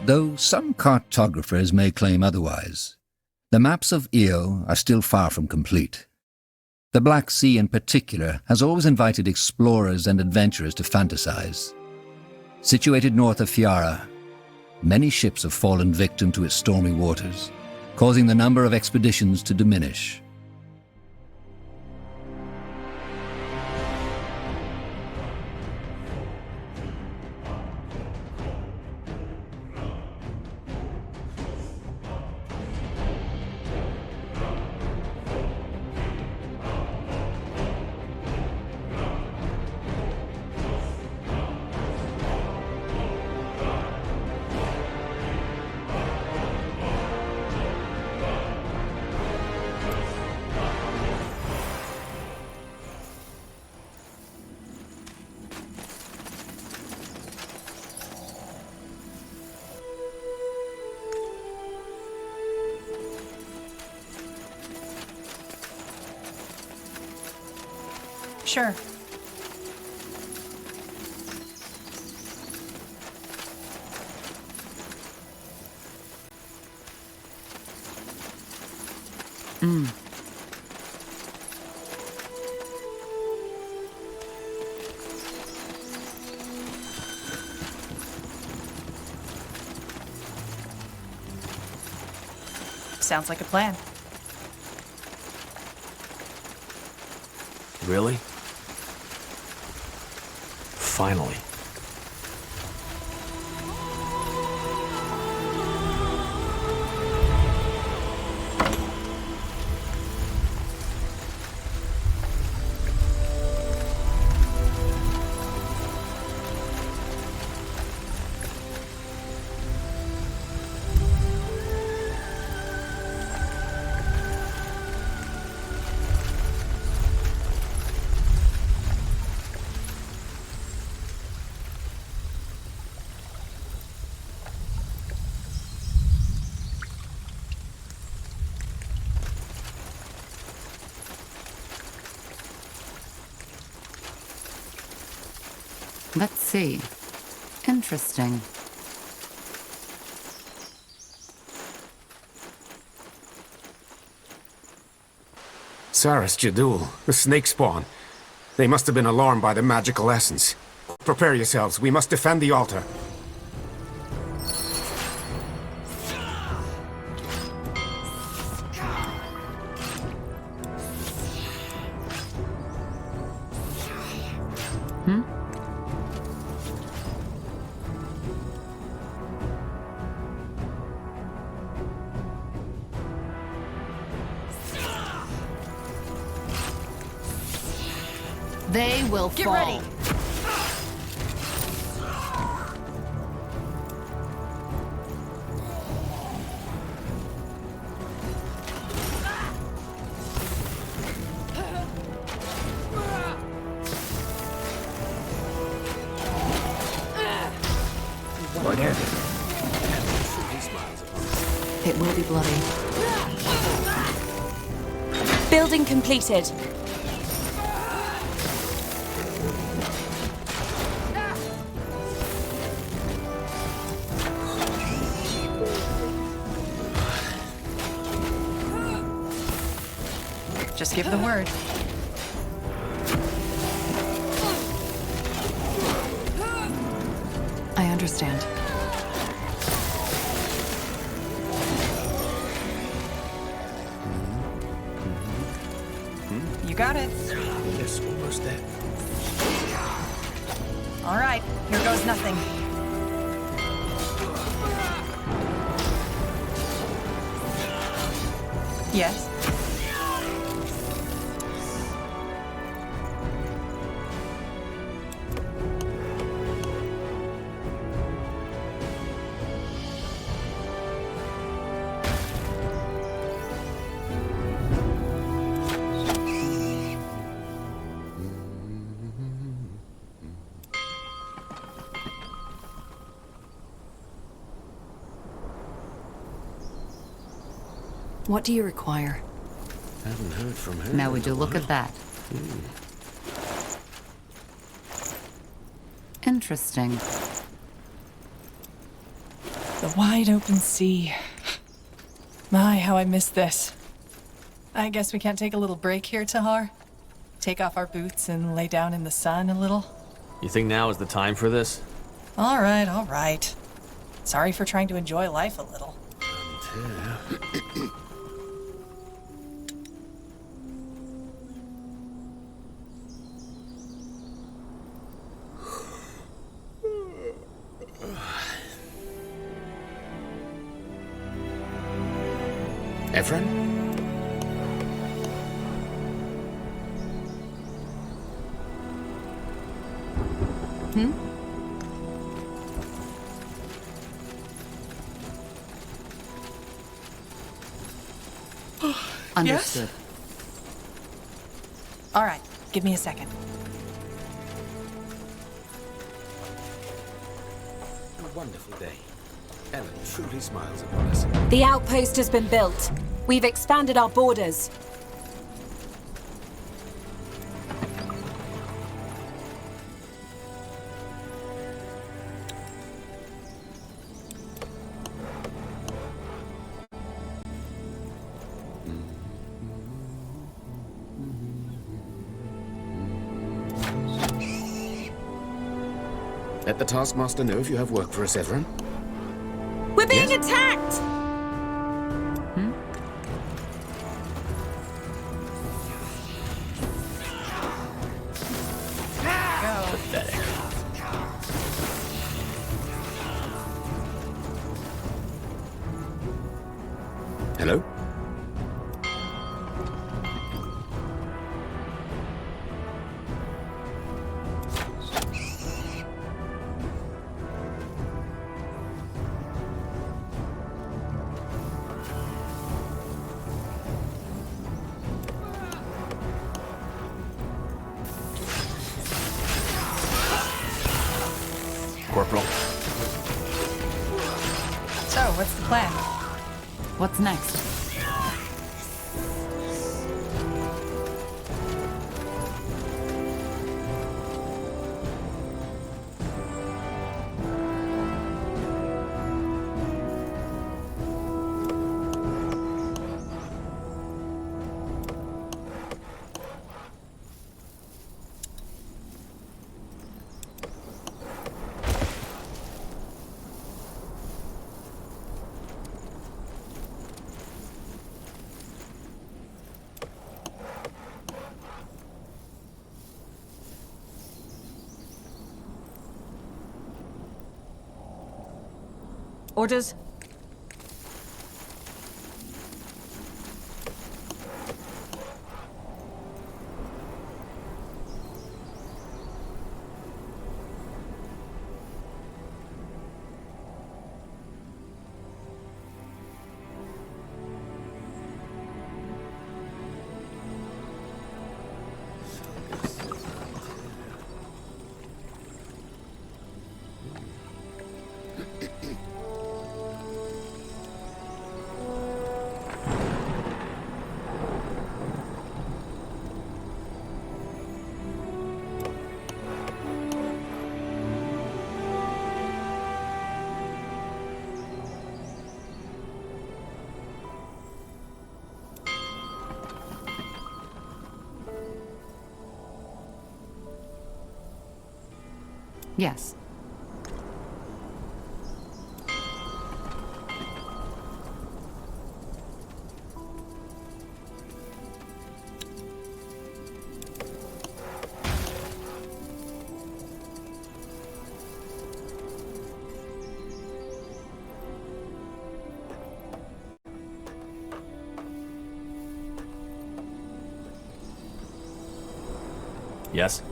though some cartographers may claim otherwise. The maps of Io are still far from complete. The Black Sea in particular has always invited explorers and adventurers to fantasize. Situated north of Fiara, many ships have fallen victim to its stormy waters, causing the number of expeditions to diminish. Sure. Sounds like a plan. Really? Finally. Let's see. Interesting. Saris Jadul, the snake spawn. They must have been alarmed by the magical essence. Prepare yourselves, we must defend the altar. They will Get fall. ready. What is it? It will be bloody. Building completed. Just give the word. I understand. You got it. Yes, almost there. All right, here goes nothing. Yes? What do you require? Haven't heard from her. Now would you look at that? Interesting. The wide open sea. My, how I miss this. I guess we can't take a little break here, Tahar? Take off our boots and lay down in the sun a little? You think now is the time for this? All right, all right. Sorry for trying to enjoy life a little. Ephraim? Understood. All right, give me a second. A wonderful day. Ellen truly smiles upon us. The outpost has been built. We've expanded our borders. Let the Taskmaster know if you have work for us, Ephraim. We're being attacked! Pathetic. Hello? Corporal. So, what's the plan? What's next? Orders? Yes. Yes?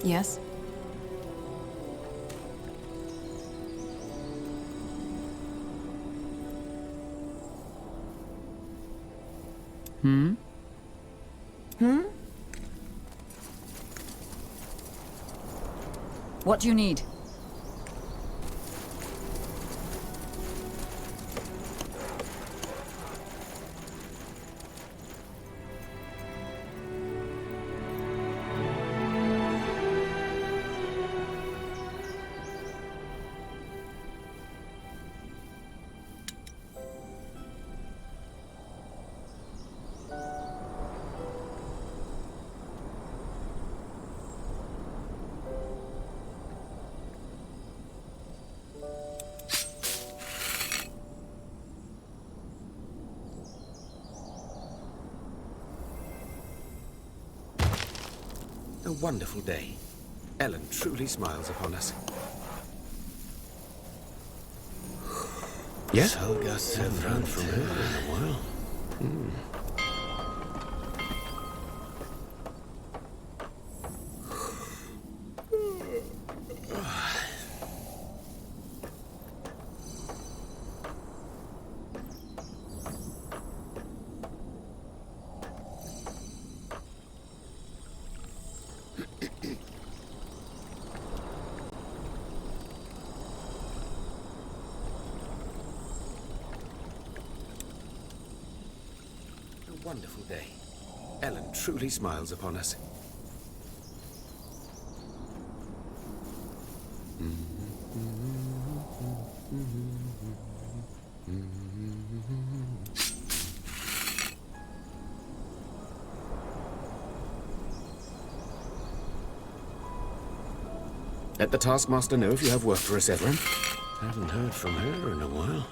Yes? Hmm? What do you need? A wonderful day. Ellen truly smiles upon us. Yes? Helga have run from her in a while. A wonderful day. Ellen truly smiles upon us. Let the Taskmaster know if you have work for us, Evelyn. Haven't heard from her in a while.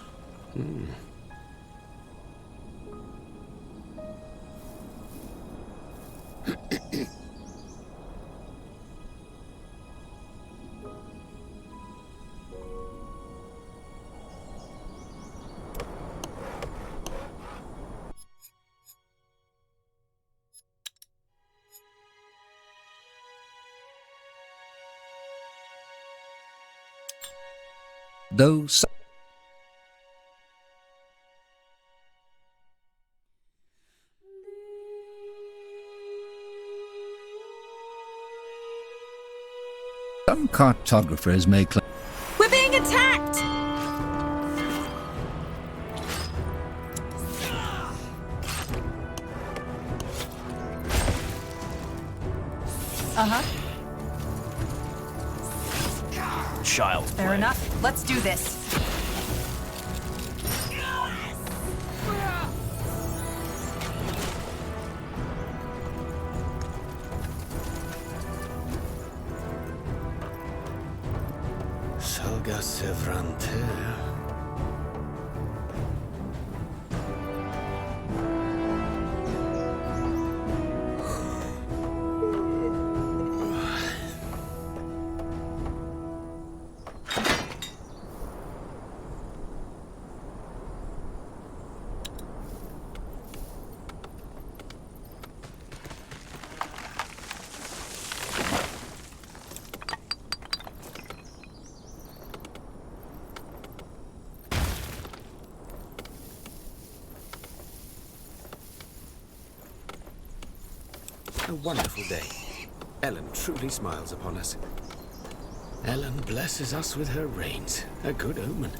Though some cartographers may claim We're being attacked! Uh-huh. Child's Fair play. enough. Let's do this. Helga Sevrante. A wonderful day. Ellen truly smiles upon us. Ellen blesses us with her rains. A good omen.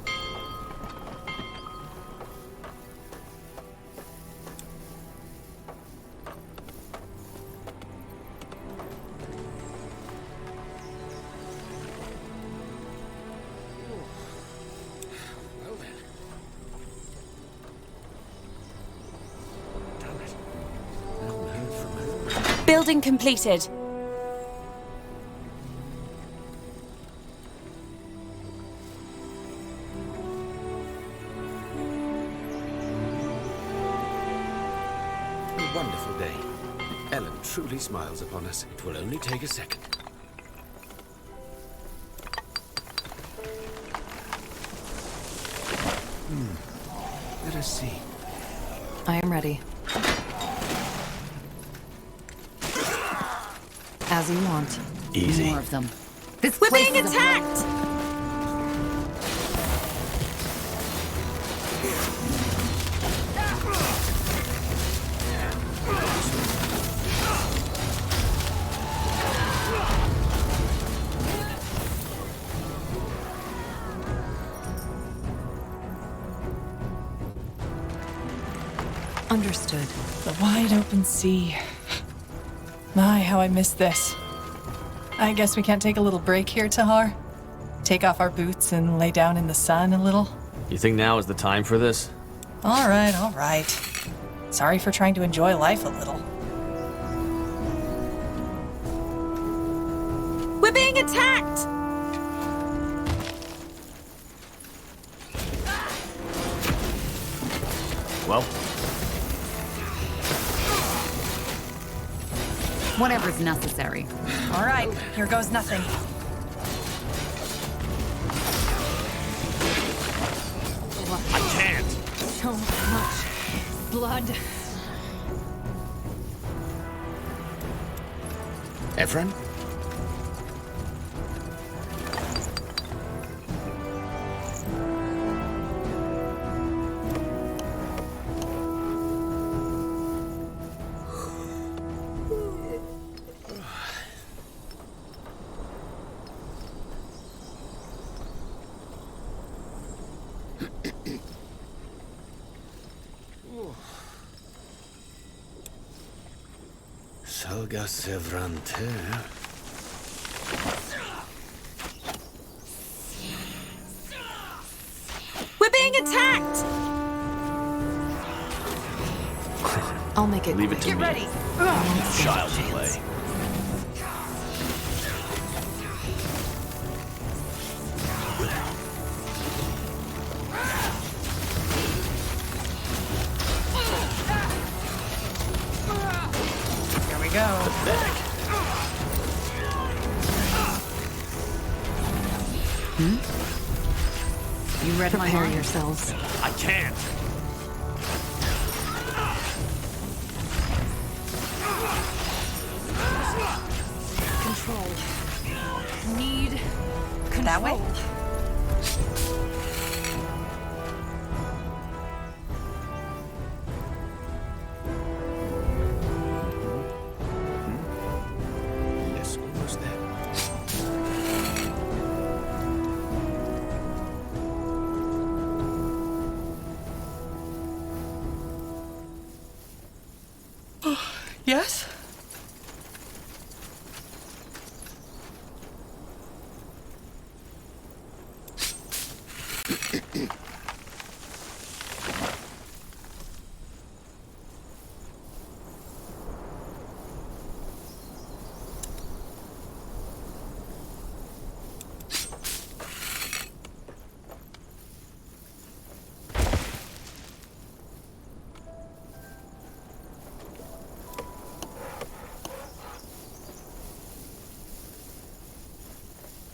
Well then. Damn it. Haven't heard from her. Building completed. A wonderful day. Ellen truly smiles upon us. It will only take a second. Let us see. I am ready. As you want. Easy. More of them. This We're place being is a- attacked! Understood. The wide open sea. My, how I miss this. I guess we can't take a little break here, Tahar? Take off our boots and lay down in the sun a little? You think now is the time for this? All right, all right. Sorry for trying to enjoy life a little. We're being attacked! Well, Whatever's necessary. All right, here goes nothing. I can't! So much blood. Ephron? Salga Sevrante. We're being attacked! I'll make it. Leave it to Get me. ready. Child's play. Here we go. You read my Prepare mind. yourselves. I can't! Control. Need control. That way? Yes, almost there. Yes?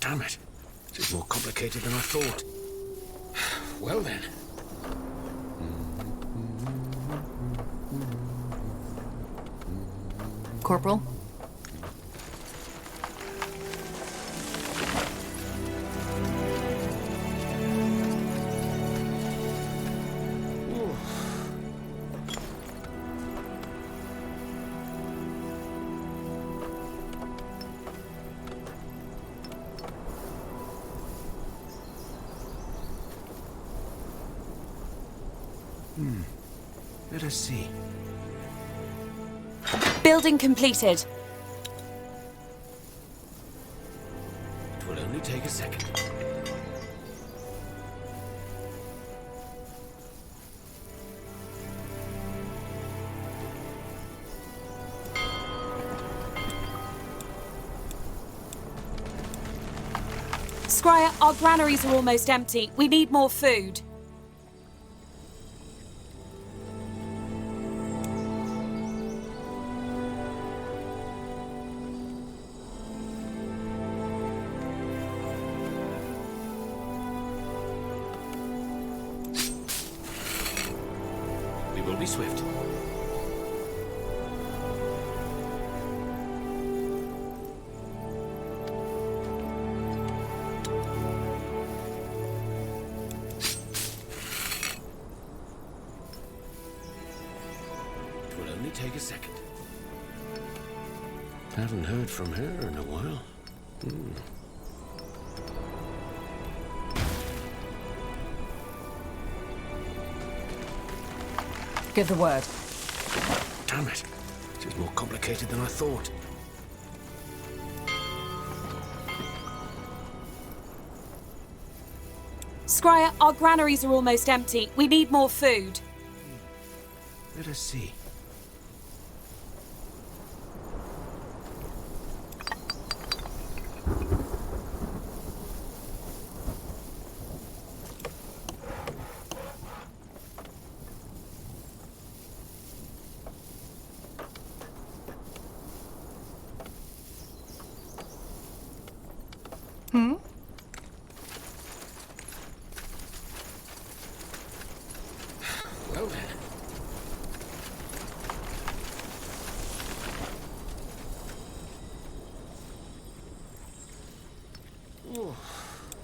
Damn it. This is more complicated than I thought. Well then. Corporal? Let us see. Building completed. It will only take a second. Scryer, our granaries are almost empty. We need more food. We will be swift. It will only take a second. Haven't heard from her in a while. Give the word. Damn it. This is more complicated than I thought. Scryer, our granaries are almost empty. We need more food. Let us see.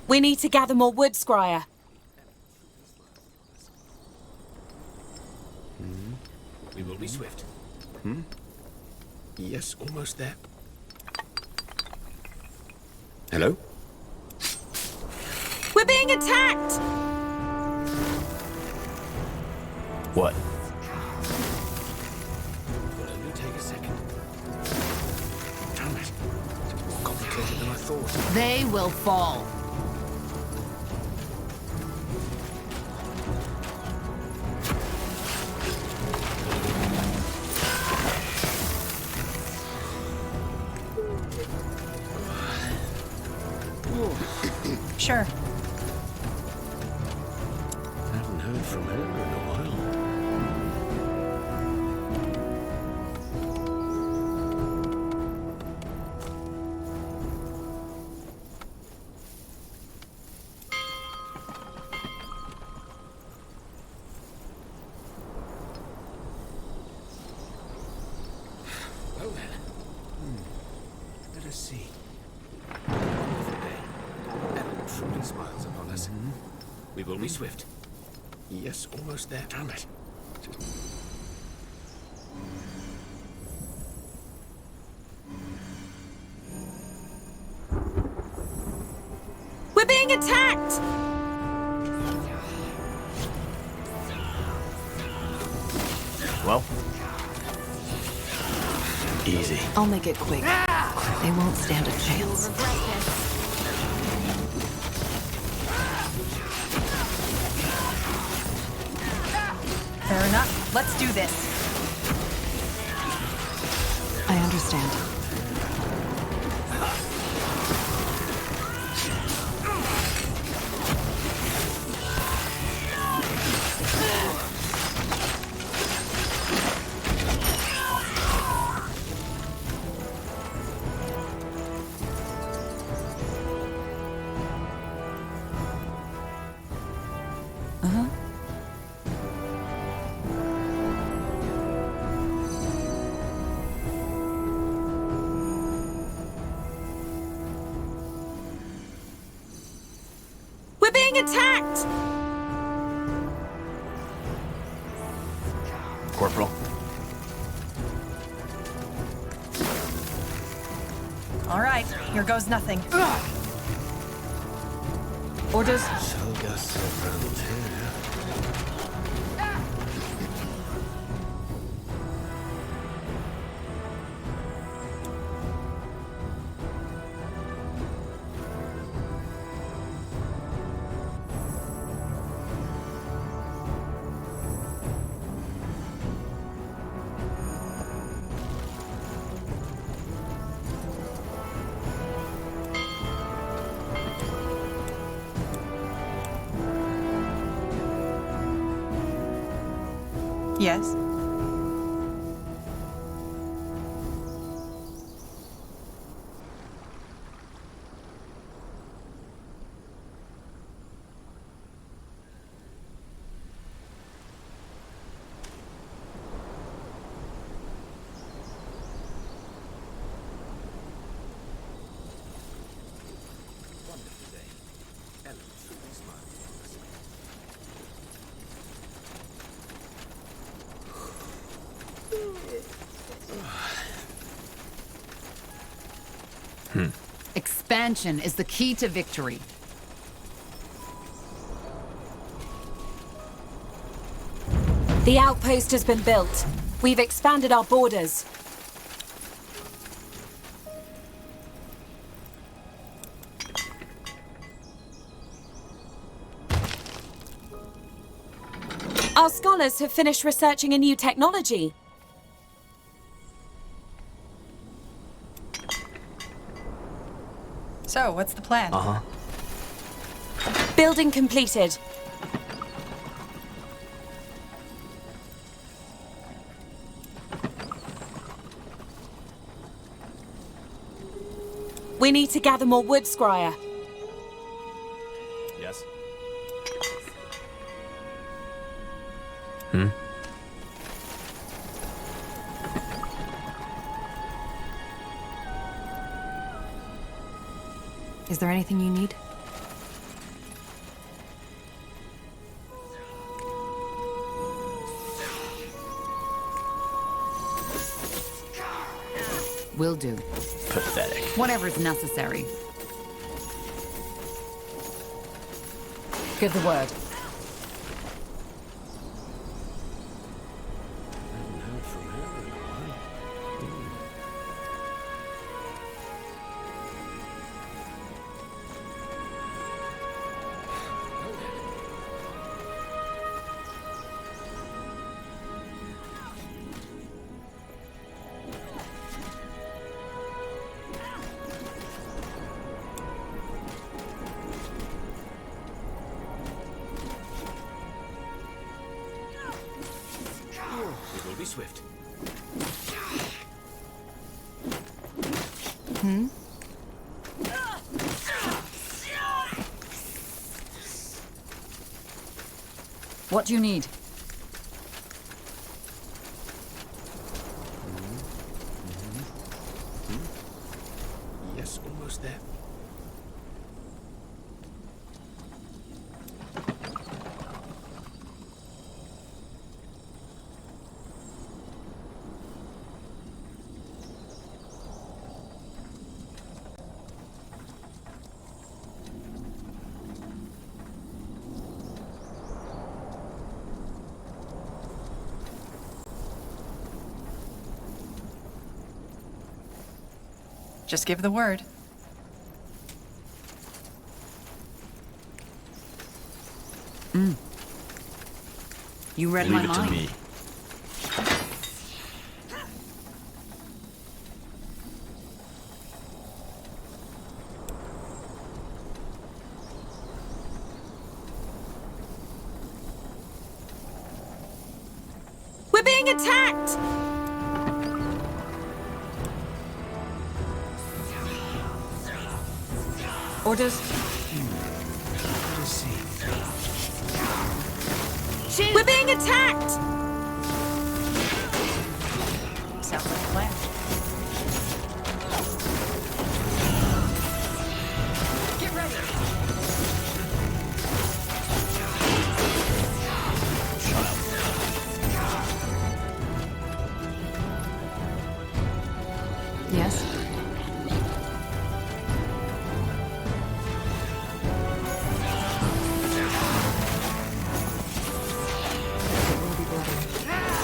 We need to gather more wood, Scryer. We will be swift. Yes, almost there. Hello? We're being attacked! What? Will only take a second. Damn it. It's more complicated than I thought. They will fall. Sure. Haven't heard from her in a while. Well then. Let us see. Wonderful day. Ellen truly smiles upon us. We will be swift. Yes, almost there. Damn it. We're being attacked! Well, Easy. I'll make it quick. They won't stand a chance. Fair enough. Let's do this. I understand. We're being attacked! Corporal. All right, here goes nothing. Orders. Soldier Servant. Yes. Wonderful day. Ellen truly smiles upon us. Expansion is the key to victory. The outpost has been built. We've expanded our borders. Our scholars have finished researching a new technology. So, what's the plan? Building completed. We need to gather more wood, Scryer. Yes. Is there anything you need? Will do. Pathetic. Whatever's necessary. Give the word. Haven't heard from her in a while. We will be swift. What do you need? Yes, almost there. Just give the word. You read Leave my it to mind. me. We're being attacked! Orders? Let us see. We're being attacked! Sounds like a plan. Get ready. Yes?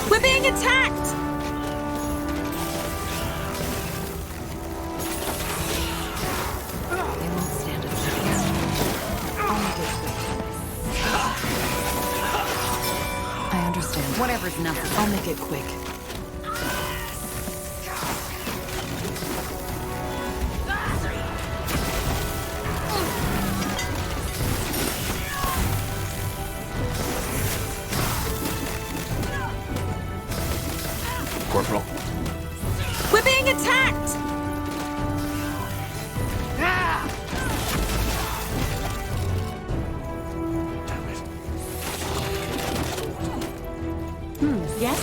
We're being attacked! They won't stand a chance. I'll make it quick. I understand. Whatever's necessary. I'll make it quick. Corporal. We're being attacked! Damn it. Yes?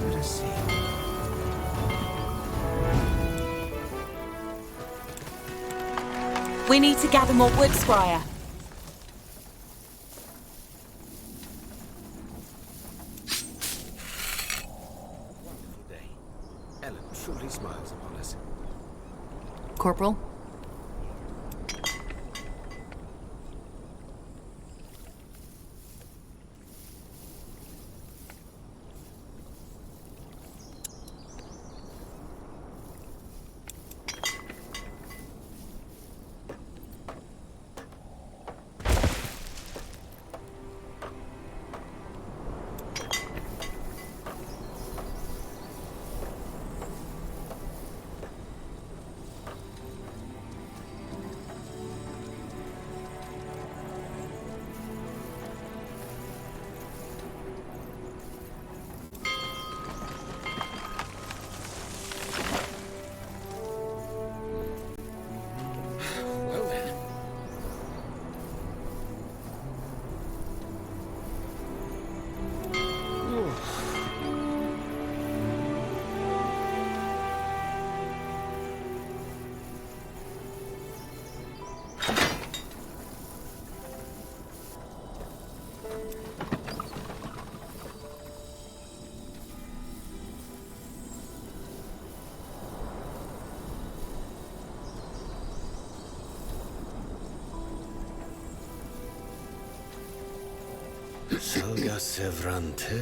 Let us see. We need to gather more wood, Squire. Wonderful day. Ellen truly smiles upon us. Corporal? Salga Sevrante.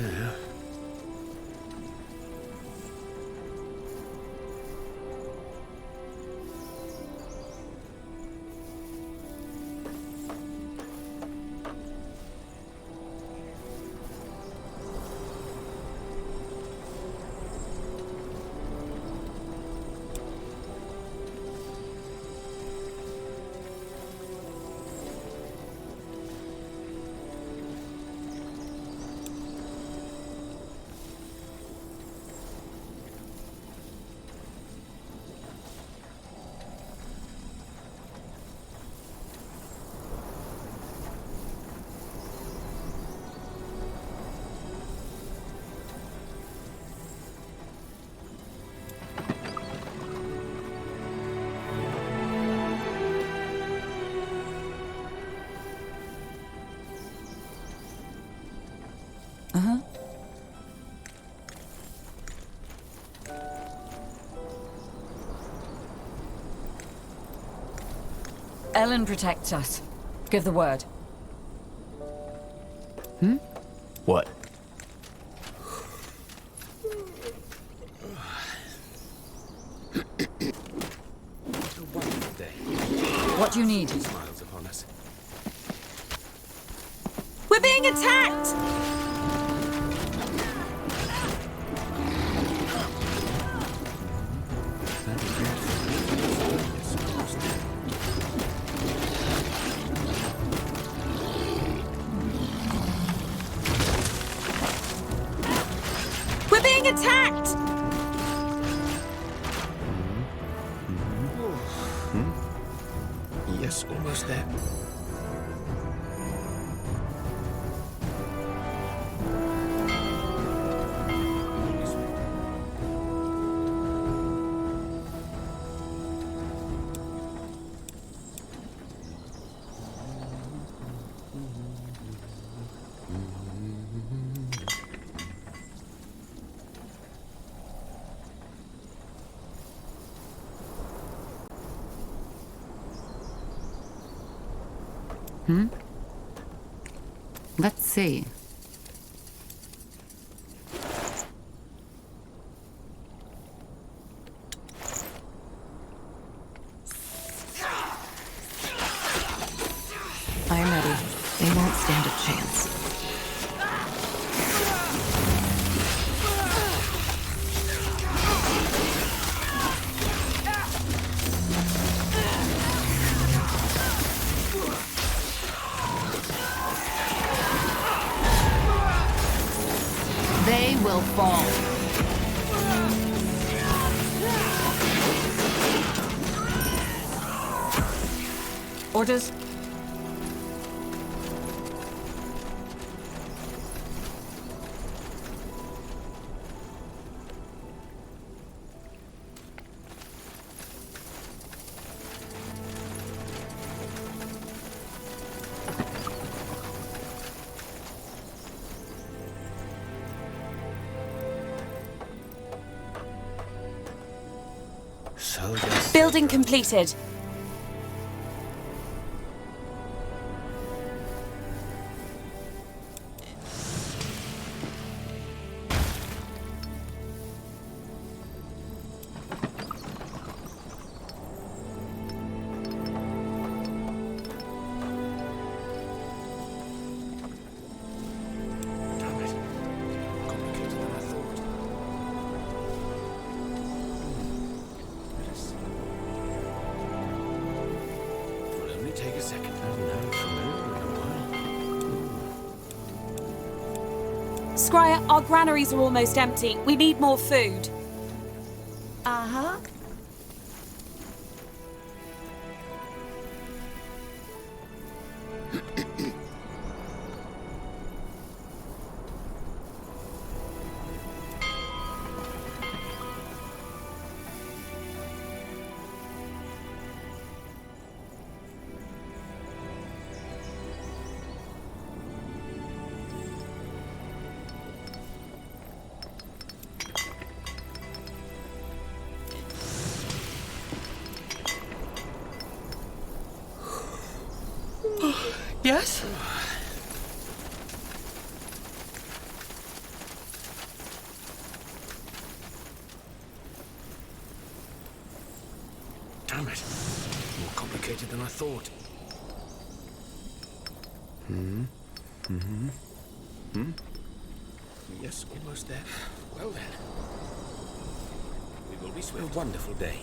Ellen protects us. Give the word. What? A wonderful day. What do you need? Smiles upon us. We're being attacked! We're being attacked! Yes, almost there. Let's see. I'm ready. They won't stand a chance. They will fall. Orders? Salga. Building completed. Damn it. More complicated than I thought. Let us see. It will only take a second. Haven't heard from her in a while. Scryer, our granaries are almost empty. We need more food. Uh-huh. Yes? I thought. Yes, almost there. Well then. We will be A swift. wonderful day.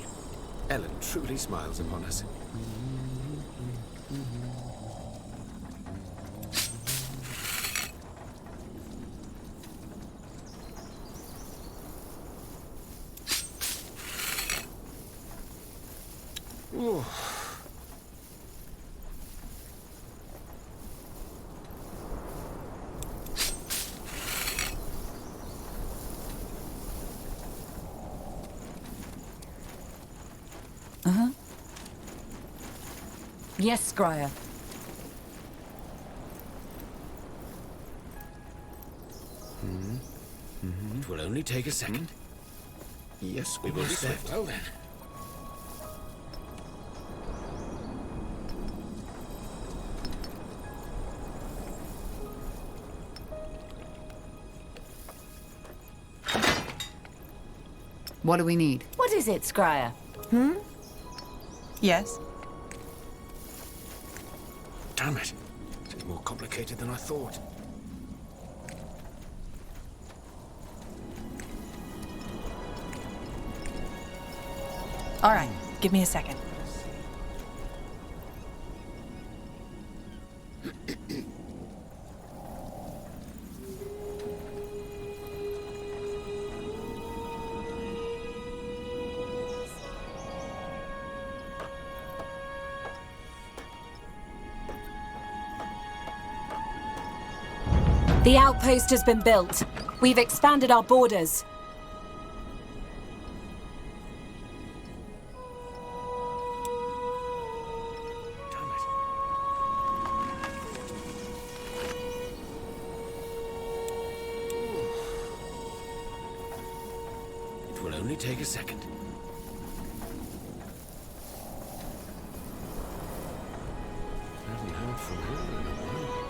Ellen truly smiles upon us. Ooh. Yes, Scryer. It will only take a second. Yes, We will be almost there. swift. Well then. What do we need? What is it, Scryer? Yes? Damn it. This is more complicated than I thought. All right, give me a second. The outpost has been built. We've expanded our borders. Damn it. It will only take a second. Haven't heard from her in a while.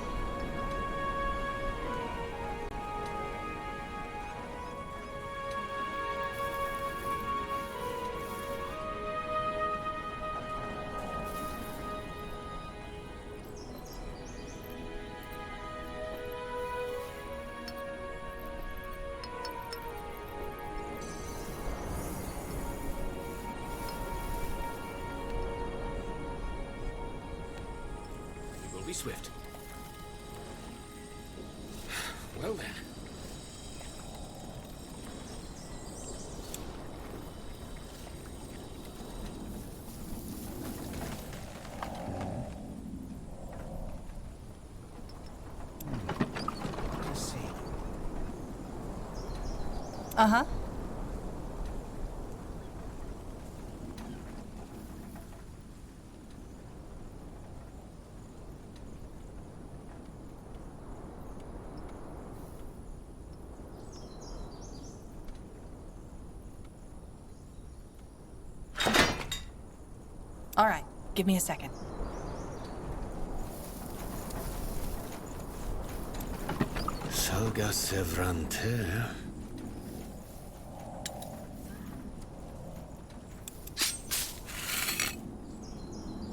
We will be swift. Well then. Let's see. Uh-huh. All right, give me a second. Salga Sevrante.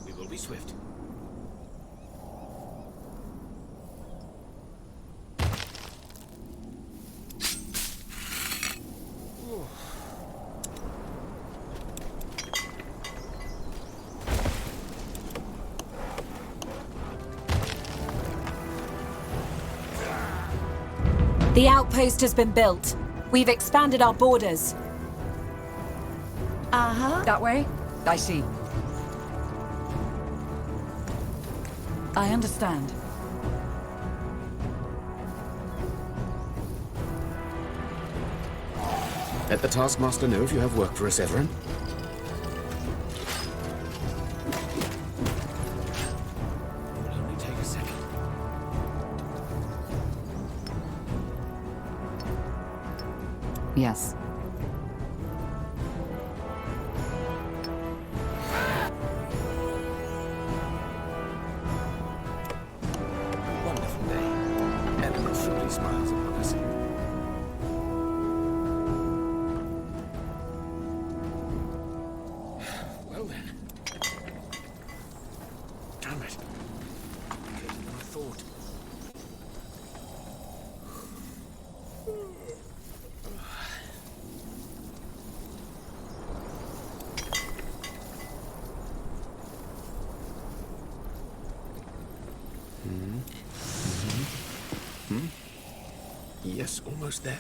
We will be swift. The outpost has been built. We've expanded our borders. That way? I see. I understand. Let the Taskmaster know if you have work for us, Everin. It will only take a second. Yes. Wonderful day. Ellen truly smiles upon us. Well then. Yes, almost there.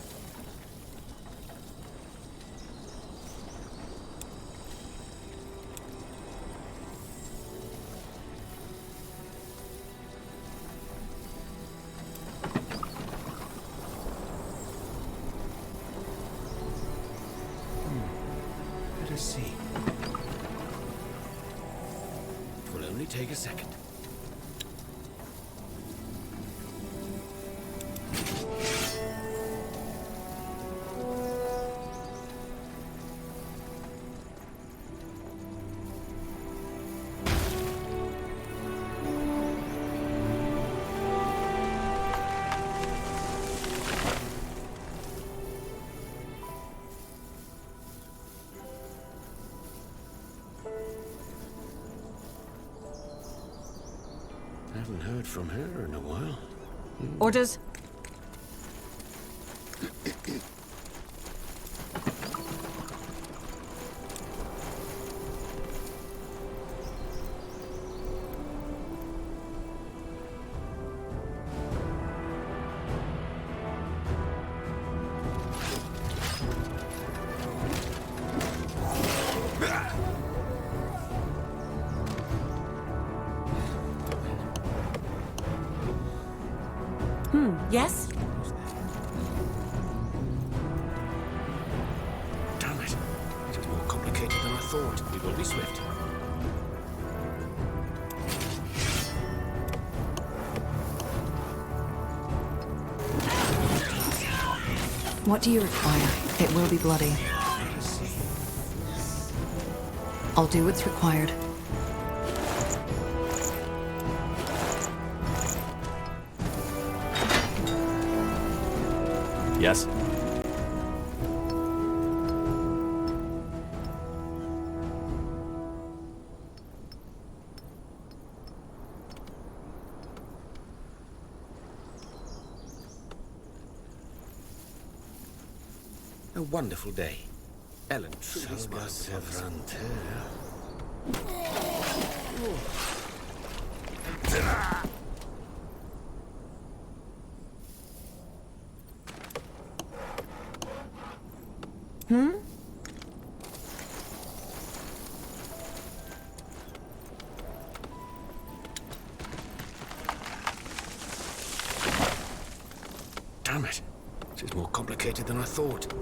Let us see. It will only take a second. Haven't heard from her in a while. Orders? Yes? Damn it. It is more complicated than I thought. We will be swift. What do you require? It will be bloody. I'll do what's required. Yes? A wonderful day. Ellen truly smiles upon us. Damn it. This is more complicated than I thought.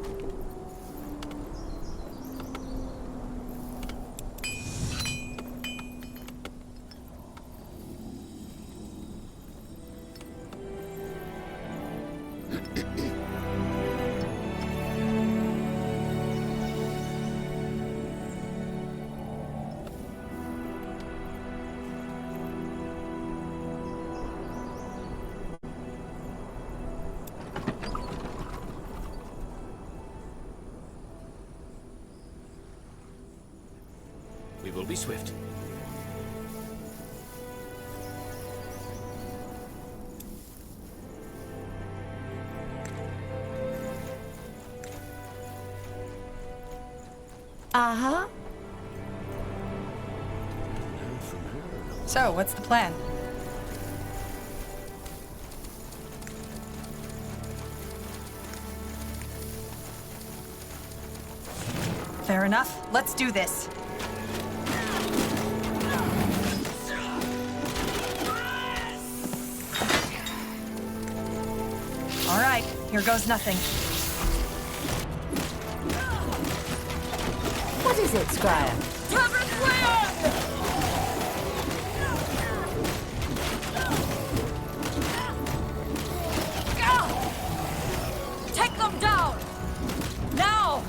We will be swift. Uh-huh. So, what's the plan? Fair enough. Let's do this. All right, here goes nothing. What is it, Squire? Take them down! Now!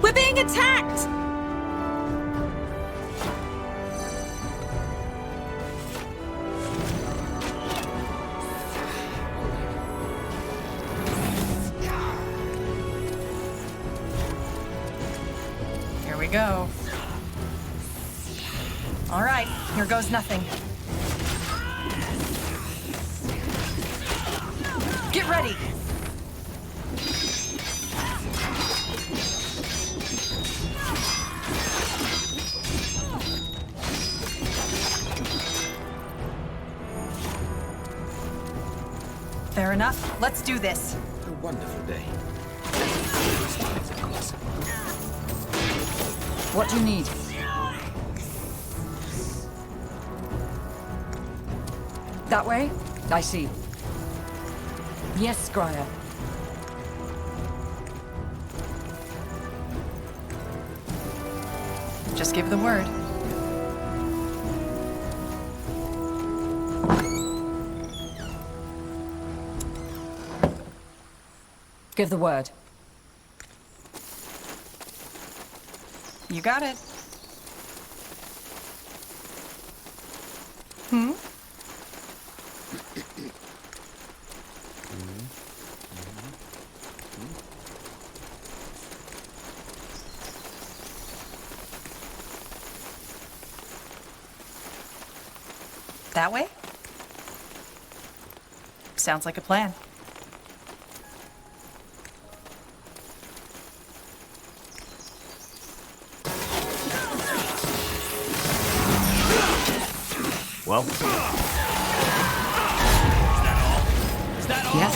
We're being attacked! Here we go. All right, here goes nothing. Get ready! Fair enough. Let's do this. A wonderful day. Smiles upon us. What do you need? That way? I see. Yes, Scryer. Just give the word. Give the word. You got it. Hmm? That way? Sounds like a plan. Well, Yes?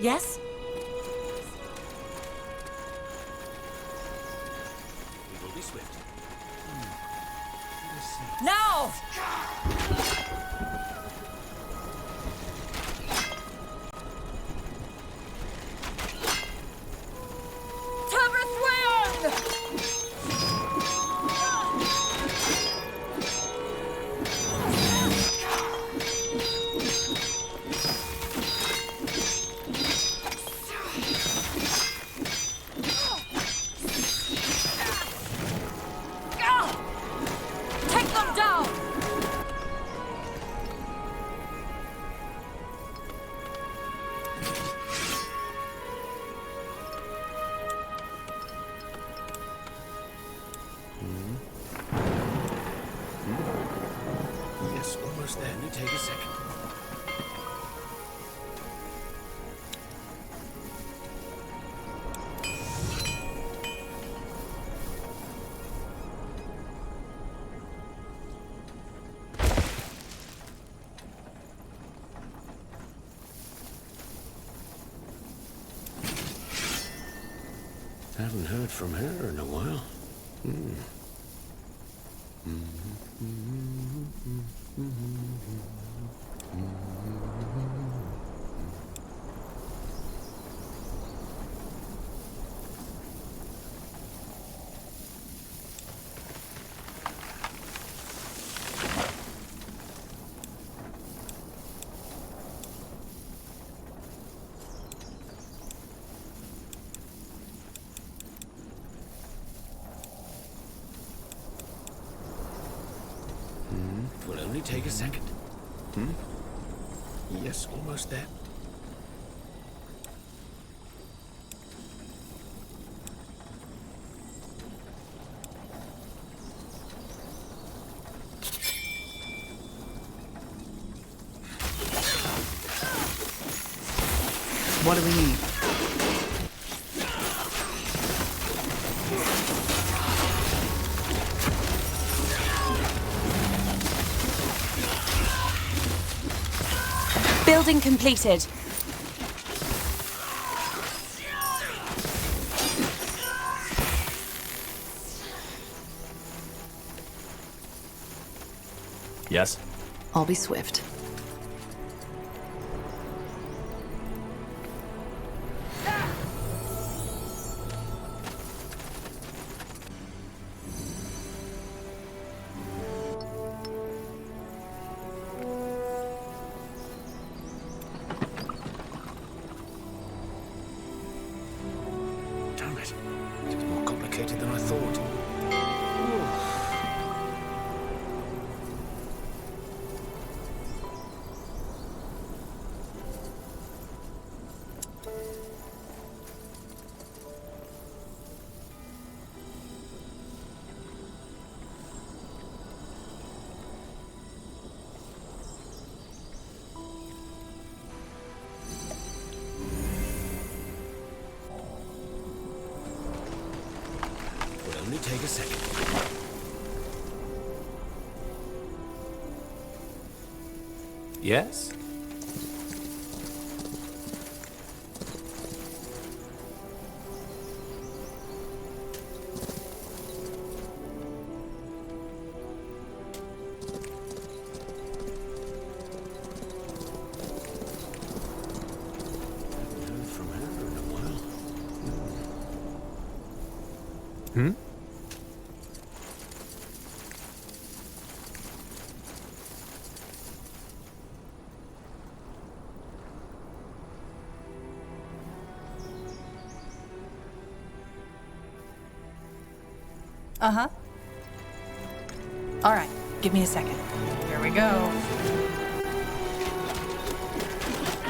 Yes? We will be swift. Now! Take them down! Yes, almost there. Only take a second. Haven't heard from her in a while. Will only take a second. Yes, almost there. What do we need? Building completed. Yes? I'll be swift. Damn it. It's more complicated than I thought. Would only take a second. Yes? Haven't heard from her in a while. Hmm? Uh-huh. All right, give me a second. Here we go.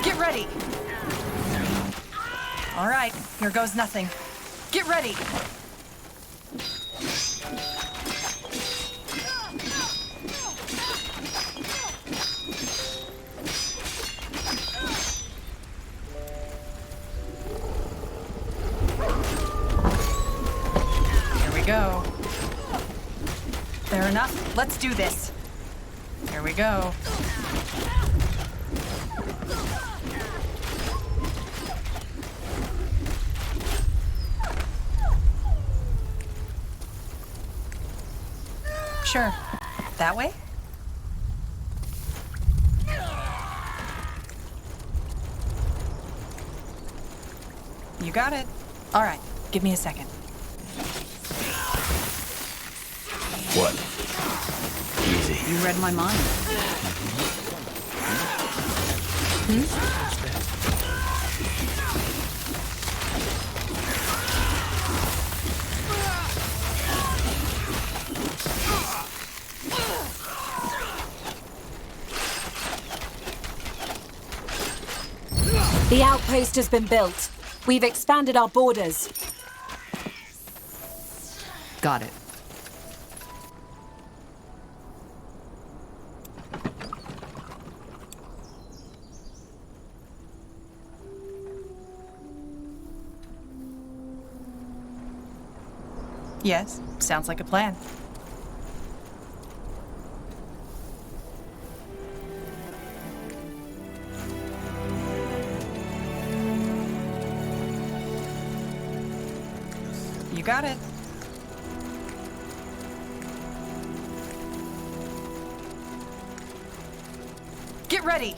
Get ready! All right, here goes nothing. Get ready! Here we go. Fair enough. Let's do this. Here we go. Sure. That way? You got it. All right, give me a second. What? Easy. You read my mind. The outpost has been built. We've expanded our borders. Got it. Yes, sounds like a plan. You got it. Get ready!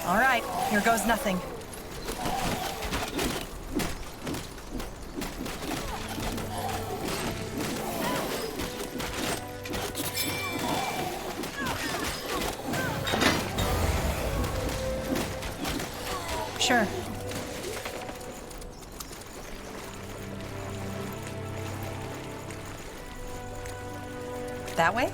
All right, here goes nothing. Sure. That way?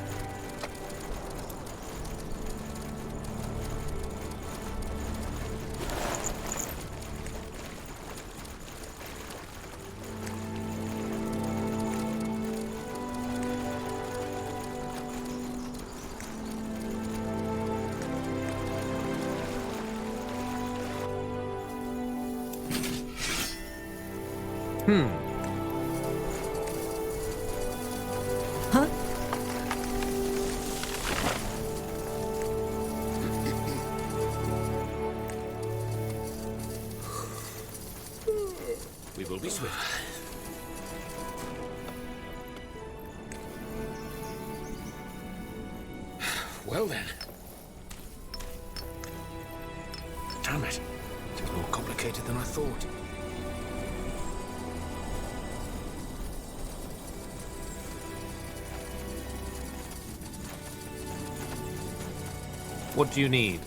Huh? We will be swift. Well then. Damn it. It was more complicated than I thought. What do you need?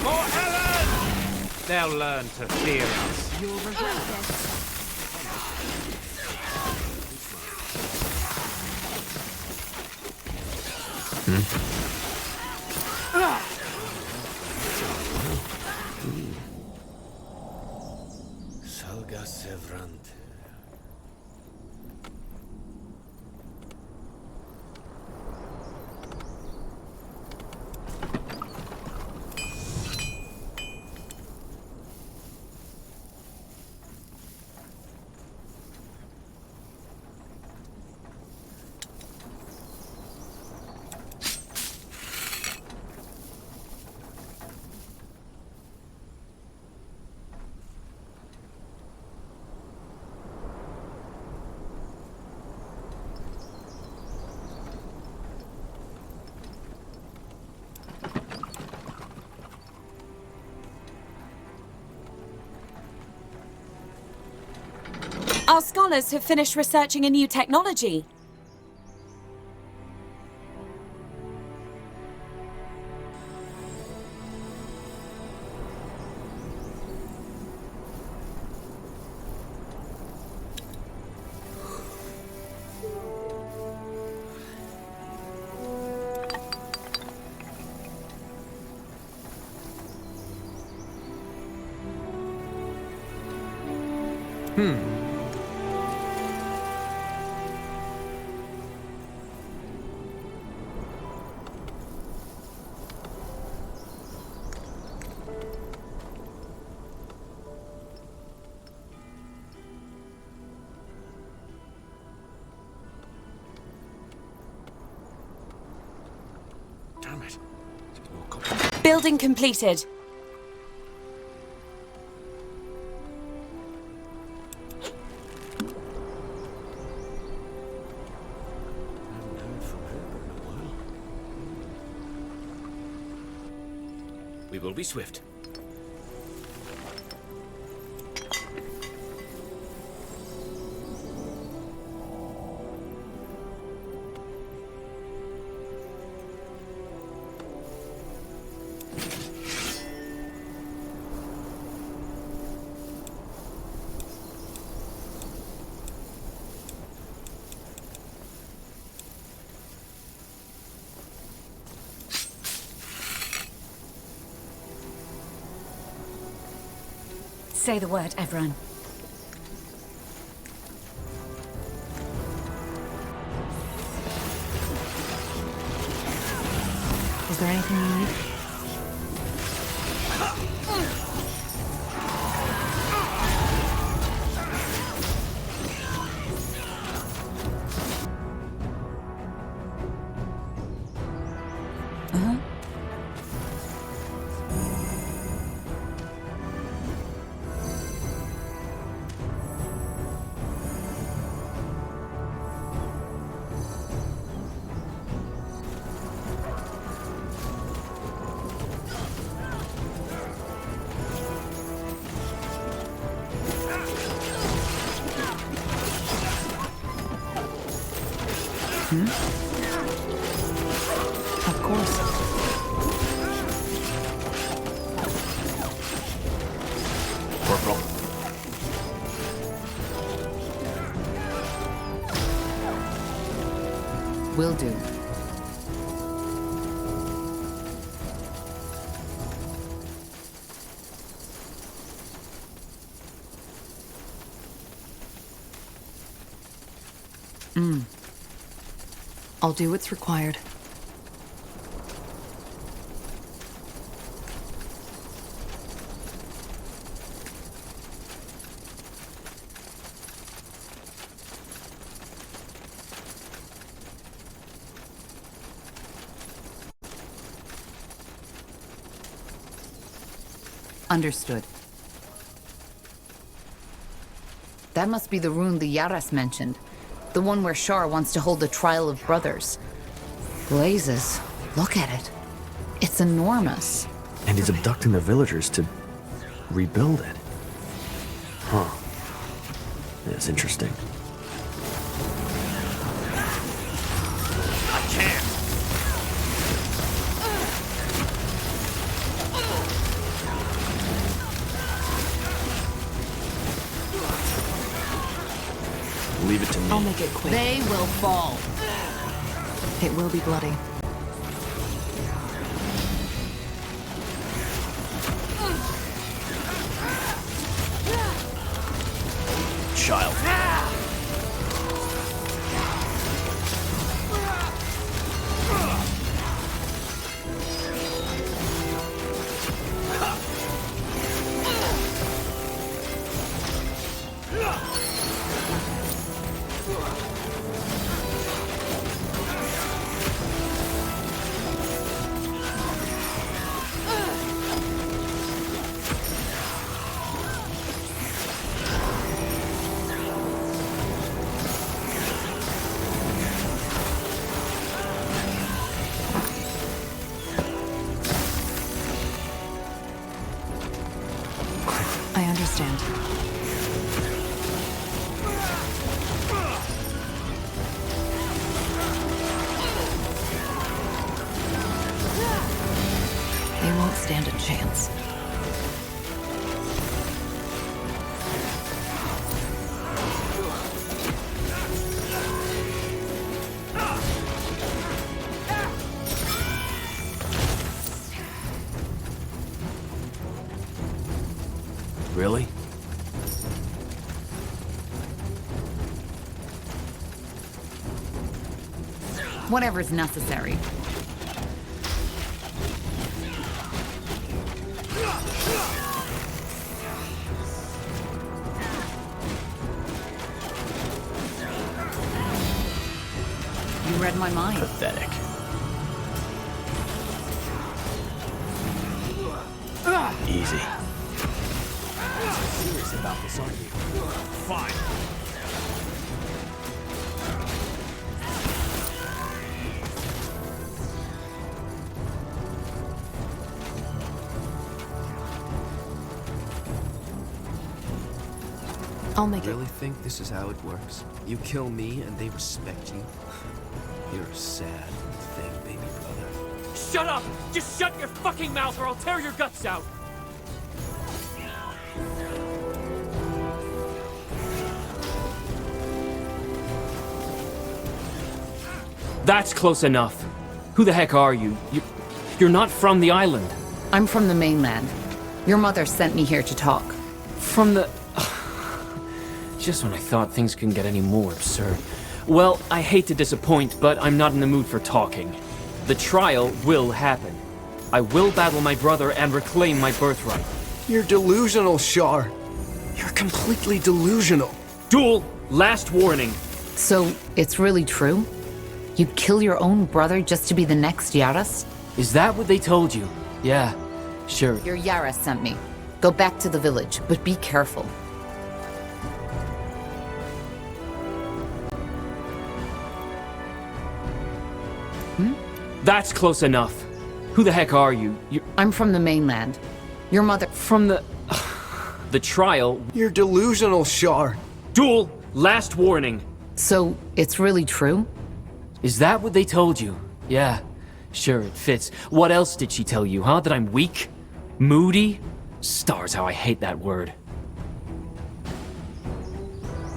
For Helen! Now learn to fear us. You'll regret this. Salga Sevrante. Our scholars have finished researching a new technology. Damn it. It was more complicated. Building completed. I haven't heard from her in a while. We will be swift. Say the word, everyone. Is there anything you need? Of course. Corporal. Will do. I'll do what's required. Understood. That must be the rune the Yaras mentioned. The one where Shar wants to hold the trial of brothers. Blazes. Look at it. It's enormous. And he's abducting the villagers to rebuild it. Huh. That's interesting. I can't. Leave it to me. I'll make it quick. They will fall. It will be bloody. Child. I understand. They won't stand a chance. Really? Whatever's necessary. You read my mind. Pathetic. Easy. Serious about this, aren't you? Fine. I'll make Really think this is how it works? You kill me and they respect you? You're a sad thing, baby brother. Shut up! Just shut your fucking mouth or I'll tear your guts out! That's close enough. Who the heck are you? You're not from the island. I'm from the mainland. Your mother sent me here to talk. From the... Just when I thought things couldn't get any more absurd. Well, I hate to disappoint, but I'm not in the mood for talking. The trial will happen. I will battle my brother and reclaim my birthright. You're delusional, Shar. You're completely delusional. Duel, last warning. So, it's really true? You'd kill your own brother just to be the next Yaras? Is that what they told you? Yeah, sure. Your Yaras sent me. Go back to the village, but be careful. That's close enough. Who the heck are you? I'm from the mainland. Your mother... From the... The trial... You're delusional, Shar. Duel, last warning. So, it's really true? Is that what they told you? Yeah, sure, it fits. What else did she tell you, huh? That I'm weak? Moody? Stars, how I hate that word.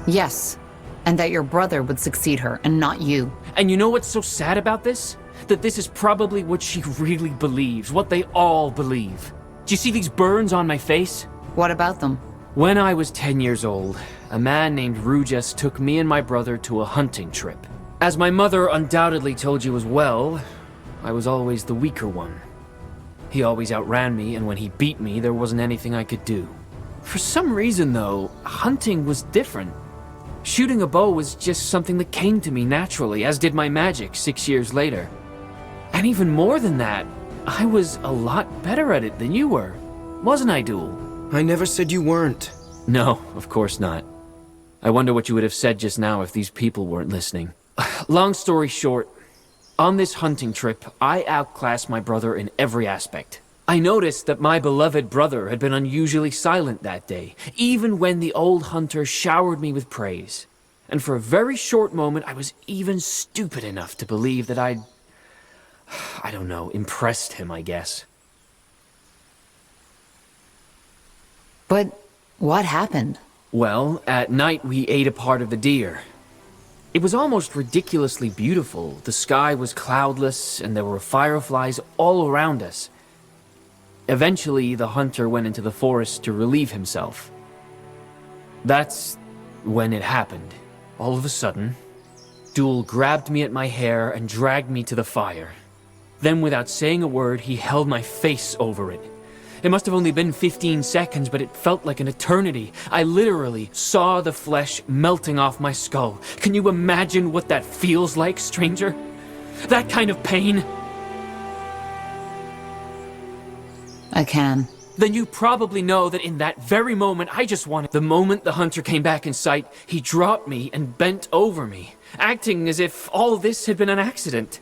Yes. And that your brother would succeed her, and not you. And you know what's so sad about this? That this is probably what she really believes, what they all believe. Do you see these burns on my face? What about them? When I was 10 years old, a man named Rujas took me and my brother to a hunting trip. As my mother undoubtedly told you as well, I was always the weaker one. He always outran me, and when he beat me, there wasn't anything I could do. For some reason, though, hunting was different. Shooting a bow was just something that came to me naturally, as did my magic 6 years later. And even more than that, I was a lot better at it than you were. wasn't I, Duel? I never said you weren't. No, of course not. I wonder what you would have said just now if these people weren't listening. Long story short, on this hunting trip, I outclassed my brother in every aspect. I noticed that my beloved brother had been unusually silent that day, even when the old hunter showered me with praise. And for a very short moment, I was even stupid enough to believe that I don't know, impressed him, I guess. But what happened? Well, at night we ate a part of the deer. It was almost ridiculously beautiful. The sky was cloudless, and there were fireflies all around us. Eventually, the hunter went into the forest to relieve himself. That's when it happened. All of a sudden, Duel grabbed me at my hair and dragged me to the fire. Then, without saying a word, he held my face over it. It must have only been 15 seconds, but it felt like an eternity. I literally saw the flesh melting off my skull. Can you imagine what that feels like, stranger? That kind of pain? I can. Then you probably know that in that very moment, I just wanted... The moment the hunter came back in sight, he dropped me and bent over me, acting as if all this had been an accident.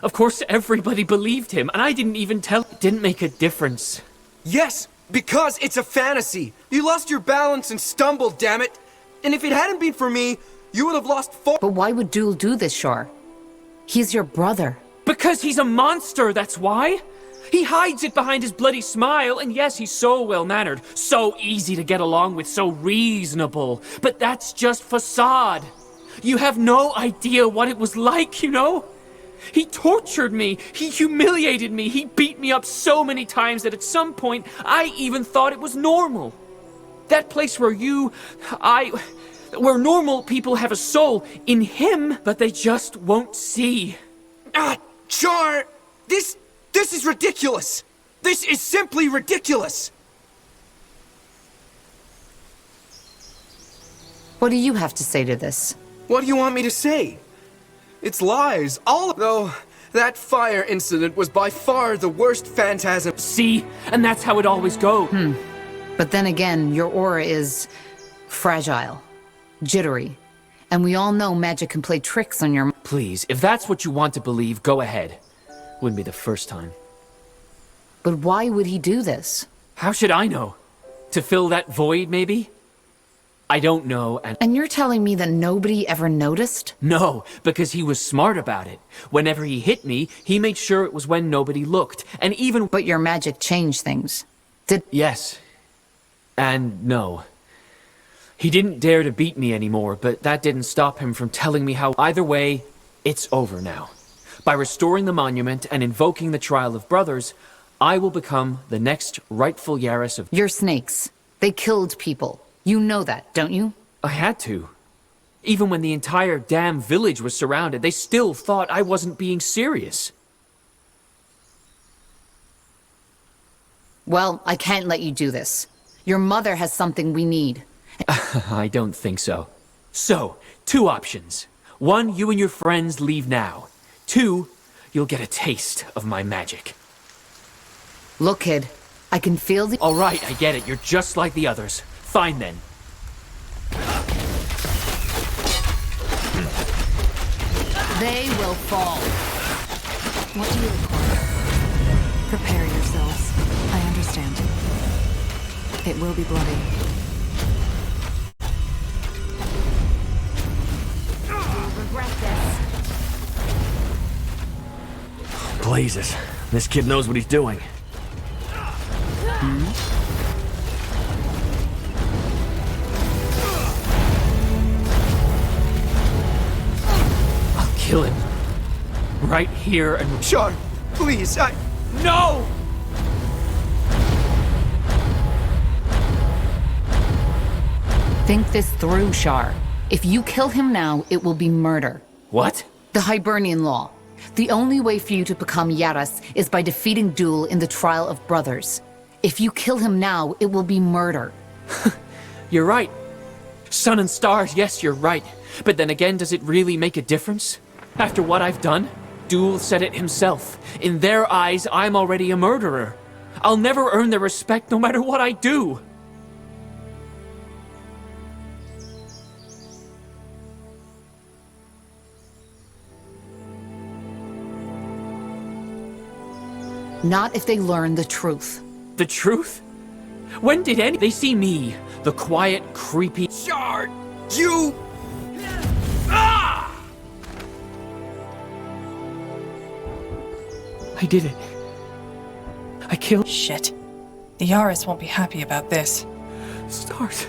Of course, everybody believed him, and I didn't even tell... It didn't make a difference. Yes, because it's a fantasy. You lost your balance and stumbled, damn it. And if it hadn't been for me, you would have lost four... But why would Duel do this, Shar? He's your brother. Because he's a monster, that's why! He hides it behind his bloody smile, and yes, he's so well-mannered, so easy to get along with, so reasonable. But that's just facade. You have no idea what it was like, you know? He tortured me, he humiliated me, he beat me up so many times that at some point, I even thought it was normal. That place where where normal people have a soul, in him, but they just won't see. Char! This is ridiculous! This is simply ridiculous! What do you have to say to this? What do you want me to say? It's lies, though that fire incident was by far the worst phantasm. See? And that's how it always goes. But then again, your aura is fragile, jittery, and we all know magic can play tricks on your... Please, if that's what you want to believe, go ahead. Wouldn't be the first time. But why would he do this? How should I know? To fill that void, maybe? I don't know, And you're telling me that nobody ever noticed? No, because he was smart about it. Whenever he hit me, he made sure it was when nobody looked. And even... But your magic changed things. Yes. And no. He didn't dare to beat me anymore, but that didn't stop him from telling me how... Either way, it's over now. By restoring the monument and invoking the Trial of Brothers, I will become the next rightful Yaras of... You're snakes. They killed people. You know that, don't you? I had to. Even when the entire damn village was surrounded, they still thought I wasn't being serious. Well, I can't let you do this. Your mother has something we need. I don't think so. So, 2 options. 1, you and your friends leave now. 2, you'll get a taste of my magic. Look, kid, I can feel the... All right, I get it. You're just like the others. Fine then. They will fall. What do you require? Prepare yourselves. I understand. It will be bloody. You'll regret this. Blazes. This kid knows what he's doing. I'll kill him. Right here and... Char, please, No! Think this through, Shar. If you kill him now, it will be murder. What? The Hibernian law. The only way for you to become Yaras is by defeating Duel in the Trial of Brothers. If you kill him now, it will be murder. You're right. Sun and stars, yes, you're right. But then again, does it really make a difference? After what I've done? Duel said it himself. In their eyes, I'm already a murderer. I'll never earn their respect no matter what I do. Not if they learn the truth. The truth? When did they see me, the quiet, creepy Shard! You! I did it. I killed. Shit. The Yaris won't be happy about this. Stars.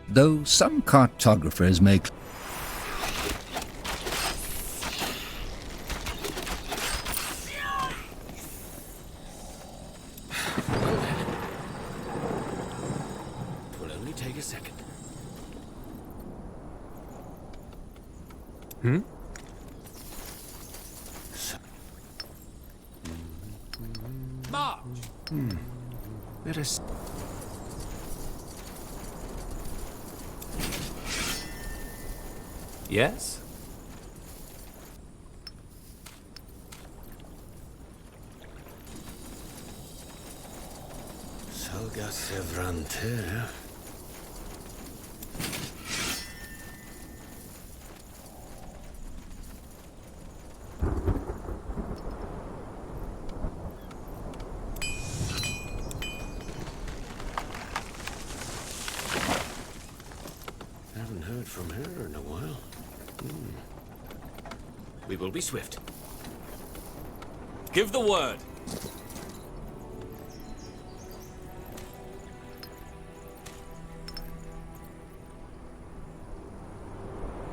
Though some cartographers may It will only take a second. March! Let us... Yes? Salga Sevrante. Haven't heard from her in a while. We will be swift. Give the word.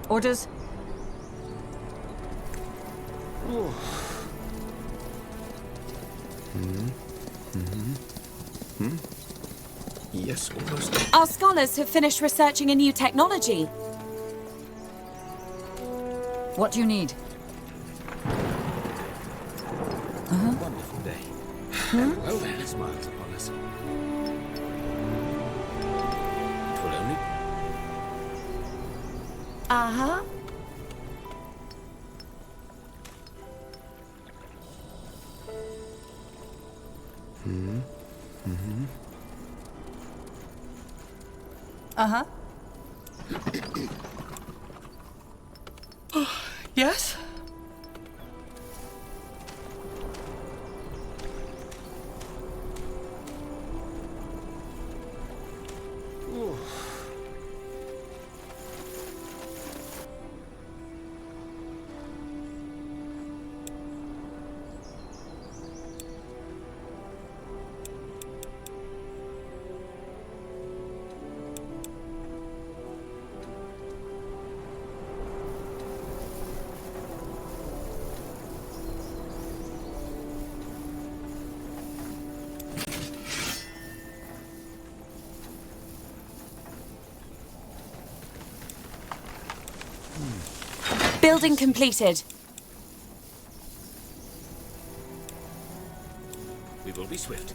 Orders? Yes, almost. Our scholars have finished researching a new technology. What do you need? Wonderful day. Well then, smiles upon us. It will only... Uh-huh. Uh-huh. Yes? Building completed. We will be swift.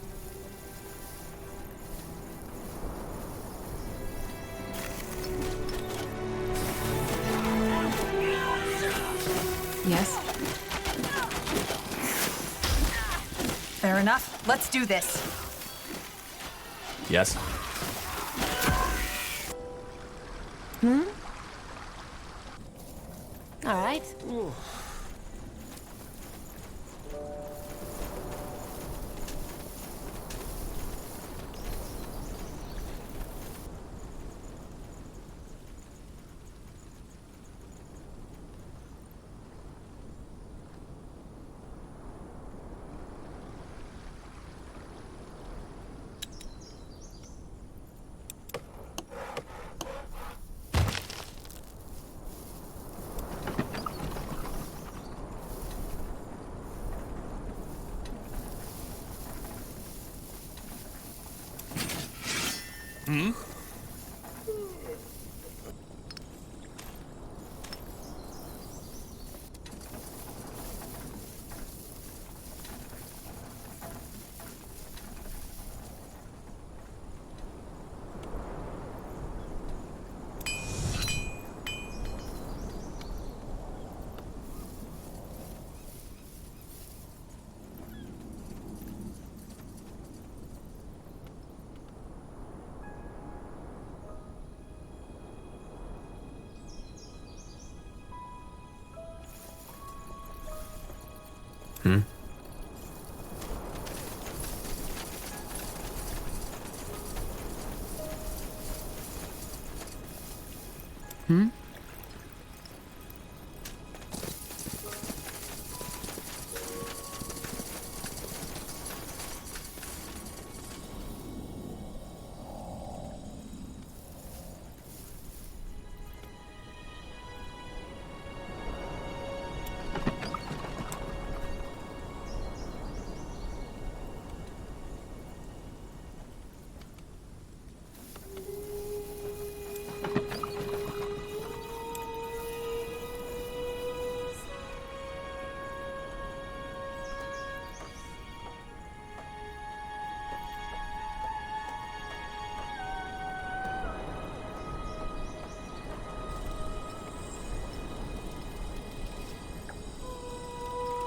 Yes? Fair enough. Let's do this. Yes. All right.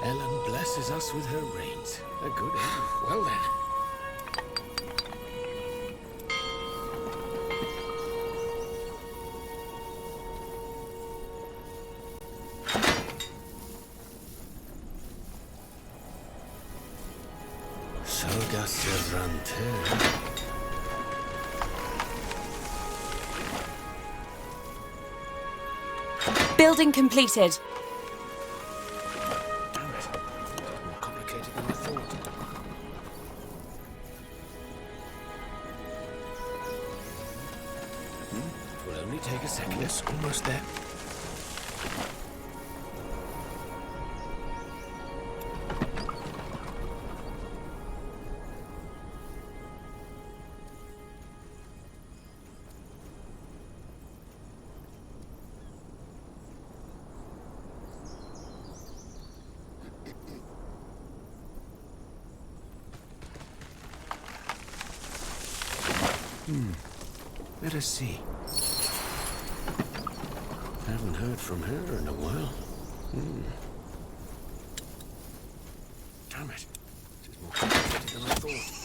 Ellen blesses us with her rains. A good aim. Well then. Soga Servante. Building completed. More complicated than I thought. Will only take a second. Yes, almost there. Let us see. Haven't heard from her in a while. Damn it. This is more complicated than I thought.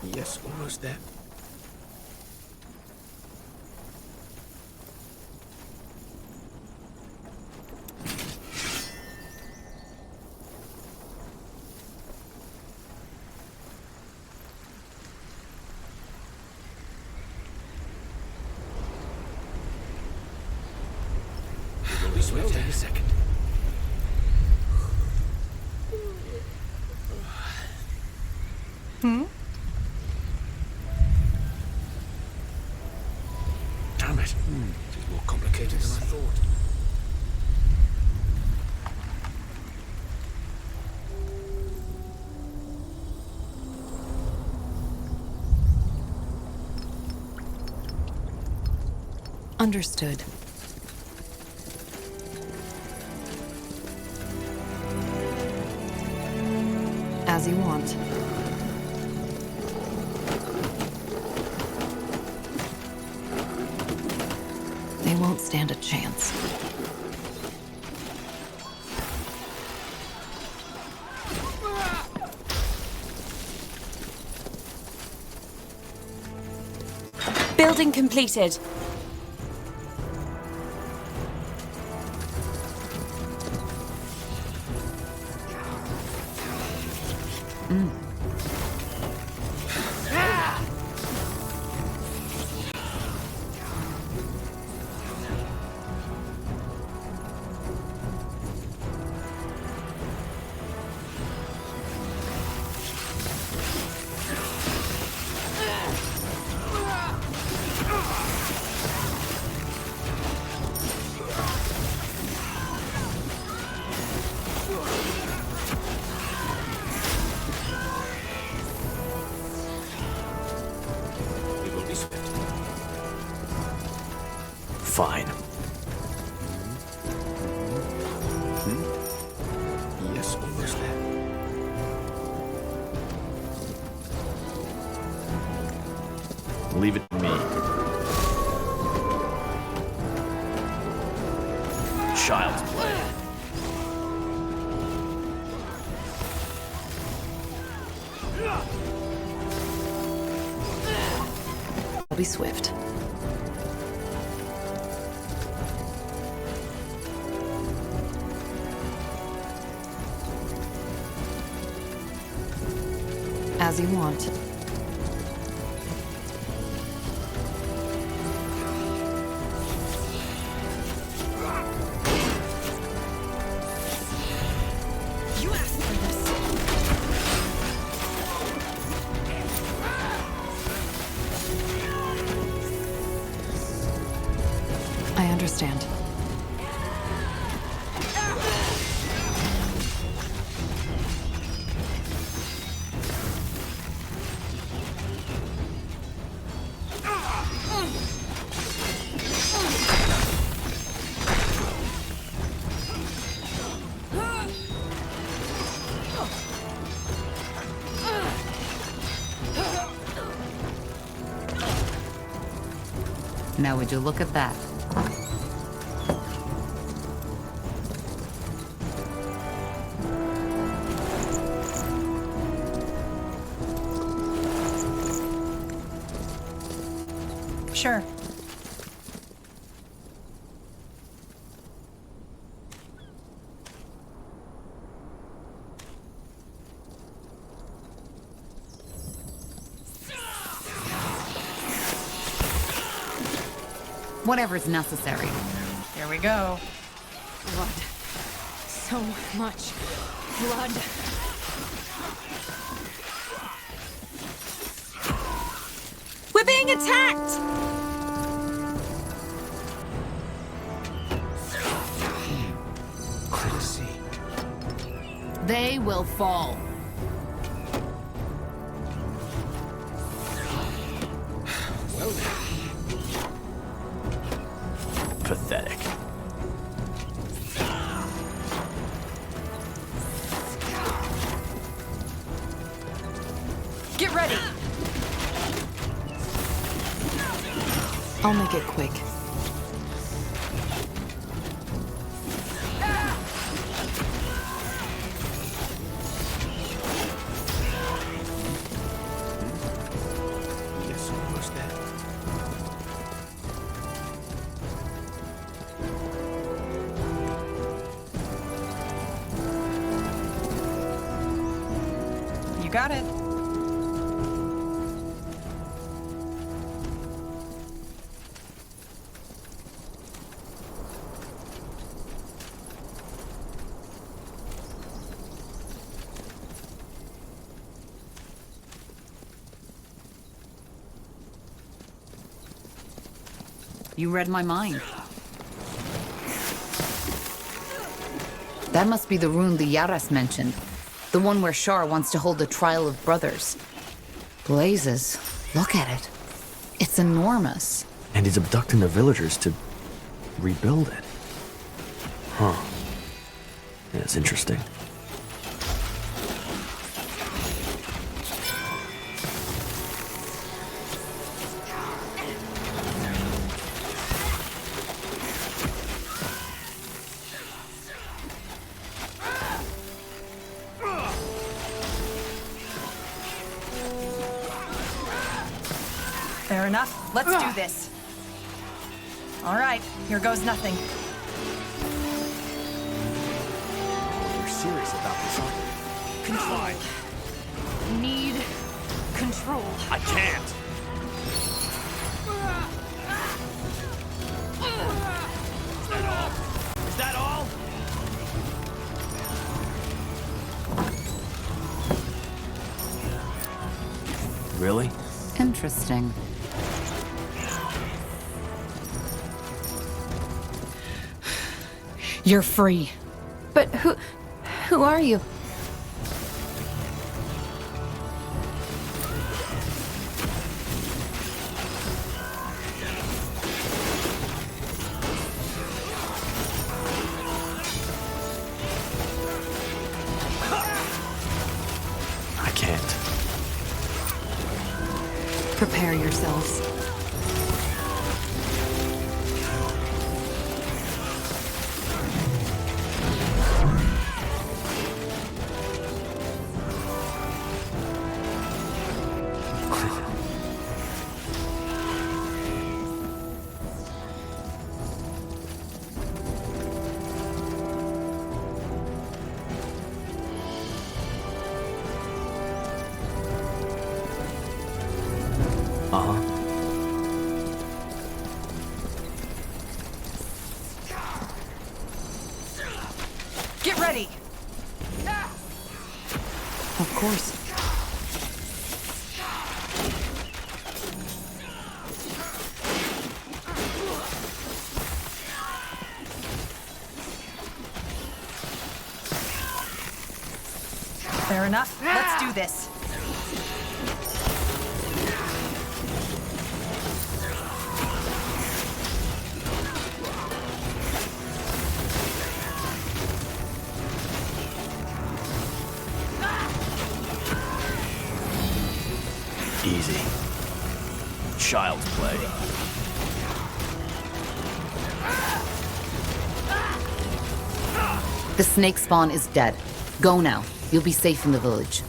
Yes, almost there. This will take a second. Damn it. This is more complicated than I thought. Understood. As you want. They won't stand a chance. Building completed. Fine. Yes, almost there. Leave it to me. Child's play. I'll be swift. As you want. You asked for this. I understand. Now would you look at that? Sure. Whatever's necessary. Here we go. Blood. So much blood. We're being attacked! Let's see. They will fall. Well then. Pathetic. Get ready! I'll make it quick. Yes, almost there. You got it. You read my mind. That must be the rune the Yaras mentioned. The one where Shar wants to hold a trial of brothers. Blazes. Look at it. It's enormous. And he's abducting the villagers to rebuild it. Huh. Yeah, it's interesting. Fair enough. Let's do this. All right, here goes nothing. You're serious about this, aren't you? Control. Need control. I can't. Is that all? Really? Interesting. You're free. But who are you? Prepare yourselves. Get ready! Of course. Fair enough. Let's do this. Easy. Child's play. The snake spawn is dead. Go now. You'll be safe in the village.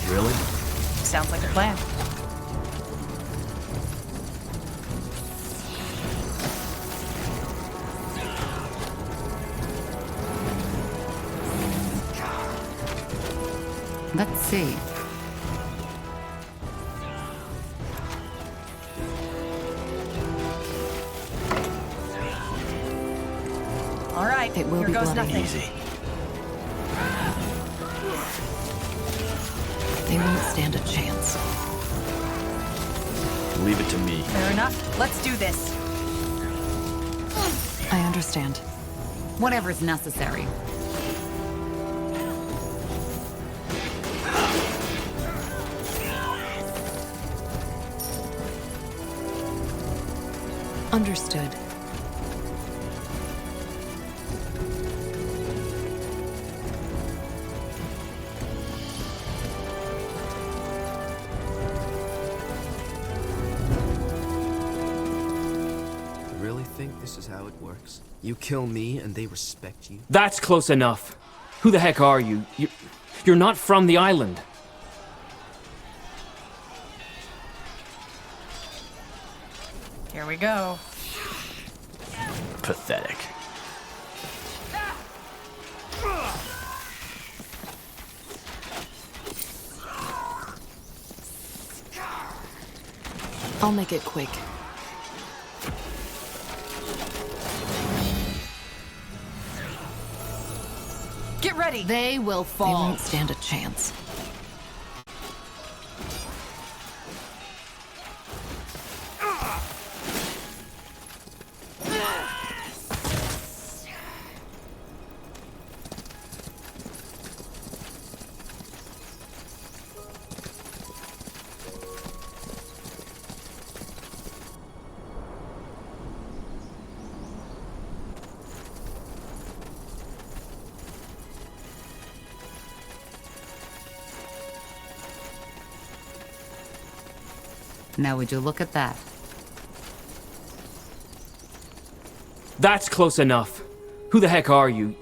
Really? Sounds like a plan. Let's see. All right, It will here be goes bloody. nothing. Easy. They won't stand a chance. Leave it to me. Fair enough. Let's do this. I understand. Whatever's necessary. Understood. Really think this is how it works? You kill me and they respect you? That's close enough. Who the heck are you? You're not from the island. Here we go. Pathetic. I'll make it quick. Get ready! They will They fall. won't stand a chance. Now would you look at that? That's close enough. Who the heck are you?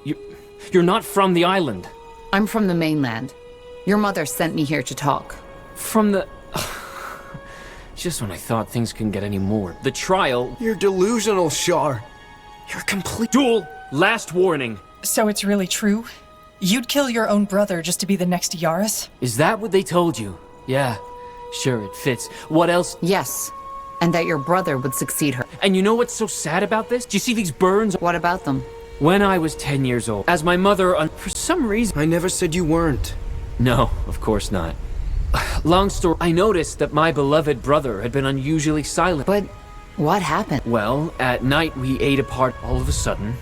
You're not from the island. I'm from the mainland. Your mother sent me here to talk. From the... Just when I thought things couldn't get any more. The trial... You're delusional, Shar. You're complete. Duel! Last warning. So it's really true? You'd kill your own brother just to be the next Yaris? Is that what they told you? Yeah. Sure, it fits. What else? Yes. And that your brother would succeed her. And you know what's so sad about this? Do you see these burns? What about them? When I was 10 years old, as my mother, for some reason... I never said you weren't. No, of course not. Long story, I noticed that my beloved brother had been unusually silent. But what happened? Well, at night we ate apart. All of a sudden,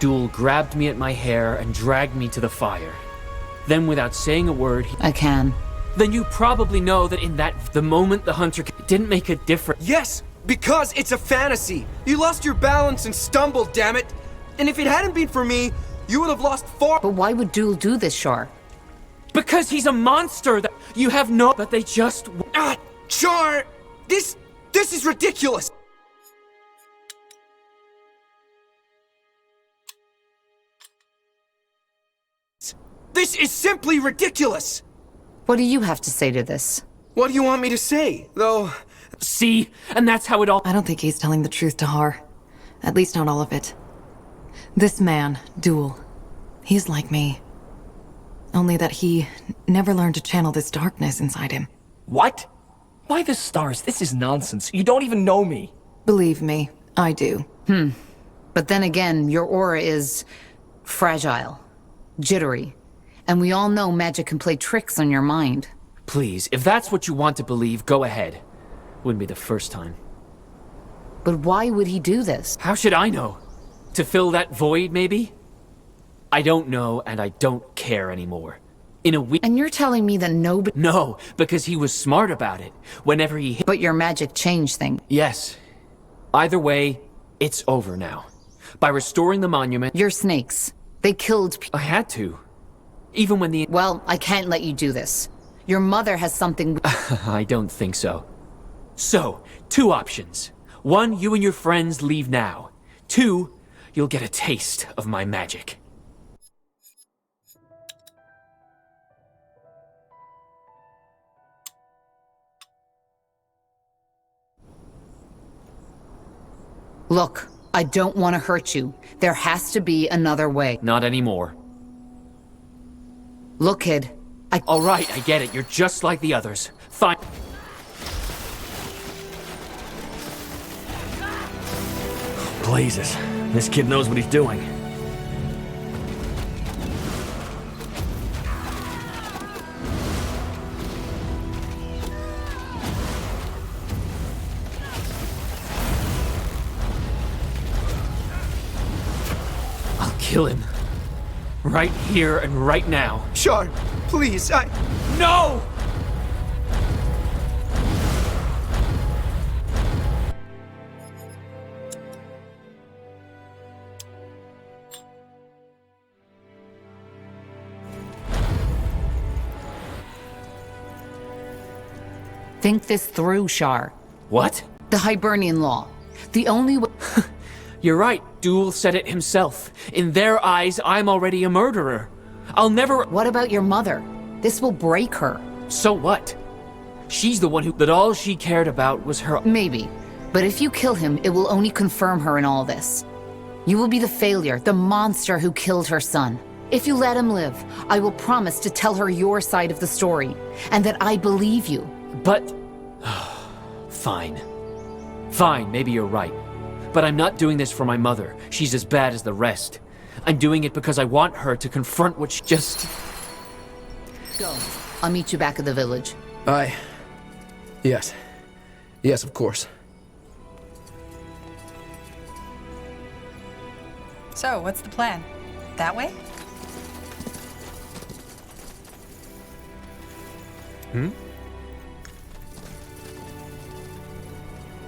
Duel grabbed me at my hair and dragged me to the fire. Then without saying a word, I can. Then you probably know that in the moment the hunter... It didn't make a difference. Yes, because it's a fantasy. You lost your balance and stumbled, damn it. And if it hadn't been for me, you would have lost far. But why would Duel do this, Shar? Because he's a monster that you have no... That they just... Char! This is ridiculous! This is simply ridiculous! What do you have to say to this? What do you want me to say, though? See? And that's how it all— I don't think he's telling the truth to Har. At least not all of it. This man, Duel, he's like me. Only that he never learned to channel this darkness inside him. What? By the stars, this is nonsense. You don't even know me. Believe me, I do. But then again, your aura is fragile, jittery. And we all know magic can play tricks on your mind. Please, if that's what you want to believe, go ahead. Wouldn't be the first time. But why would he do this? How should I know? To fill that void, maybe? I don't know, and I don't care anymore. In a week— And you're telling me that nobody— No, because he was smart about it. Whenever he hit— But your magic changed things. Yes. Either way, it's over now. By restoring the monument— Your snakes. They killed I had to. Even when the— Well, I can't let you do this. Your mother has something— I don't think so. So, 2 options. 1, you and your friends leave now. 2, you'll get a taste of my magic. Look, I don't want to hurt you. There has to be another way. Not anymore. Look, kid. All right, I get it. You're just like the others. Fine. Blazes. This kid knows what he's doing. I'll kill him. Right here and right now. Char, please, No! Think this through, Shar. What? The Hibernian law. The only way— You're right. Duel said it himself. In their eyes, I'm already a murderer. I'll never— What about your mother? This will break her. So what? She's the one that all she cared about was her— Maybe. But if you kill him, it will only confirm her in all this. You will be the failure, the monster who killed her son. If you let him live, I will promise to tell her your side of the story, and that I believe you. But— Fine. Fine, maybe you're right. But I'm not doing this for my mother. She's as bad as the rest. I'm doing it because I want her to confront what she just— Go. I'll meet you back at the village. Yes. Yes, of course. So, what's the plan? That way?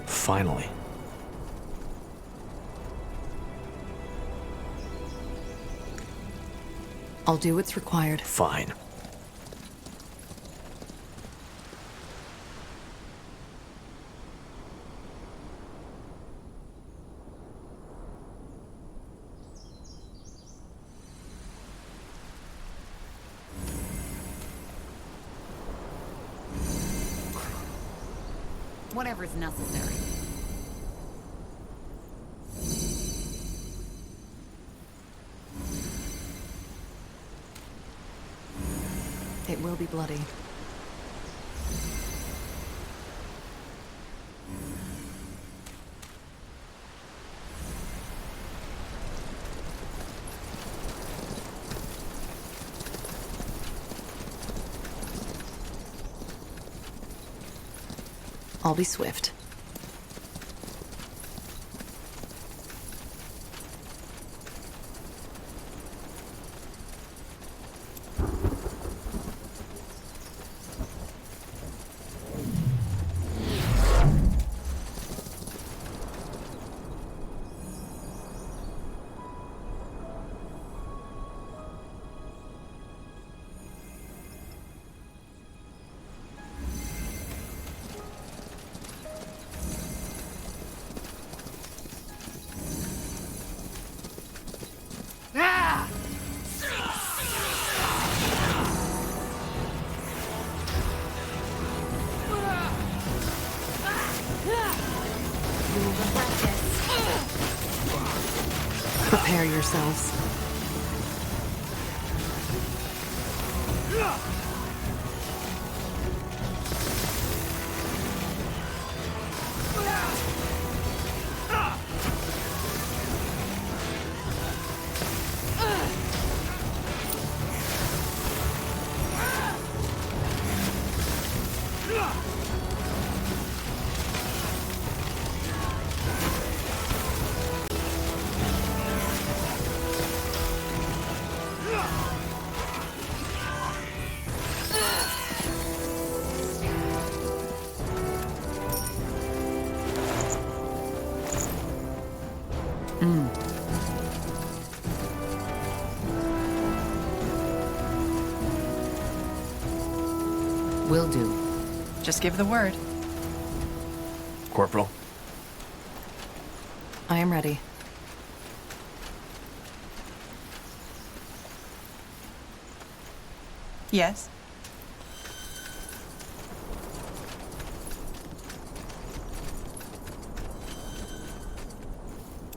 Finally. I'll do what's required. Fine. Whatever's necessary. It will be bloody. I'll be swift. prepare yourselves. Will do. Just give the word. Corporal. I am ready. Yes?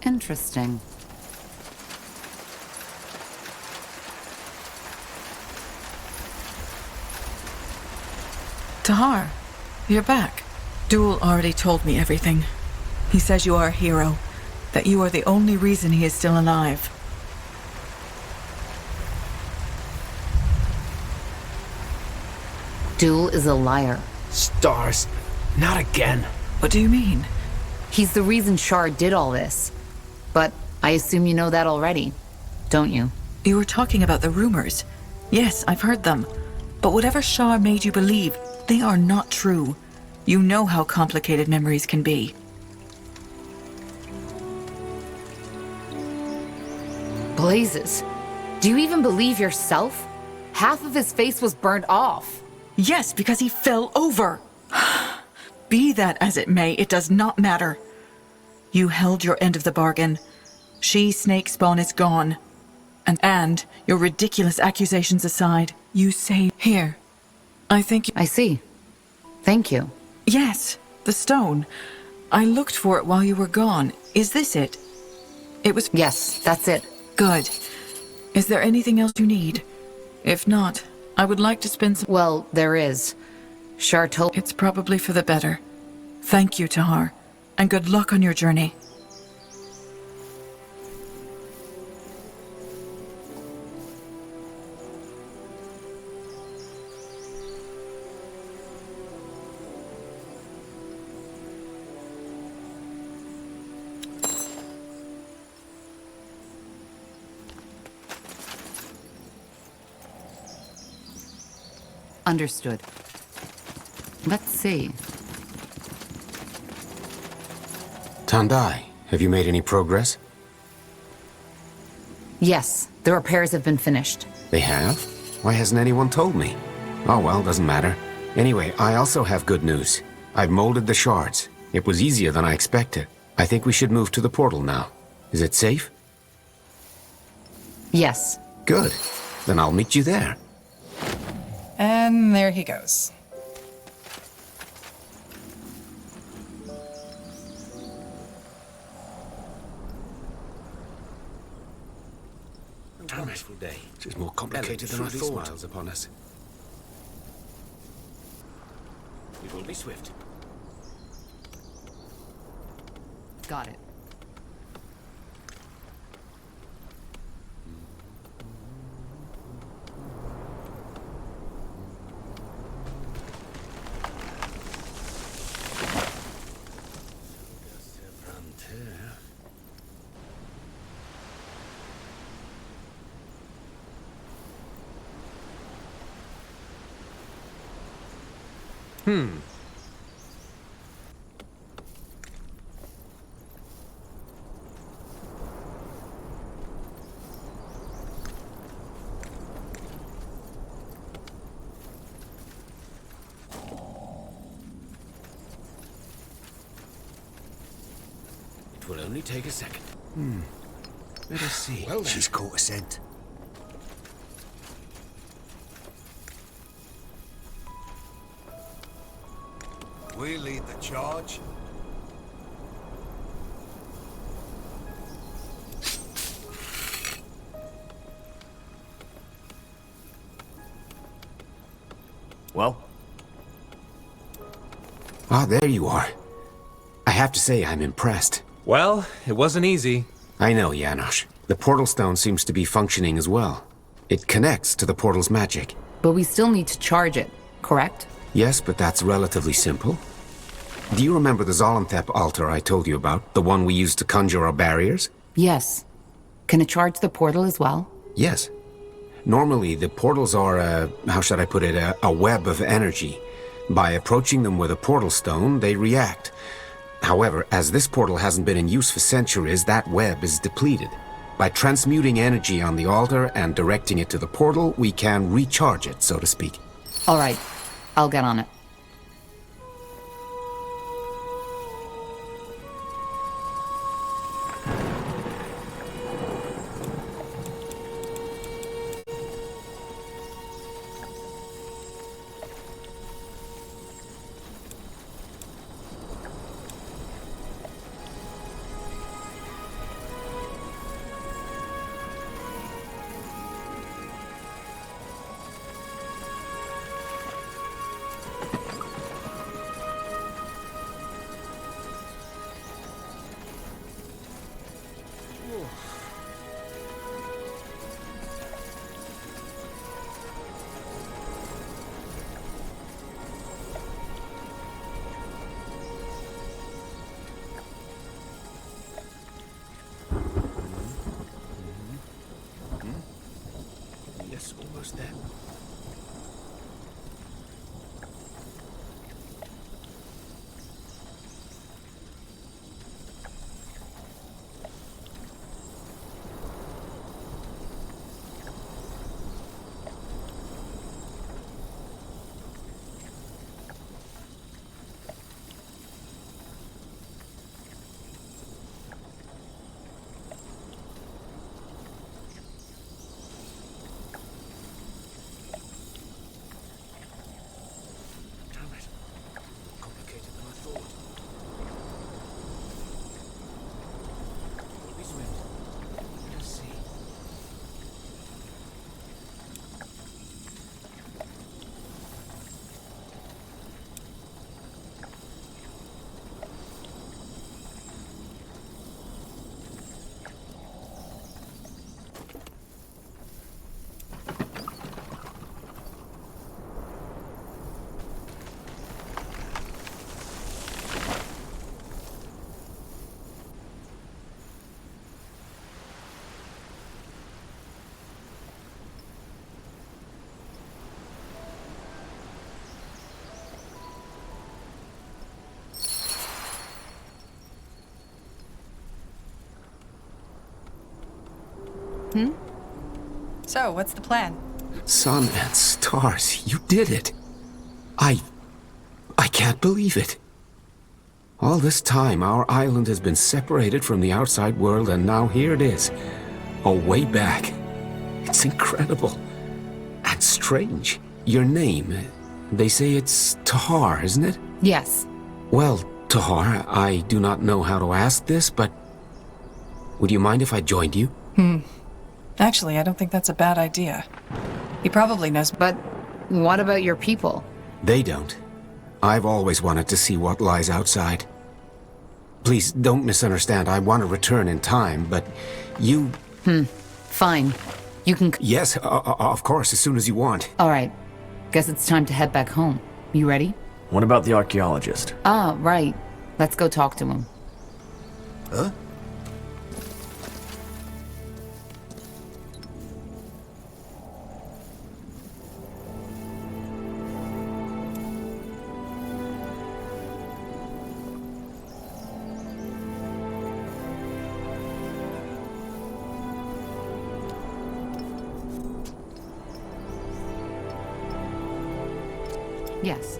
Interesting. Tahar, you're back. Duel already told me everything. He says you are a hero, that you are the only reason he is still alive. Duel is a liar. Stars. Not again. What do you mean? He's the reason Shar did all this. But I assume you know that already, don't you? You were talking about the rumors. Yes, I've heard them. But whatever Shar made you believe, they are not true. You know how complicated memories can be. Blazes. Do you even believe yourself? Half of his face was burned off. Yes, because he fell over. Be that as it may, it does not matter. You held your end of the bargain. She, Snake Spawn, is gone. And your ridiculous accusations aside, you say, here, I think I see. Thank you. Yes, the stone. I looked for it while you were gone. Is this it? It was... Yes, that's it. Good. Is there anything else you need? If not, I would like to spend some... Well, there is. Shar told... It's probably for the better. Thank you, Tahar. And good luck on your journey. Understood. Let's see. Tandai, have you made any progress? Yes, the repairs have been finished. They have? Why hasn't anyone told me? Oh well, doesn't matter. Anyway, I also have good news. I've molded the shards. It was easier than I expected. I think we should move to the portal now. Is it safe? Yes. Good. Then I'll meet you there. And there he goes. A wonderful day. It is more complicated than I thought. Smiles upon us. We will be swift. Got it. It will only take a second. Let us see. Well then. She's caught a scent. We lead the charge. Well? Ah, there you are. I have to say I'm impressed. Well, it wasn't easy. I know, Janosch. The portal stone seems to be functioning as well. It connects to the portal's magic. But we still need to charge it, correct? Yes, but that's relatively simple. Do you remember the Zollenthep altar I told you about? The one we used to conjure our barriers? Yes. Can it charge the portal as well? Yes. Normally, the portals are how should I put it, a web of energy. By approaching them with a portal stone, they react. However, as this portal hasn't been in use for centuries, that web is depleted. By transmuting energy on the altar and directing it to the portal, we can recharge it, so to speak. All right. I'll get on it. Yes, almost there. So, what's the plan? Sun and stars, you did it. I can't believe it. All this time, our island has been separated from the outside world, and now here it is. A way back. It's incredible. And strange. Your name, they say it's Tahar, isn't it? Yes. Well, Tahar, I do not know how to ask this, but would you mind if I joined you? Actually, I don't think that's a bad idea. He probably knows. But what about your people? They don't. I've always wanted to see what lies outside. Please, don't misunderstand. I want to return in time, but you... Fine. You can... Yes, of course, as soon as you want. All right. Guess it's time to head back home. You ready? What about the archaeologist? Ah, right. Let's go talk to him. Huh? Yes.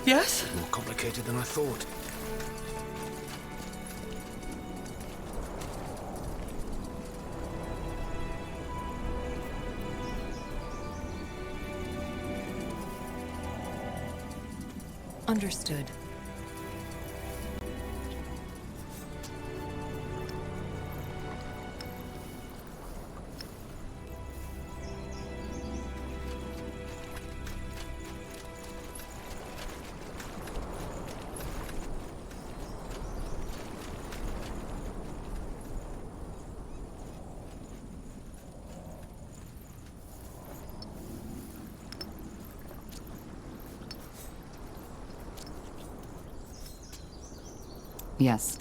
Yes? More complicated than I thought. Understood. Yes.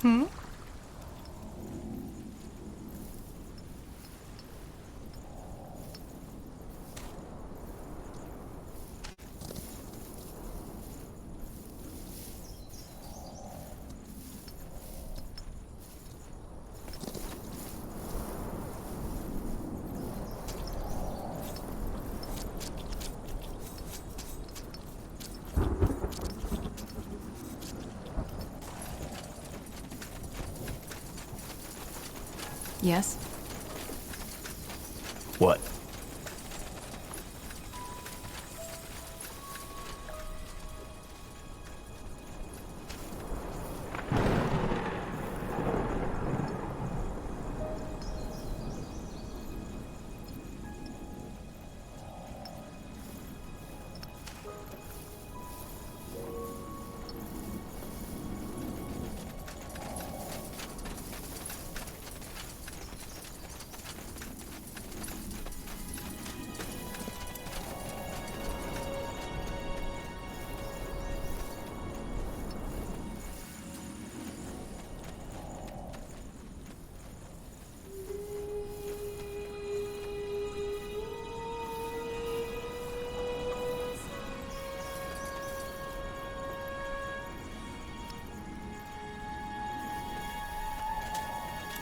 Hmm? Yes? What?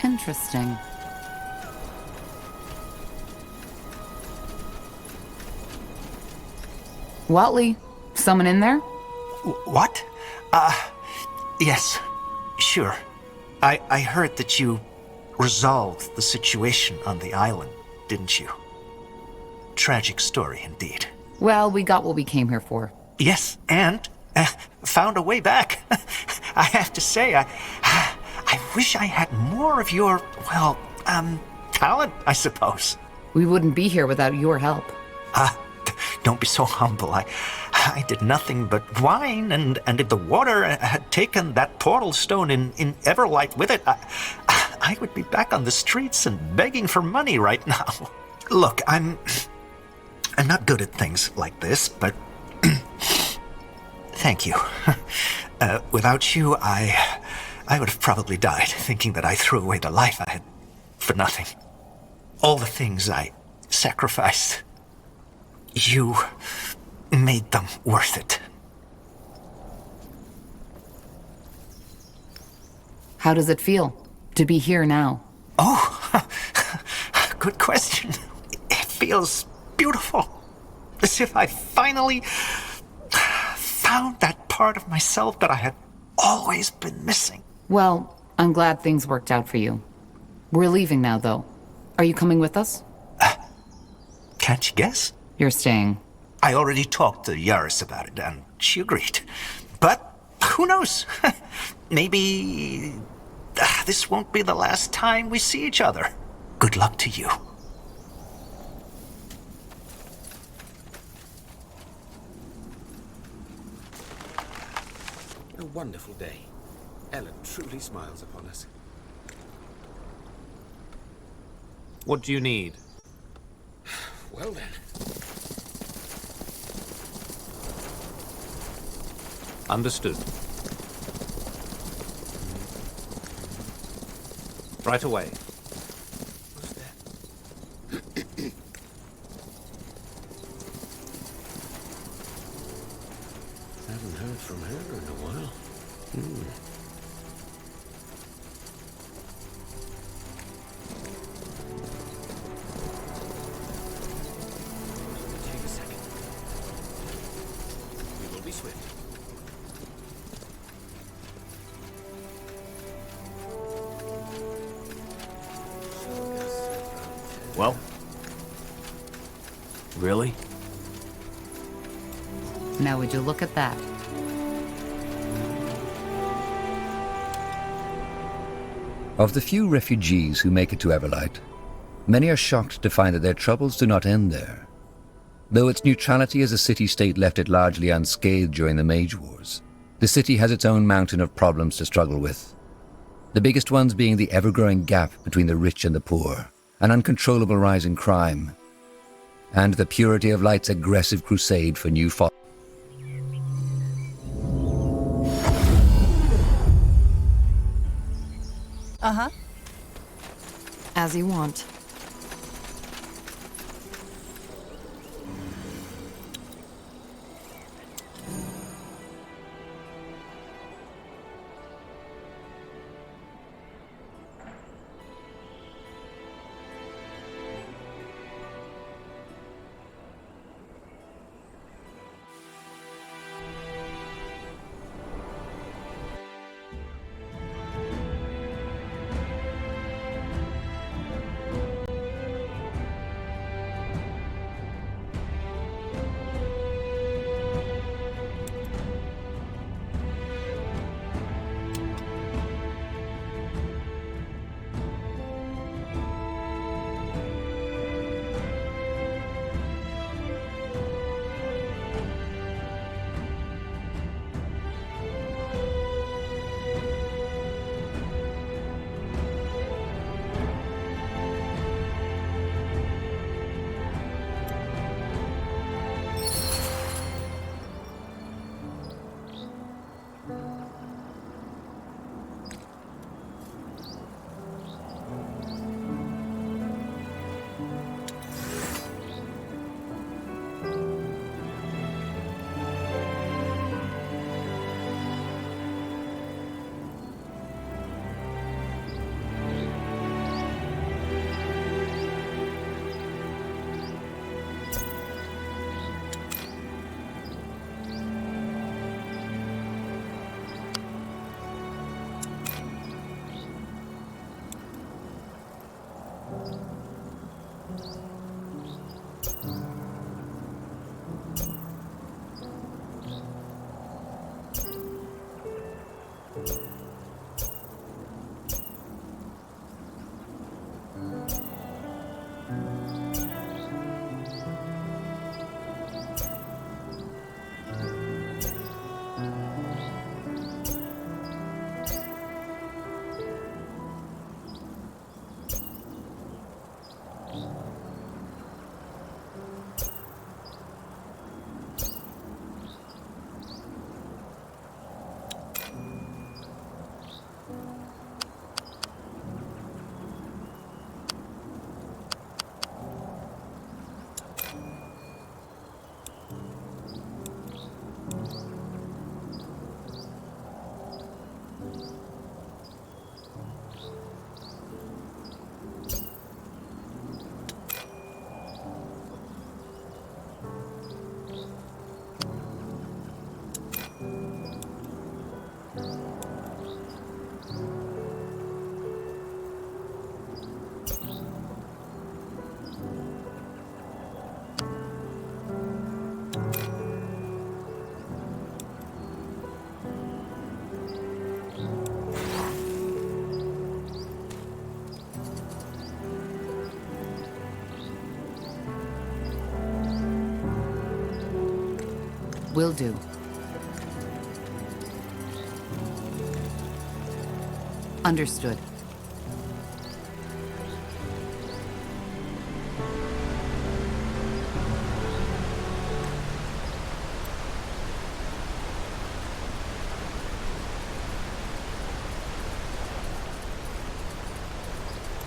Interesting. Watley, someone in there? What? Yes, sure. I heard that you resolved the situation on the island, didn't you? Tragic story indeed. Well, we got what we came here for. Yes, and found a way back. I have to say, I wish I had more of your, well, talent, I suppose. We wouldn't be here without your help. Don't be so humble. I did nothing but whine, and if the water had taken that portal stone in Everlight with it, I would be back on the streets and begging for money right now. Look, I'm not good at things like this, but thank you. Without you, I would have probably died thinking that I threw away the life I had for nothing. All the things I sacrificed, you made them worth it. How does it feel to be here now? Oh, good question. It feels beautiful. As if I finally found that part of myself that I had always been missing. Well, I'm glad things worked out for you. We're leaving now, though. Are you coming with us? Can't you guess? You're staying. I already talked to Yaris about it, and she agreed. But who knows? Maybe this won't be the last time we see each other. Good luck to you. A wonderful day. Ellen truly smiles upon us. What do you need? Well then. Understood. Right away. What's that? Haven't heard from her in a while. Take a second. We will be swift. Really? Now would you look at that? Of the few refugees who make it to Everlight, many are shocked to find that their troubles do not end there. Though its neutrality as a city-state left it largely unscathed during the Mage Wars, the city has its own mountain of problems to struggle with. The biggest ones being the ever-growing gap between the rich and the poor, an uncontrollable rise in crime, and the Purity of Light's aggressive crusade for new followers. Uh-huh. As you want. Will do. Understood.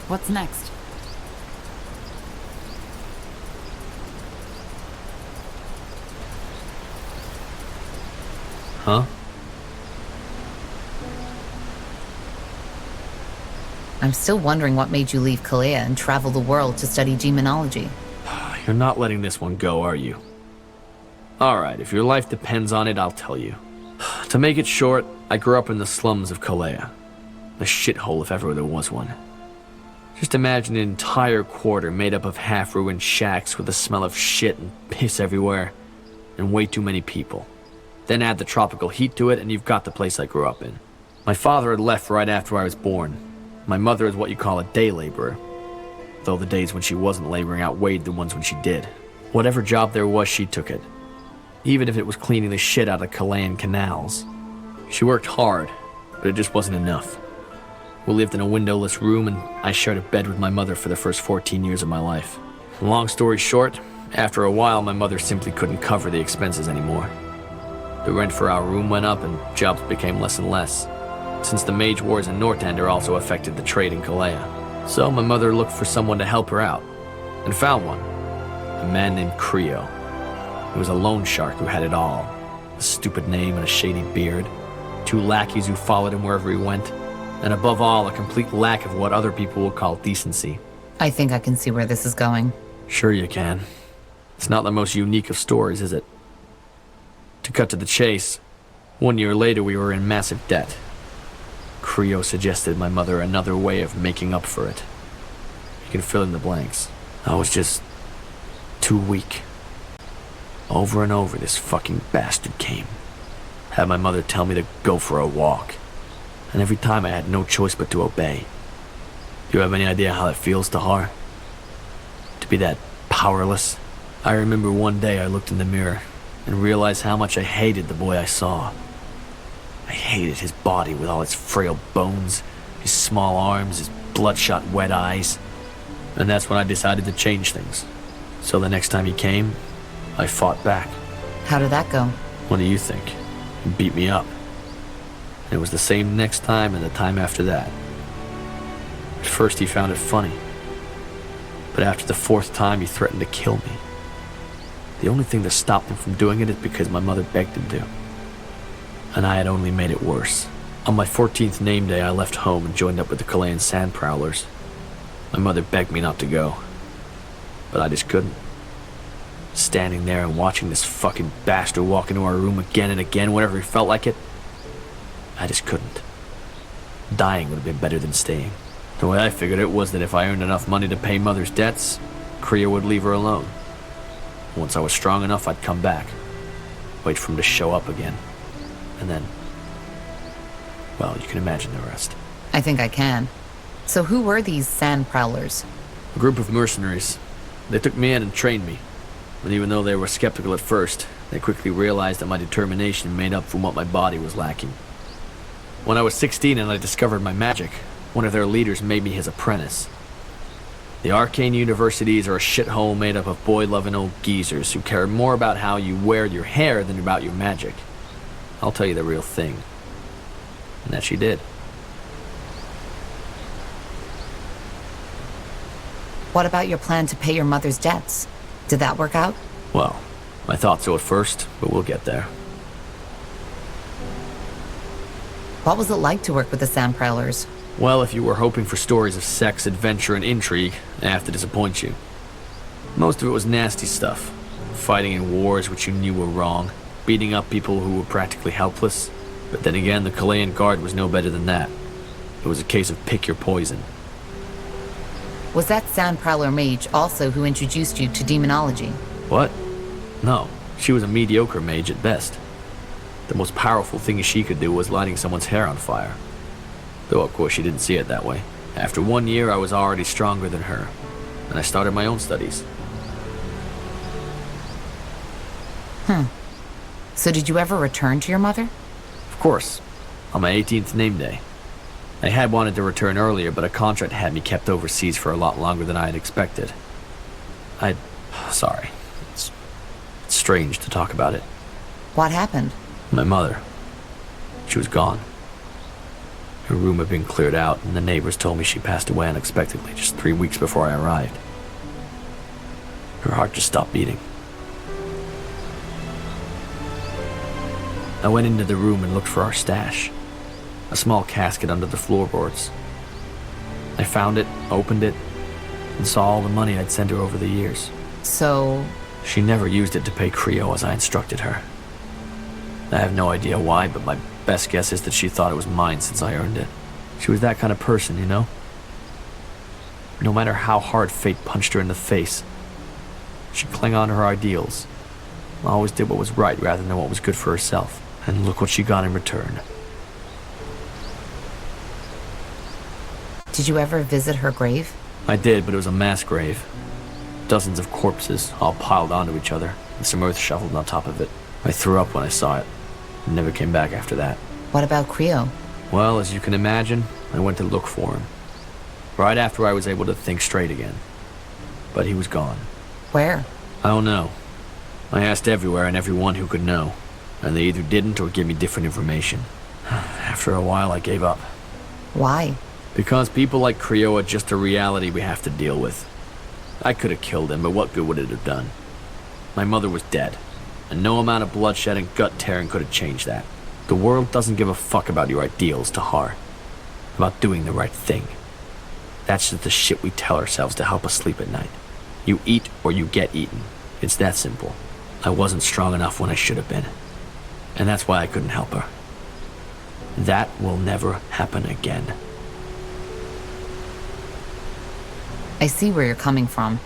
What's next? Huh? I'm still wondering what made you leave Kalea and travel the world to study demonology. You're not letting this one go, are you? Alright, if your life depends on it, I'll tell you. To make it short, I grew up in the slums of Kalea. A shithole if ever there was one. Just imagine an entire quarter made up of half-ruined shacks with the smell of shit and piss everywhere, and way too many people. Then add the tropical heat to it, and you've got the place I grew up in. My father had left right after I was born. My mother is what you call a day laborer, though the days when she wasn't laboring outweighed the ones when she did. Whatever job there was, she took it. Even if it was cleaning the shit out of Chilean canals. She worked hard, but it just wasn't enough. We lived in a windowless room, and I shared a bed with my mother for the first 14 years of my life. Long story short, after a while, my mother simply couldn't cover the expenses anymore. The rent for our room went up, and jobs became less and less, since the mage wars in Northander also affected the trade in Kalea. So my mother looked for someone to help her out, and found one. A man named Creo. He was a loan shark who had it all. A stupid name and a shady beard. 2 lackeys who followed him wherever he went. And above all, a complete lack of what other people would call decency. I think I can see where this is going. Sure you can. It's not the most unique of stories, is it? To cut to the chase, 1 year later we were in massive debt. Creo suggested my mother another way of making up for it. You can fill in the blanks. I was just too weak. Over and over this fucking bastard came. Had my mother tell me to go for a walk. And every time I had no choice but to obey. Do you have any idea how that feels, Tahar? To be that powerless? I remember one day I looked in the mirror and realized how much I hated the boy I saw. I hated his body with all its frail bones, his small arms, his bloodshot wet eyes. And that's when I decided to change things. So the next time he came, I fought back. How did that go? What do you think? He beat me up. And it was the same next time and the time after that. At first he found it funny. But after the 4th time he threatened to kill me. The only thing that stopped him from doing it is because my mother begged him to. And I had only made it worse. On my 14th name day I left home and joined up with the Chilean sand prowlers. My mother begged me not to go. But I just couldn't. Standing there and watching this fucking bastard walk into our room again and again whenever he felt like it. I just couldn't. Dying would have been better than staying. The way I figured it was that if I earned enough money to pay Mother's debts, Creo would leave her alone. Once I was strong enough, I'd come back. Wait for him to show up again. And then... well, you can imagine the rest. I think I can. So who were these sand prowlers? A group of mercenaries. They took me in and trained me. But even though they were skeptical at first, they quickly realized that my determination made up for what my body was lacking. When I was 16 and I discovered my magic, one of their leaders made me his apprentice. The arcane universities are a shithole made up of boy-loving old geezers who care more about how you wear your hair than about your magic. I'll tell you the real thing. And that she did. What about your plan to pay your mother's debts? Did that work out? Well, I thought so at first, but we'll get there. What was it like to work with the sand prowlers? Well, if you were hoping for stories of sex, adventure, and intrigue, I have to disappoint you. Most of it was nasty stuff. Fighting in wars which you knew were wrong. Beating up people who were practically helpless. But then again, the Chilean Guard was no better than that. It was a case of pick your poison. Was that sand prowler mage also who introduced you to demonology? What? No, she was a mediocre mage at best. The most powerful thing she could do was lighting someone's hair on fire. Though of course she didn't see it that way. After 1 year I was already stronger than her, and I started my own studies. So did you ever return to your mother? Of course, on my 18th name day. I had wanted to return earlier, but a contract had me kept overseas for a lot longer than I had expected. Sorry. It's strange to talk about it. What happened? My mother. She was gone. Her room had been cleared out, and the neighbors told me she passed away unexpectedly just 3 weeks before I arrived. Her heart just stopped beating. I went into the room and looked for our stash. A small casket under the floorboards. I found it, opened it, and saw all the money I'd sent her over the years. So... She never used it to pay Creo as I instructed her. I have no idea why, but my best guess is that she thought it was mine since I earned it. She was that kind of person, you know? No matter how hard fate punched her in the face, she clung on to her ideals. Always did what was right rather than what was good for herself. And look what she got in return. Did you ever visit her grave? I did, but it was a mass grave. Dozens of corpses, all piled onto each other, and some earth shoveled on top of it. I threw up when I saw it, and never came back after that. What about Creo? Well, as you can imagine, I went to look for him. Right after I was able to think straight again. But he was gone. Where? I don't know. I asked everywhere and everyone who could know, and they either didn't or gave me different information. After a while, I gave up. Why? Because people like Creo are just a reality we have to deal with. I could have killed him, but what good would it have done? My mother was dead, and no amount of bloodshed and gut tearing could have changed that. The world doesn't give a fuck about your ideals, Tahar. About doing the right thing. That's just the shit we tell ourselves to help us sleep at night. You eat or you get eaten. It's that simple. I wasn't strong enough when I should have been. And that's why I couldn't help her. That will never happen again. I see where you're coming from,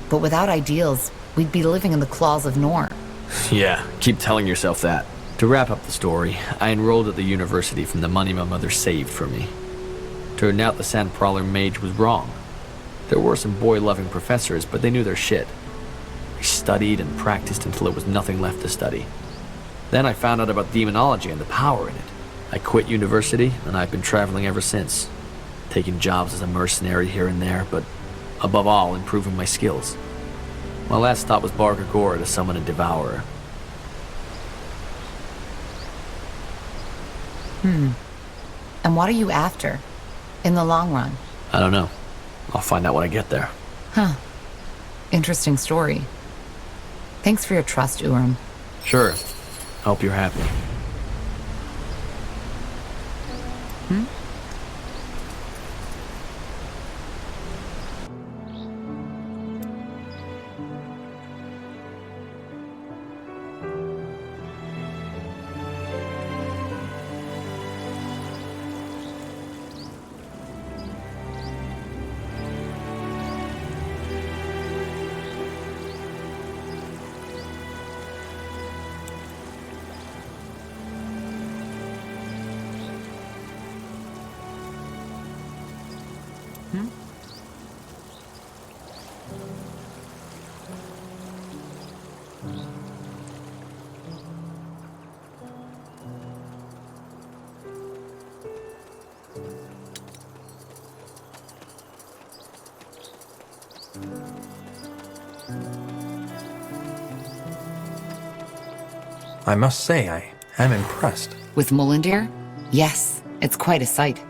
but without ideals, we'd be living in the claws of Nor. Yeah, keep telling yourself that. To wrap up the story, I enrolled at the university from the money my mother saved for me. Turned out the Sandprowler mage was wrong. There were some boy-loving professors, but they knew their shit. I studied and practiced until there was nothing left to study. Then I found out about demonology and the power in it. I quit university, and I've been traveling ever since. Taking jobs as a mercenary here and there, but above all, improving my skills. My last stop was Bar Gagora to summon a devourer. And what are you after? In the long run? I don't know. I'll find out when I get there. Huh. Interesting story. Thanks for your trust, Urim. Sure. Hope you're happy. I must say, I am impressed. With Mullendir? Yes, it's quite a sight.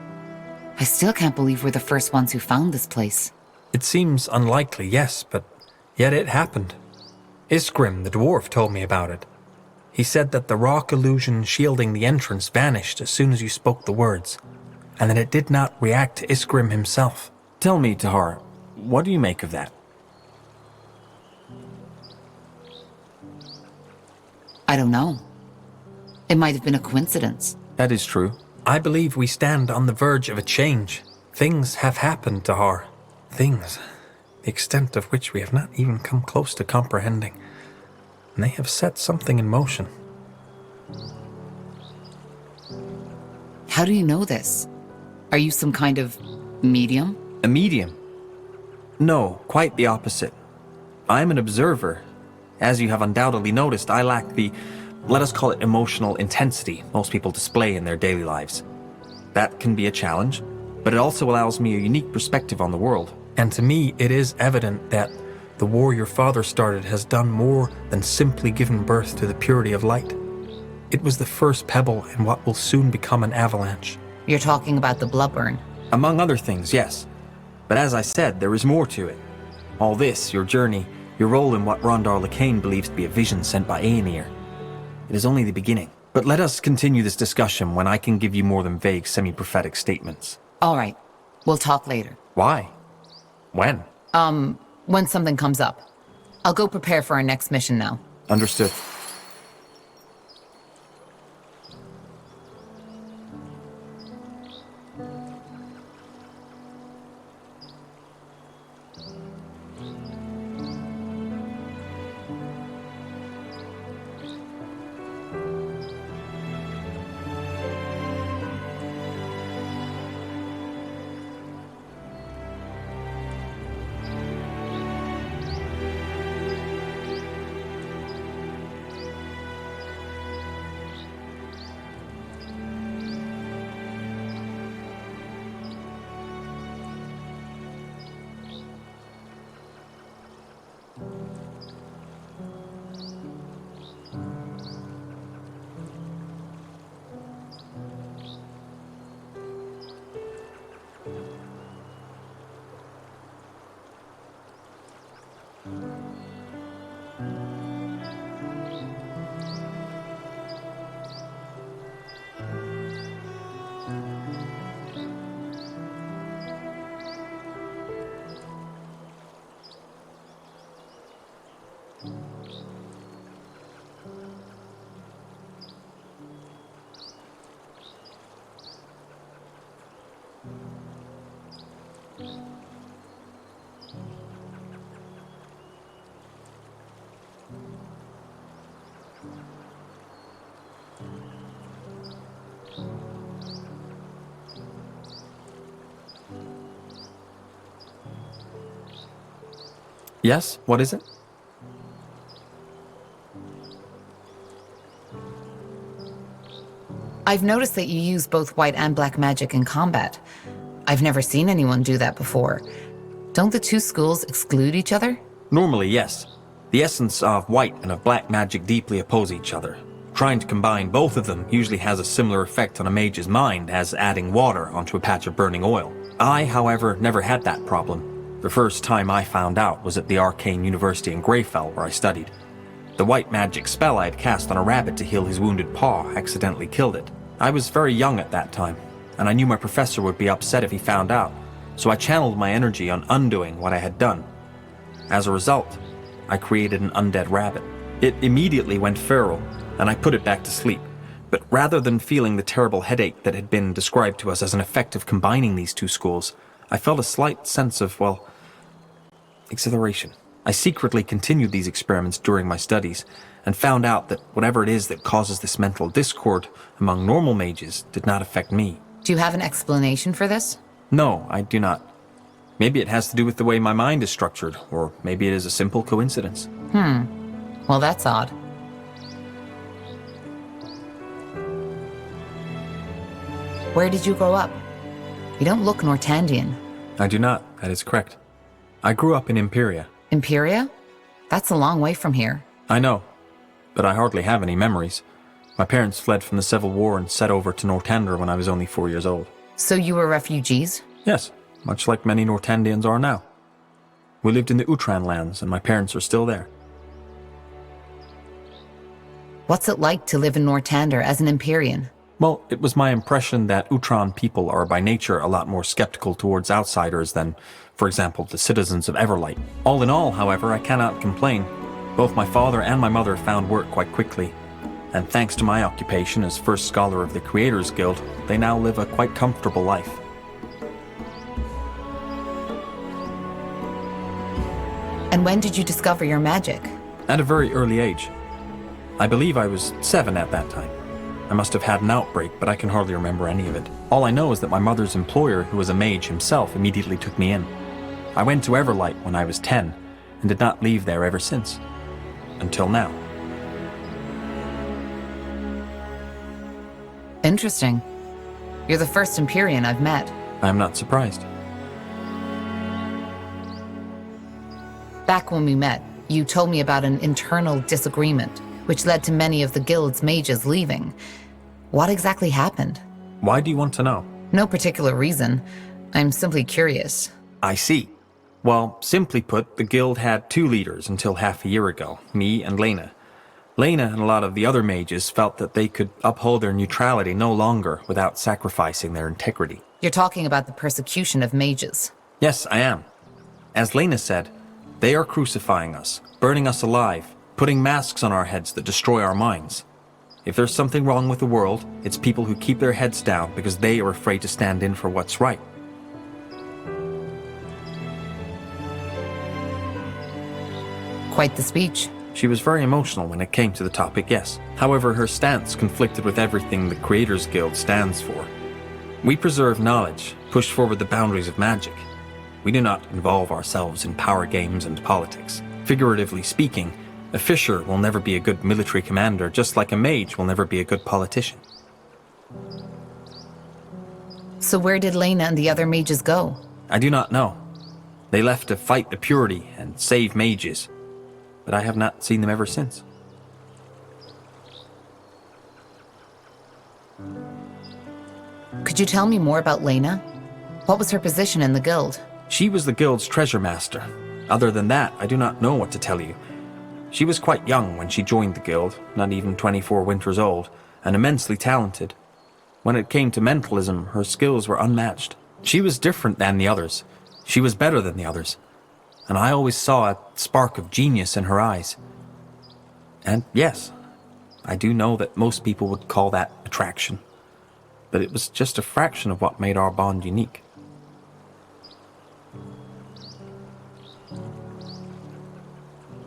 I still can't believe we're the first ones who found this place. It seems unlikely, yes, but yet it happened. Isgrim, the dwarf, told me about it. He said that the rock illusion shielding the entrance vanished as soon as you spoke the words, and that it did not react to Isgrim himself. Tell me, Tahar, what do you make of that? I don't know. It might have been a coincidence. That is true. I believe we stand on the verge of a change. Things have happened, Tahar. Things, the extent of which we have not even come close to comprehending. And they have set something in motion. How do you know this? Are you some kind of medium? A medium? No, quite the opposite. I'm an observer. As you have undoubtedly noticed, I lack the, let us call it emotional intensity most people display in their daily lives. That can be a challenge, but it also allows me a unique perspective on the world. And to me, it is evident that the war your father started has done more than simply given birth to the purity of light. It was the first pebble in what will soon become an avalanche. You're talking about the Bloodburn. Among other things, yes. But as I said, there is more to it. All this, your journey, your role in what Rondar Lacane believes to be a vision sent by Aenir. It is only the beginning. But let us continue this discussion when I can give you more than vague semi-prophetic statements. All right. We'll talk later. Why? When? When something comes up. I'll go prepare for our next mission now. Understood. Yes? What is it? I've noticed that you use both white and black magic in combat. I've never seen anyone do that before. Don't the two schools exclude each other? Normally, yes. The essence of white and of black magic deeply oppose each other. Trying to combine both of them usually has a similar effect on a mage's mind as adding water onto a patch of burning oil. I, however, never had that problem. The first time I found out was at the Arcane University in Greyfell, where I studied. The white magic spell I had cast on a rabbit to heal his wounded paw accidentally killed it. I was very young at that time, and I knew my professor would be upset if he found out, so I channeled my energy on undoing what I had done. As a result, I created an undead rabbit. It immediately went feral, and I put it back to sleep. But rather than feeling the terrible headache that had been described to us as an effect of combining these two schools, I felt a slight sense of, well, exhilaration. I secretly continued these experiments during my studies, and found out that whatever it is that causes this mental discord among normal mages did not affect me. Do you have an explanation for this? No, I do not. Maybe it has to do with the way my mind is structured, or maybe it is a simple coincidence. Well, that's odd. Where did you grow up? You don't look Nortandian. I do not, that is correct. I grew up in Imperia. Imperia? That's a long way from here. I know, but I hardly have any memories. My parents fled from the Civil War and set over to Northander when I was only 4 years old. So you were refugees? Yes, much like many Nortandians are now. We lived in the Utran lands, and my parents are still there. What's it like to live in Northander as an Empyrean? Well, it was my impression that Utran people are by nature a lot more skeptical towards outsiders than, for example, the citizens of Everlight. All in all, however, I cannot complain. Both my father and my mother found work quite quickly, and thanks to my occupation as first scholar of the Creators Guild, they now live a quite comfortable life. And when did you discover your magic? At a very early age. I believe I was 7 at that time. I must have had an outbreak, but I can hardly remember any of it. All I know is that my mother's employer, who was a mage himself, immediately took me in. I went to Everlight when I was 10, and did not leave there ever since. Until now. Interesting. You're the first Empyrean I've met. I am not surprised. Back when we met, you told me about an internal disagreement, which led to many of the guild's mages leaving. What exactly happened? Why do you want to know? No particular reason. I'm simply curious. I see. Well, simply put, the guild had 2 leaders until half a year ago, me and Lena. Lena and a lot of the other mages felt that they could uphold their neutrality no longer without sacrificing their integrity. You're talking about the persecution of mages. Yes, I am. As Lena said, they are crucifying us, burning us alive, putting masks on our heads that destroy our minds. If there's something wrong with the world, it's people who keep their heads down because they are afraid to stand in for what's right. Quite the speech. She was very emotional when it came to the topic, yes. However, her stance conflicted with everything the Creators Guild stands for. We preserve knowledge, push forward the boundaries of magic. We do not involve ourselves in power games and politics. Figuratively speaking, a fisher will never be a good military commander, just like a mage will never be a good politician. So where did Lena and the other mages go? I do not know. They left to fight the purity and save mages, but I have not seen them ever since. Could you tell me more about Lena? What was her position in the guild? She was the guild's treasure master. Other than that, I do not know what to tell you. She was quite young when she joined the guild, not even 24 winters old, and immensely talented. When it came to mentalism, her skills were unmatched. She was different than the others. She was better than the others. And I always saw a spark of genius in her eyes. And yes, I do know that most people would call that attraction. But it was just a fraction of what made our bond unique.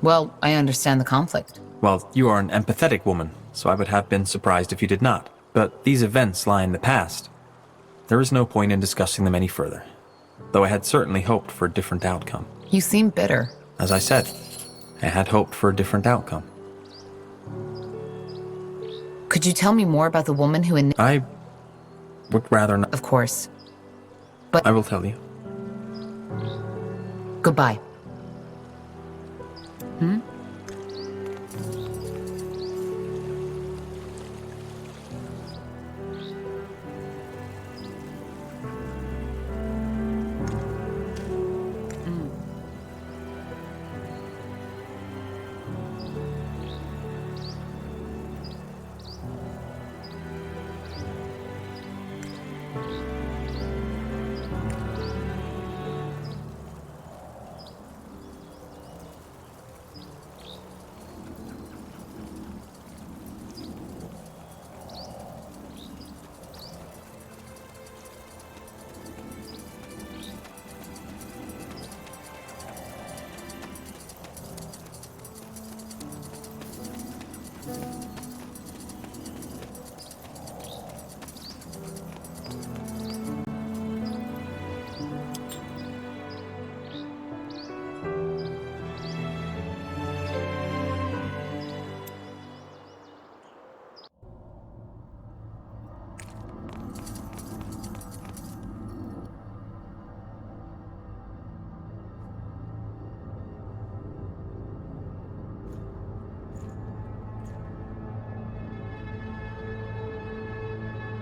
Well, I understand the conflict. Well, you are an empathetic woman, so I would have been surprised if you did not. But these events lie in the past. There is no point in discussing them any further, though I had certainly hoped for a different outcome. You seem bitter. As I said, I had hoped for a different outcome. Could you tell me more about the woman who I would rather not. Of course. But I will tell you. Goodbye. Hmm?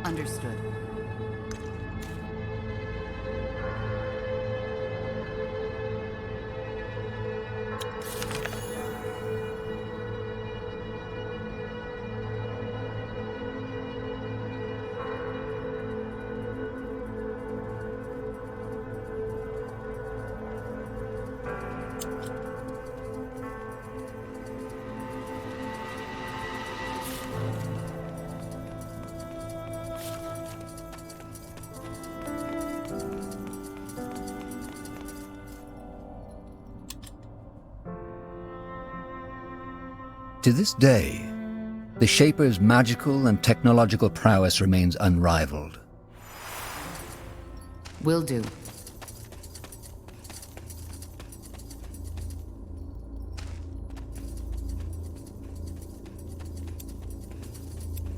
Understood. To this day, the Shaper's magical and technological prowess remains unrivaled. Will do.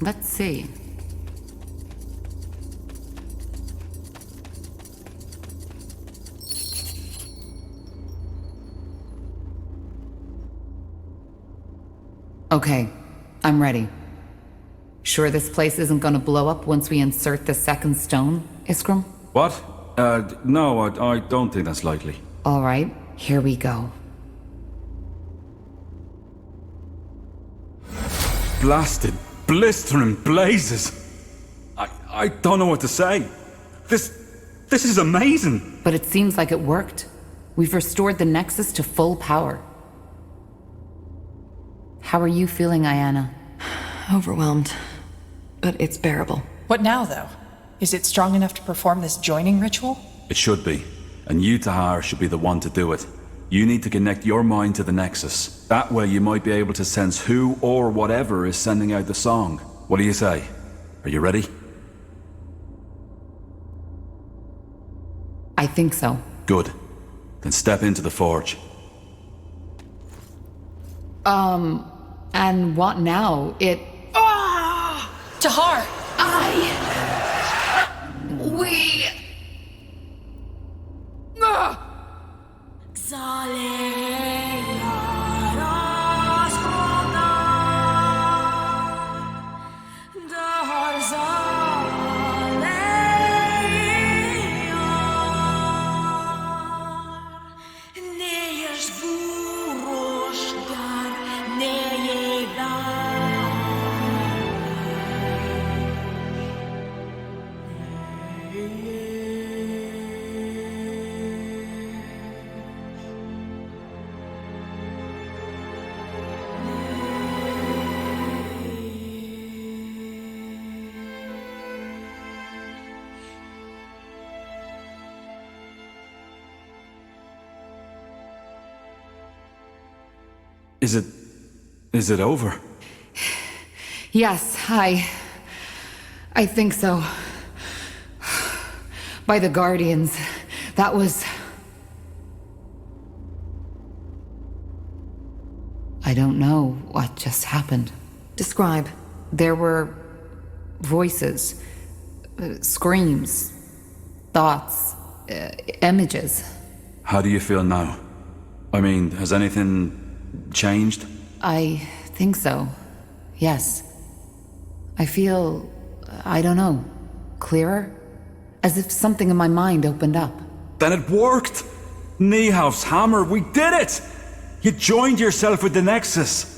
Let's see. Okay, I'm ready. Sure this place isn't gonna blow up once we insert the second stone, Iskram? What? No, I don't think that's likely. All right, here we go. Blasted, blistering blazes. I don't know what to say. This is amazing. But it seems like it worked. We've restored the Nexus to full power. How are you feeling, Ayana? Overwhelmed. But it's bearable. What now, though? Is it strong enough to perform this joining ritual? It should be. And you, Tahar, should be the one to do it. You need to connect your mind to the Nexus. That way you might be able to sense who or whatever is sending out the song. What do you say? Are you ready? I think so. Good. Then step into the forge. And what now? Tahar! We... Is it over? Yes, I think so. By the Guardians, that was... I don't know what just happened. Describe. There were voices, screams, thoughts, images. How do you feel now? I mean, has anything changed? I think so. Yes. I feel, I don't know, clearer? As if something in my mind opened up. Then it worked! Niehauf's hammer, we did it! You joined yourself with the Nexus!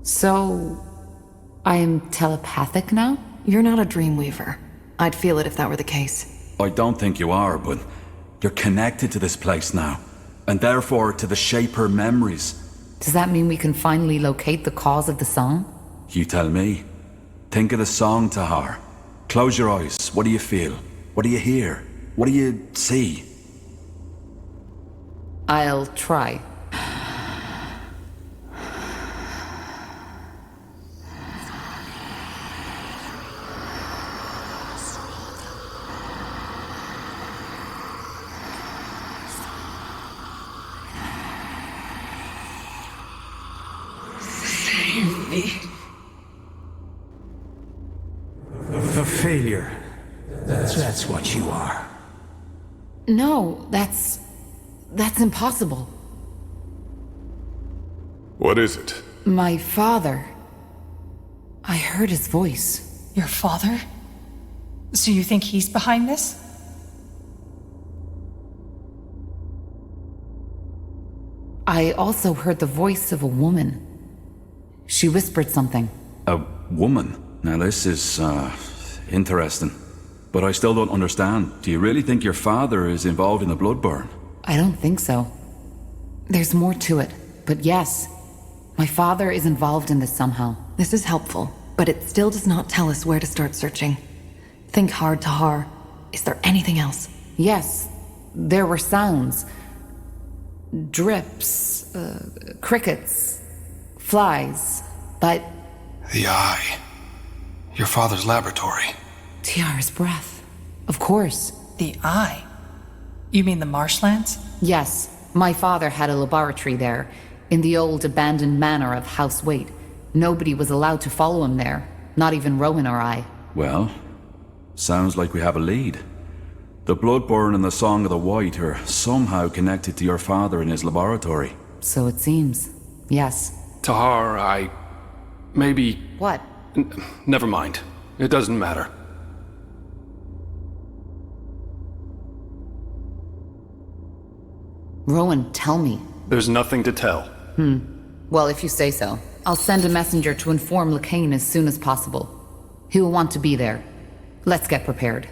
So, I am telepathic now? You're not a Dreamweaver. I'd feel it if that were the case. I don't think you are, but you're connected to this place now, and therefore to the Shaper memories. Does that mean we can finally locate the cause of the song? You tell me. Think of the song, Tahar. Close your eyes. What do you feel? What do you hear? What do you see? I'll try. Save me. A failure. That's what you are. No, that's impossible. What is it? My father. I heard his voice. Your father? So you think he's behind this? I also heard the voice of a woman. She whispered something. A woman? Now this is, interesting. But I still don't understand. Do you really think your father is involved in the Bloodburn? I don't think so. There's more to it. But yes, my father is involved in this somehow. This is helpful, but it still does not tell us where to start searching. Think hard, Tahar. Is there anything else? Yes, there were sounds. Drips, crickets, flies, but... The eye. Your father's laboratory. Tiara's breath. Of course. The eye? You mean the marshlands? Yes, my father had a laboratory there, in the old abandoned manor of House Waite. Nobody was allowed to follow him there, not even Rowan or I. Well, sounds like we have a lead. The Bloodburn and the Song of the White are somehow connected to your father in his laboratory. So it seems. Yes. Tahar, maybe... What? Never mind. It doesn't matter. Rowan, tell me. There's nothing to tell. Well, if you say so. I'll send a messenger to inform Lacane as soon as possible. He will want to be there. Let's get prepared.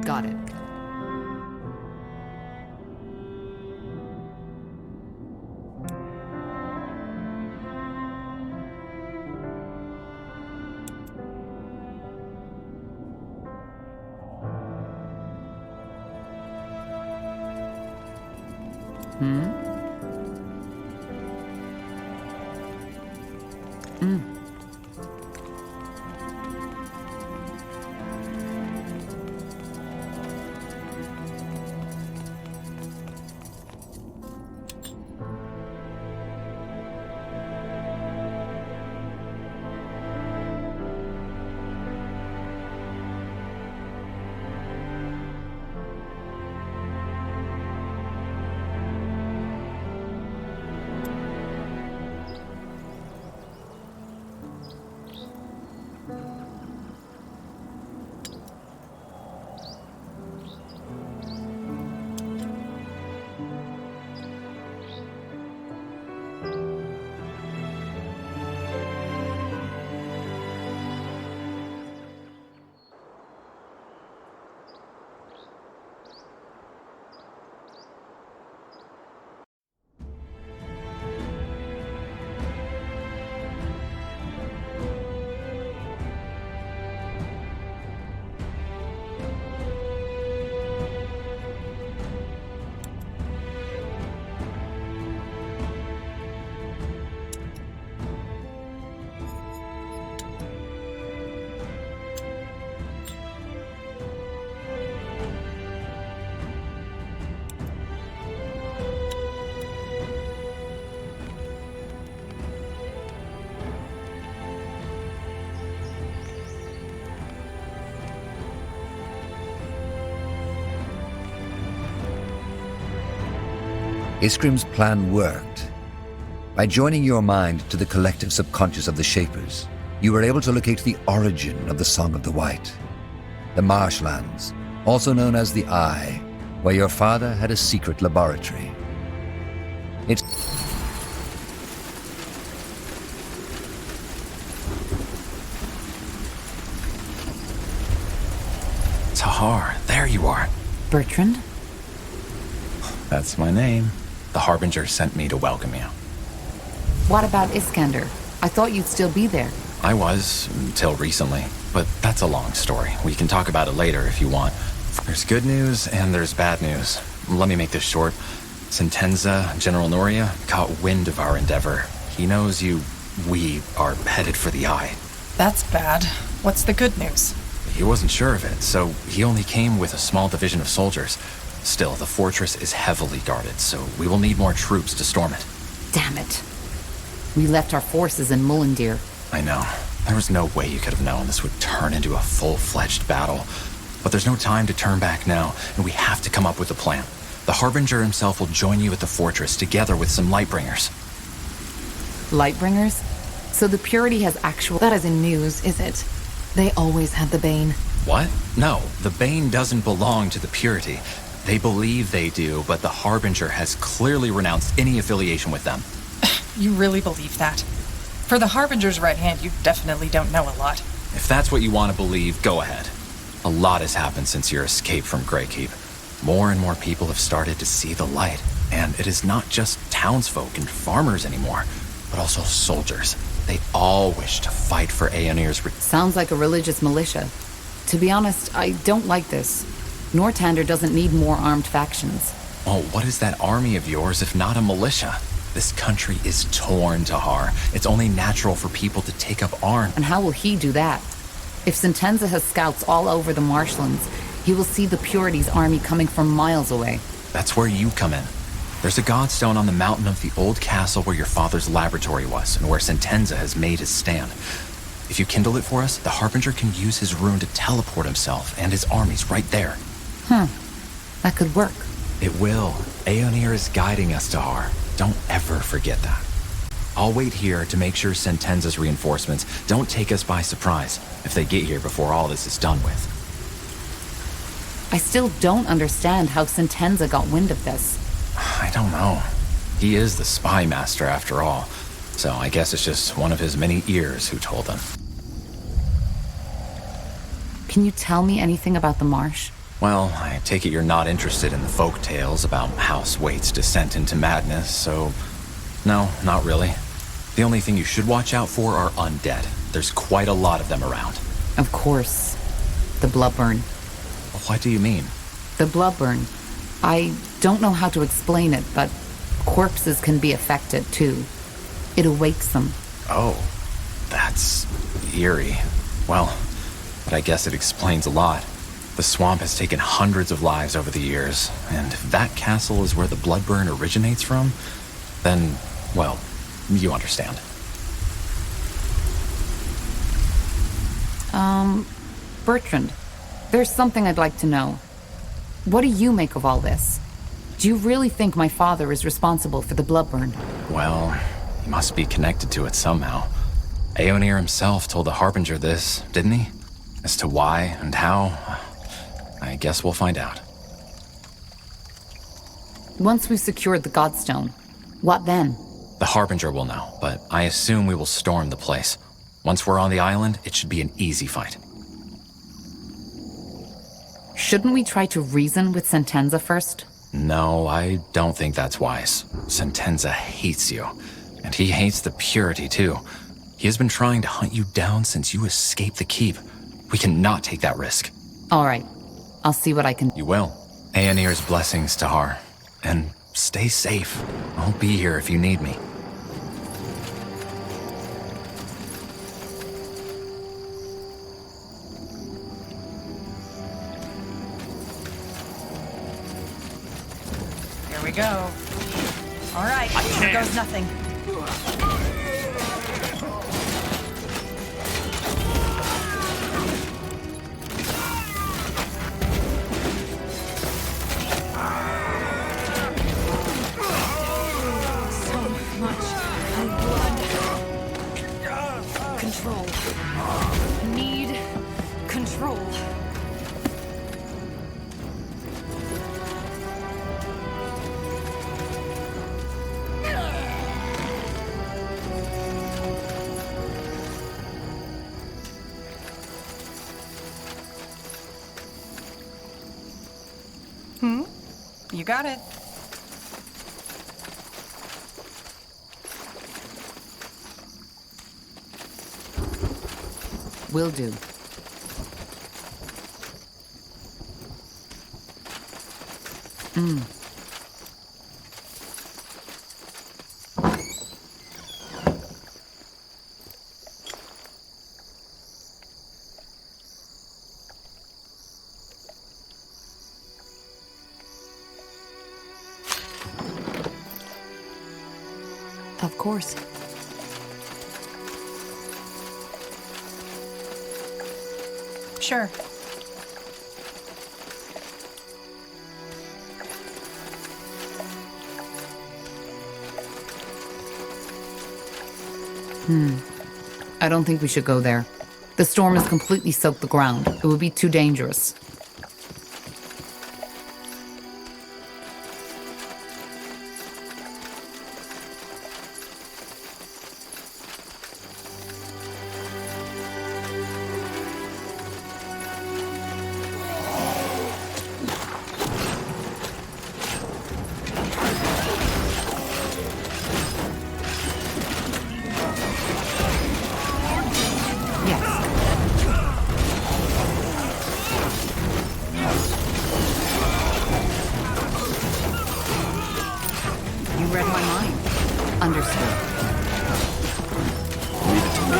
Got it. Iskrim's plan worked. By joining your mind to the collective subconscious of the Shapers, you were able to locate the origin of the Song of the White. The marshlands, also known as the Eye, where your father had a secret laboratory. It's Tahar, there you are. Bertrand? That's my name. The Harbinger sent me to welcome you. What about Iskander? I thought you'd still be there. I was, until recently. But that's a long story. We can talk about it later if you want. There's good news and there's bad news. Let me make this short. Sentenza, General Noria, caught wind of our endeavor. He knows we are headed for the Eye. That's bad. What's the good news? He wasn't sure of it, so he only came with a small division of soldiers. Still, the fortress is heavily guarded, so we will need more troops to storm it. Damn it. We left our forces in Mullendir. I know. There was no way you could have known this would turn into a full-fledged battle. But there's no time to turn back now, and we have to come up with a plan. The Harbinger himself will join you at the fortress, together with some Lightbringers. Lightbringers? So the Purity has actual... That isn't news, is it? They always had the Bane. What? No, the Bane doesn't belong to the Purity. They believe they do, but the Harbinger has clearly renounced any affiliation with them. You really believe that? For the Harbinger's right hand, you definitely don't know a lot. If that's what you want to believe, go ahead. A lot has happened since your escape from Greykeep. More and more people have started to see the light. And it is not just townsfolk and farmers anymore, but also soldiers. They all wish to fight for Aeonir's... Sounds like a religious militia. To be honest, I don't like this. Northander doesn't need more armed factions. Oh, what is that army of yours if not a militia? This country is torn, Tahar. It's only natural for people to take up arms. And how will he do that? If Sentenza has scouts all over the marshlands, he will see the Purity's army coming from miles away. That's where you come in. There's a godstone on the mountain of the old castle where your father's laboratory was, and where Sentenza has made his stand. If you kindle it for us, the Harbinger can use his rune to teleport himself and his armies right there. That could work. It will. Aeonir is guiding us, Tahar. Don't ever forget that. I'll wait here to make sure Sentenza's reinforcements don't take us by surprise if they get here before all this is done with. I still don't understand how Sentenza got wind of this. I don't know. He is the spy master after all, so I guess it's just one of his many ears who told him. Can you tell me anything about the marsh? Well, I take it you're not interested in the folk tales about House Waite's descent into madness, so... No, not really. The only thing you should watch out for are undead. There's quite a lot of them around. Of course. The Bloodburn. What do you mean? The Bloodburn. I don't know how to explain it, but corpses can be affected too. It awakes them. Oh, that's eerie. Well, but I guess it explains a lot. The swamp has taken hundreds of lives over the years, and if that castle is where the Bloodburn originates from, then, well, you understand. Bertrand, there's something I'd like to know. What do you make of all this? Do you really think my father is responsible for the Bloodburn? Well, he must be connected to it somehow. Aonir himself told the Harbinger this, didn't he? As to why and how, I guess we'll find out. Once we've secured the Godstone, what then? The Harbinger will know, but I assume we will storm the place. Once we're on the island, it should be an easy fight. Shouldn't we try to reason with Sentenza first? No, I don't think that's wise. Sentenza hates you, and he hates the purity too. He has been trying to hunt you down since you escaped the keep. We cannot take that risk. All right. I'll see what I can... You will. Aonir's blessings, Tahar. And stay safe. I'll be here if you need me. Here we go. All right, here goes nothing. Control. Need control. You got it. Will do. Of course. Sure. I don't think we should go there. The storm has completely soaked the ground. It would be too dangerous. You read my mind. Understood. Leave it to me.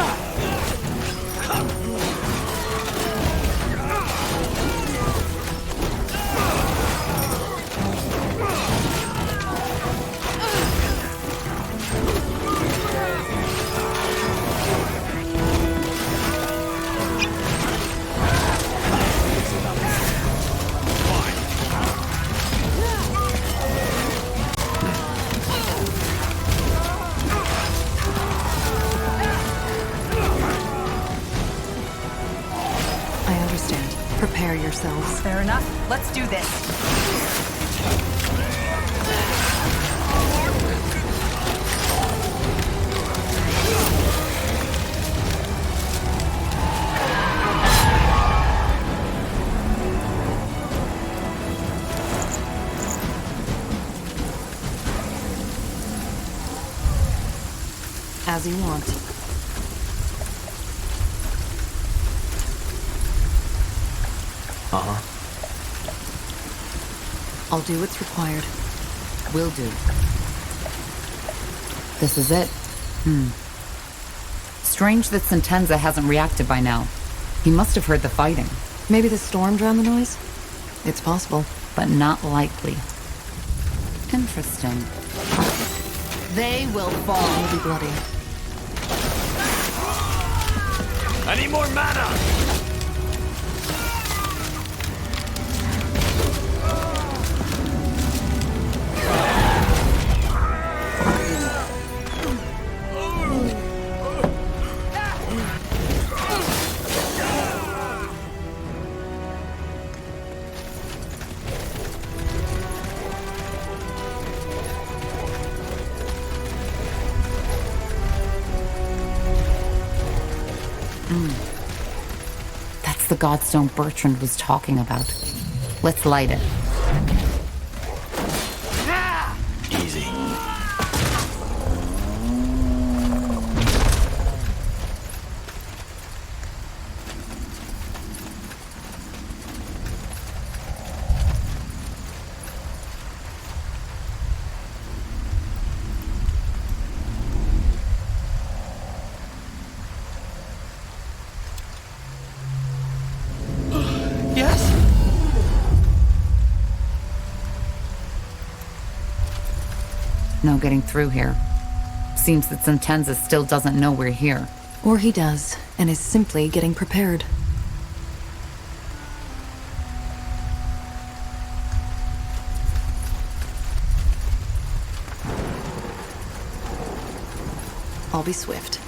I understand. Prepare yourselves. Fair enough. Let's do this. As you want. Uh-huh. I'll do what's required. Will do. This is it. Strange that Sentenza hasn't reacted by now. He must have heard the fighting. Maybe the storm drowned the noise? It's possible. But not likely. Interesting. They will fall. It'll be bloody. I need more mana! That's the Godstone Bertrand was talking about. Let's light it. Easy. Yes? No getting through here. Seems that Sentenza still doesn't know we're here. Or he does, and is simply getting prepared. I'll be swift.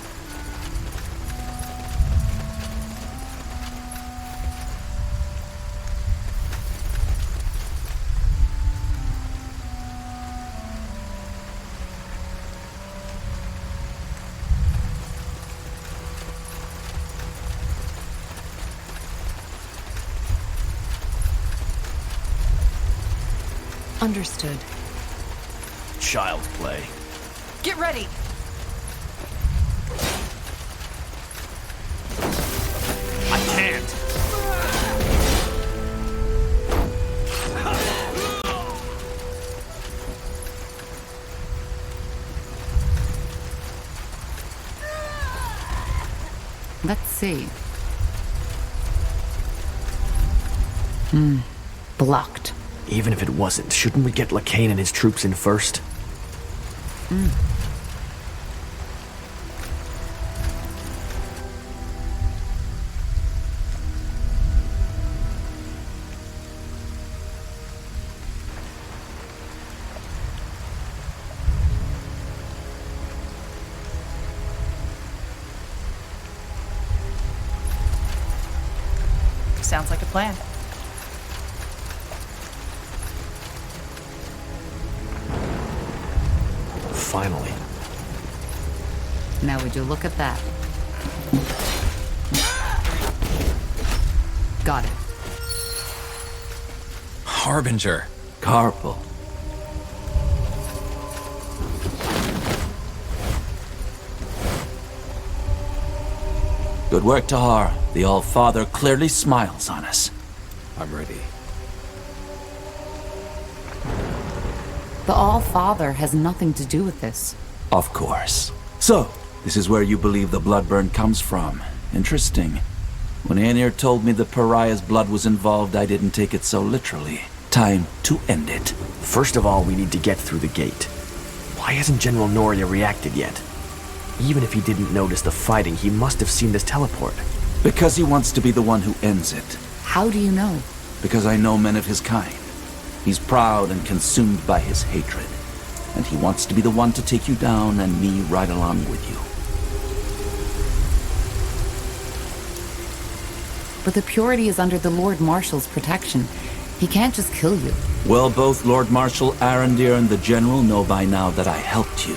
Understood. Child's play. Get ready! I can't. Let's see. Blocked. Even if it wasn't, shouldn't we get Lacane and his troops in first? Sounds like a plan. Finally. Now would you look at that? Got it. Harbinger. Carpal. Good work, Tahar. The All-Father clearly smiles on us. I'm ready. The All-Father has nothing to do with this. Of course. So, this is where you believe the Bloodburn comes from. Interesting. When Aenir told me the Pariah's blood was involved, I didn't take it so literally. Time to end it. First of all, we need to get through the gate. Why hasn't General Noria reacted yet? Even if he didn't notice the fighting, he must have seen this teleport. Because he wants to be the one who ends it. How do you know? Because I know men of his kind. He's proud and consumed by his hatred. And he wants to be the one to take you down and me right along with you. But the Purity is under the Lord Marshal's protection. He can't just kill you. Well, both Lord Marshal Arondir and the General know by now that I helped you.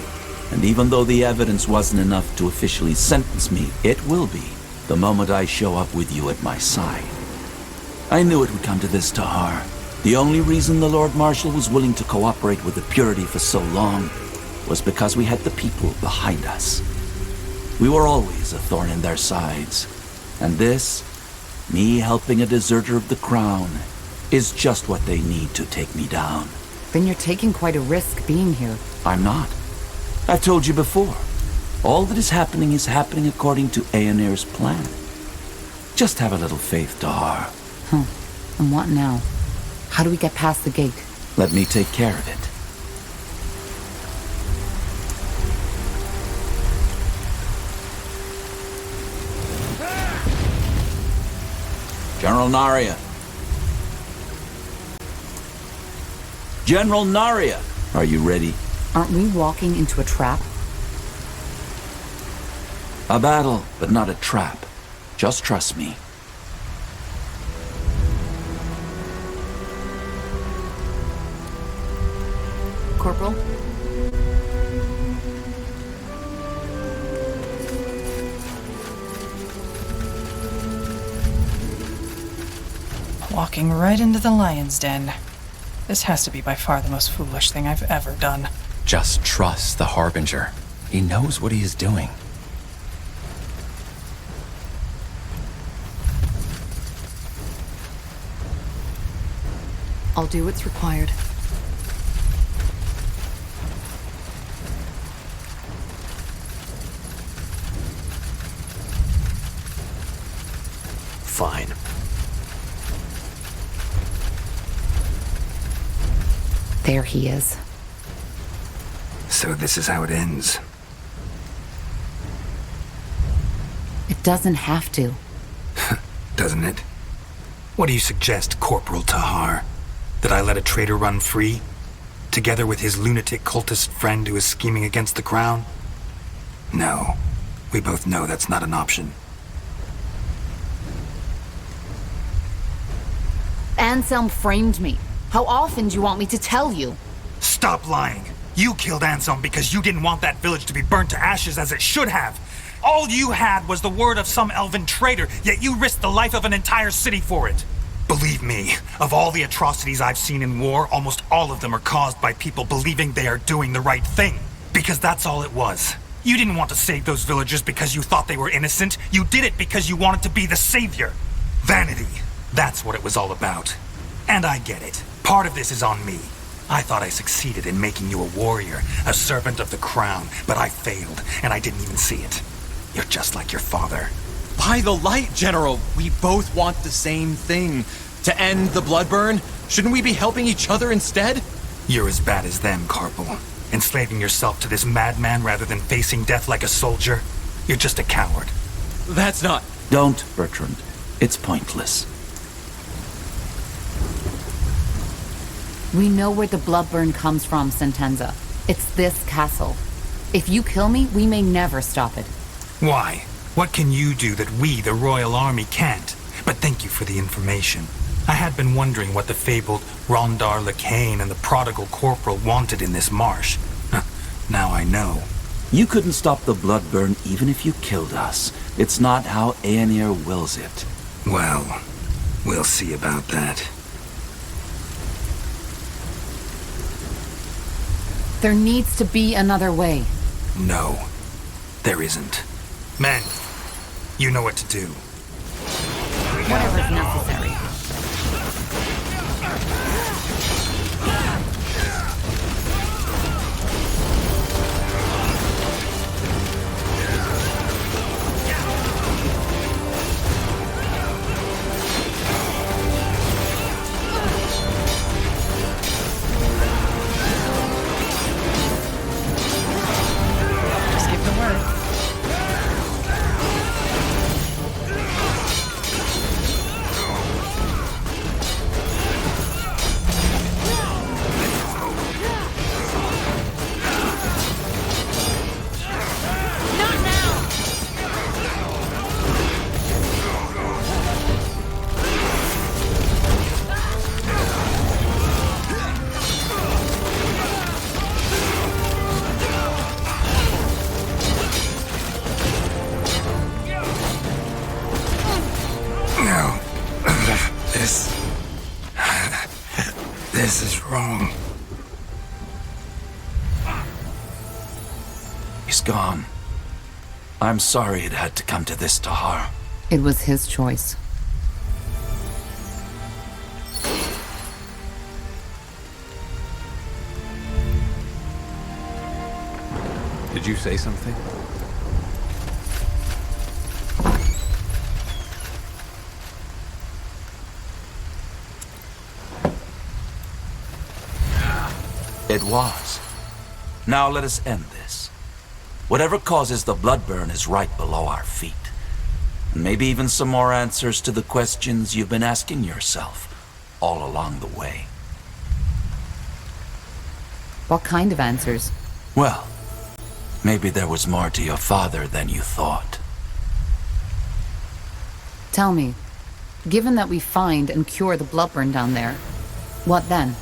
And even though the evidence wasn't enough to officially sentence me, it will be the moment I show up with you at my side. I knew it would come to this, Tahar. The only reason the Lord Marshal was willing to cooperate with the Purity for so long was because we had the people behind us. We were always a thorn in their sides. And this, me helping a deserter of the crown, is just what they need to take me down. Then you're taking quite a risk being here. I'm not. I've told you before. All that is happening according to Aenir's plan. Just have a little faith, Dahar. And what now? How do we get past the gate? Let me take care of it. General Narya. General Narya! Are you ready? Aren't we walking into a trap? A battle, but not a trap. Just trust me. Corporal? Walking right into the lion's den. This has to be by far the most foolish thing I've ever done. Just trust the Harbinger. He knows what he is doing. I'll do what's required. Fine. There he is. So this is how it ends. It doesn't have to. Doesn't it? What do you suggest, Corporal Tahar? That I let a traitor run free? Together with his lunatic cultist friend who is scheming against the crown? No. We both know that's not an option. Anselm framed me. How often do you want me to tell you? Stop lying! You killed Anselm because you didn't want that village to be burnt to ashes as it should have! All you had was the word of some elven traitor, yet you risked the life of an entire city for it! Believe me, of all the atrocities I've seen in war, almost all of them are caused by people believing they are doing the right thing. Because that's all it was. You didn't want to save those villagers because you thought they were innocent. You did it because you wanted to be the savior. Vanity. That's what it was all about. And I get it. Part of this is on me. I thought I succeeded in making you a warrior, a servant of the crown, but I failed, and I didn't even see it. You're just like your father. By the light, General! We both want the same thing. To end the Bloodburn? Shouldn't we be helping each other instead? You're as bad as them, Corporal. Enslaving yourself to this madman rather than facing death like a soldier. You're just a coward. That's not... Don't, Bertrand. It's pointless. We know where the Bloodburn comes from, Sentenza. It's this castle. If you kill me, we may never stop it. Why? What can you do that we, the Royal Army, can't? But thank you for the information. I had been wondering what the fabled Rondar Lacane and the prodigal Corporal wanted in this marsh. Now I know. You couldn't stop the Bloodburn even if you killed us. It's not how Aenir wills it. Well, we'll see about that. There needs to be another way. No, there isn't. Men, you know what to do. Whatever's necessary. This is wrong. He's gone. I'm sorry it had to come to this, Tahar. It was his choice. Did you say something? It was. Now let us end this. Whatever causes the Bloodburn is right below our feet. And maybe even some more answers to the questions you've been asking yourself all along the way. What kind of answers? Well, maybe there was more to your father than you thought. Tell me, given that we find and cure the Bloodburn down there, what then?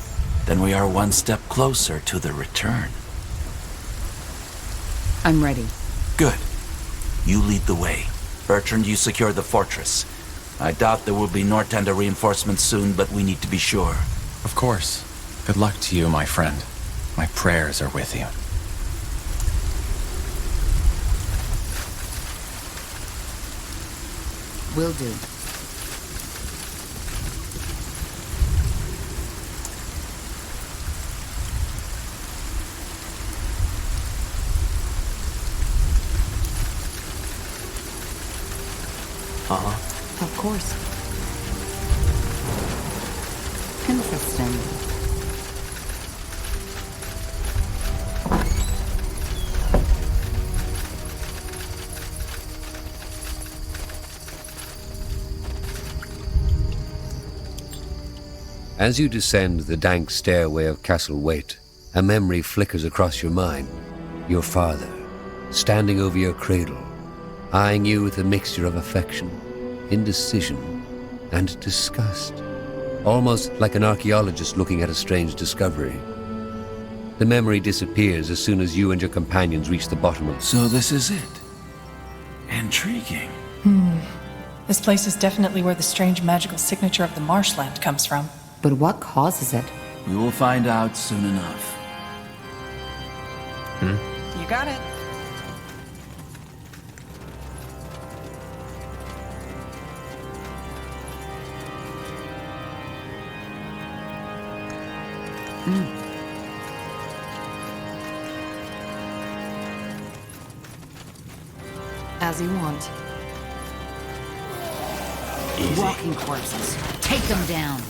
Then we are one step closer to the return. I'm ready. Good. You lead the way. Bertrand, you secure the fortress. I doubt there will be Northander reinforcements soon, but we need to be sure. Of course. Good luck to you, my friend. My prayers are with you. Will do. Of course. Interesting. As you descend the dank stairway of Castle Waite, a memory flickers across your mind. Your father, standing over your cradle, eyeing you with a mixture of affection, indecision, and disgust, almost like an archaeologist looking at a strange discovery. The memory disappears as soon as you and your companions reach the bottom of... So this is it. Intriguing. This place is definitely where the strange magical signature of the marshland comes from. But what causes it? We will find out soon enough. You got it. As you want. Walking corpses. Take them down.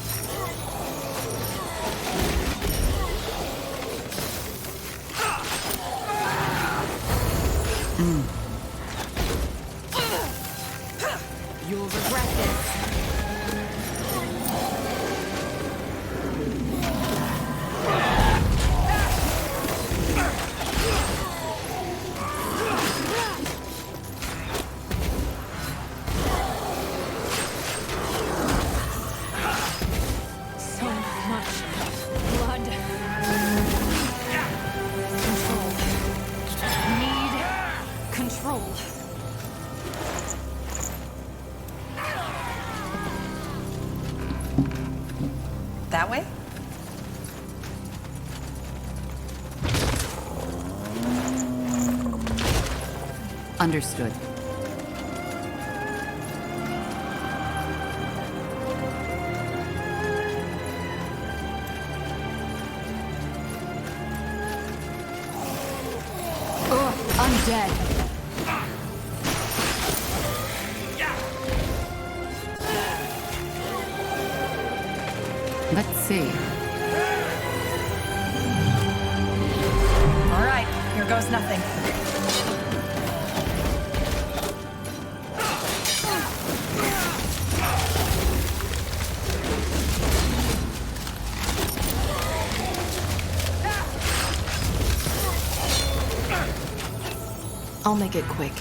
You'll regret this. So much blood. Control. Need control. That way? Understood. Undead. Let's see. All right, here goes nothing. I'll make it quick.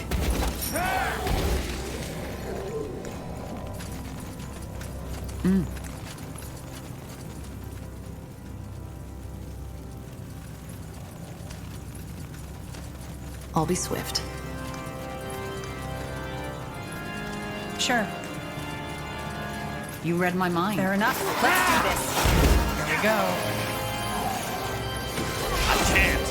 I'll be swift. Sure. You read my mind. Fair enough. Let's do this. Here we go. I can't.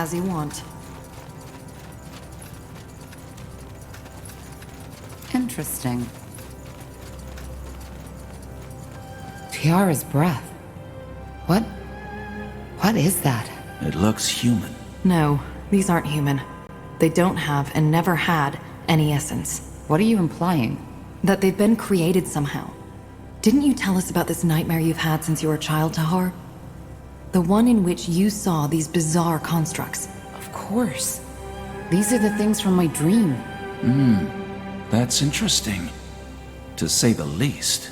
As you want. Interesting. Tiara's breath. What is that? It looks human. No, these aren't human. They don't have, and never had, any essence. What are you implying? That they've been created somehow. Didn't you tell us about this nightmare you've had since you were a child, Tahar? The one in which you saw these bizarre constructs. Of course. These are the things from my dream. That's interesting. To say the least.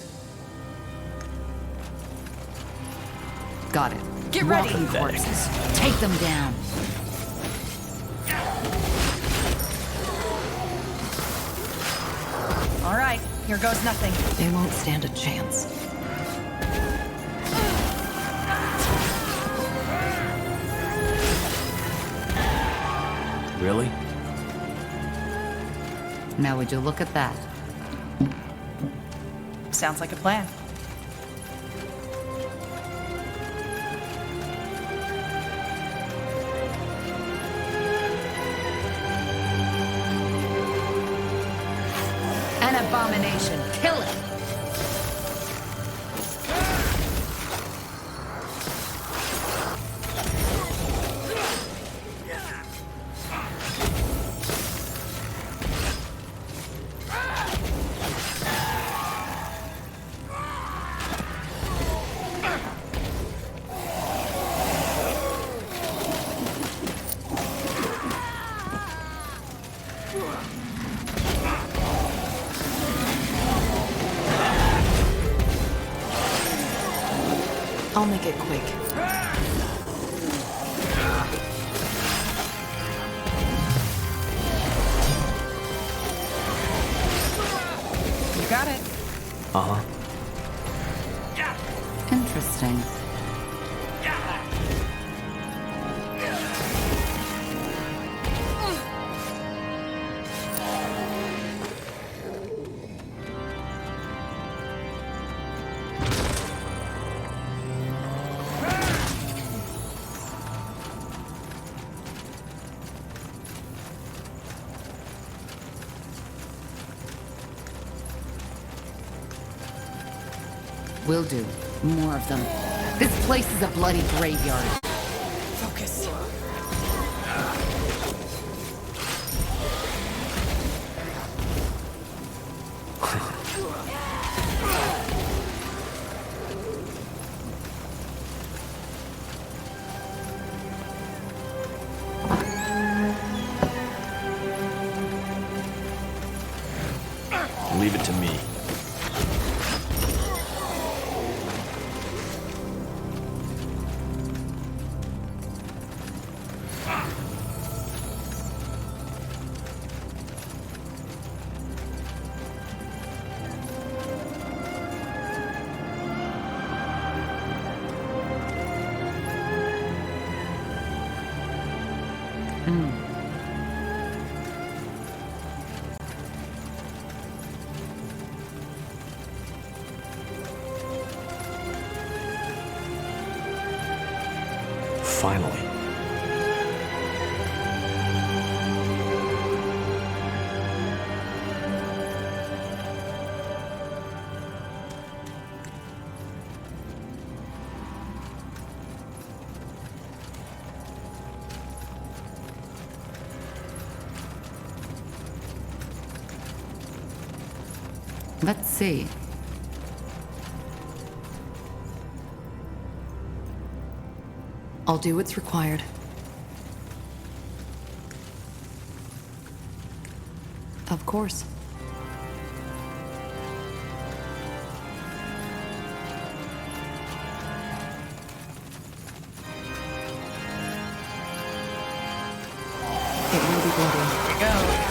Got it. Get ready. Walking corpses. Take them down. All right, here goes nothing. They won't stand a chance. Really? Now would you look at that? Sounds like a plan. An abomination. Kill it. I'll make it quick. You got it. Uh-huh. Interesting. Will do. More of them. This place is a bloody graveyard. Focus. Leave it to me. Finally. Let's see. I'll do what's required. Of course. It will be bloody. Here you go.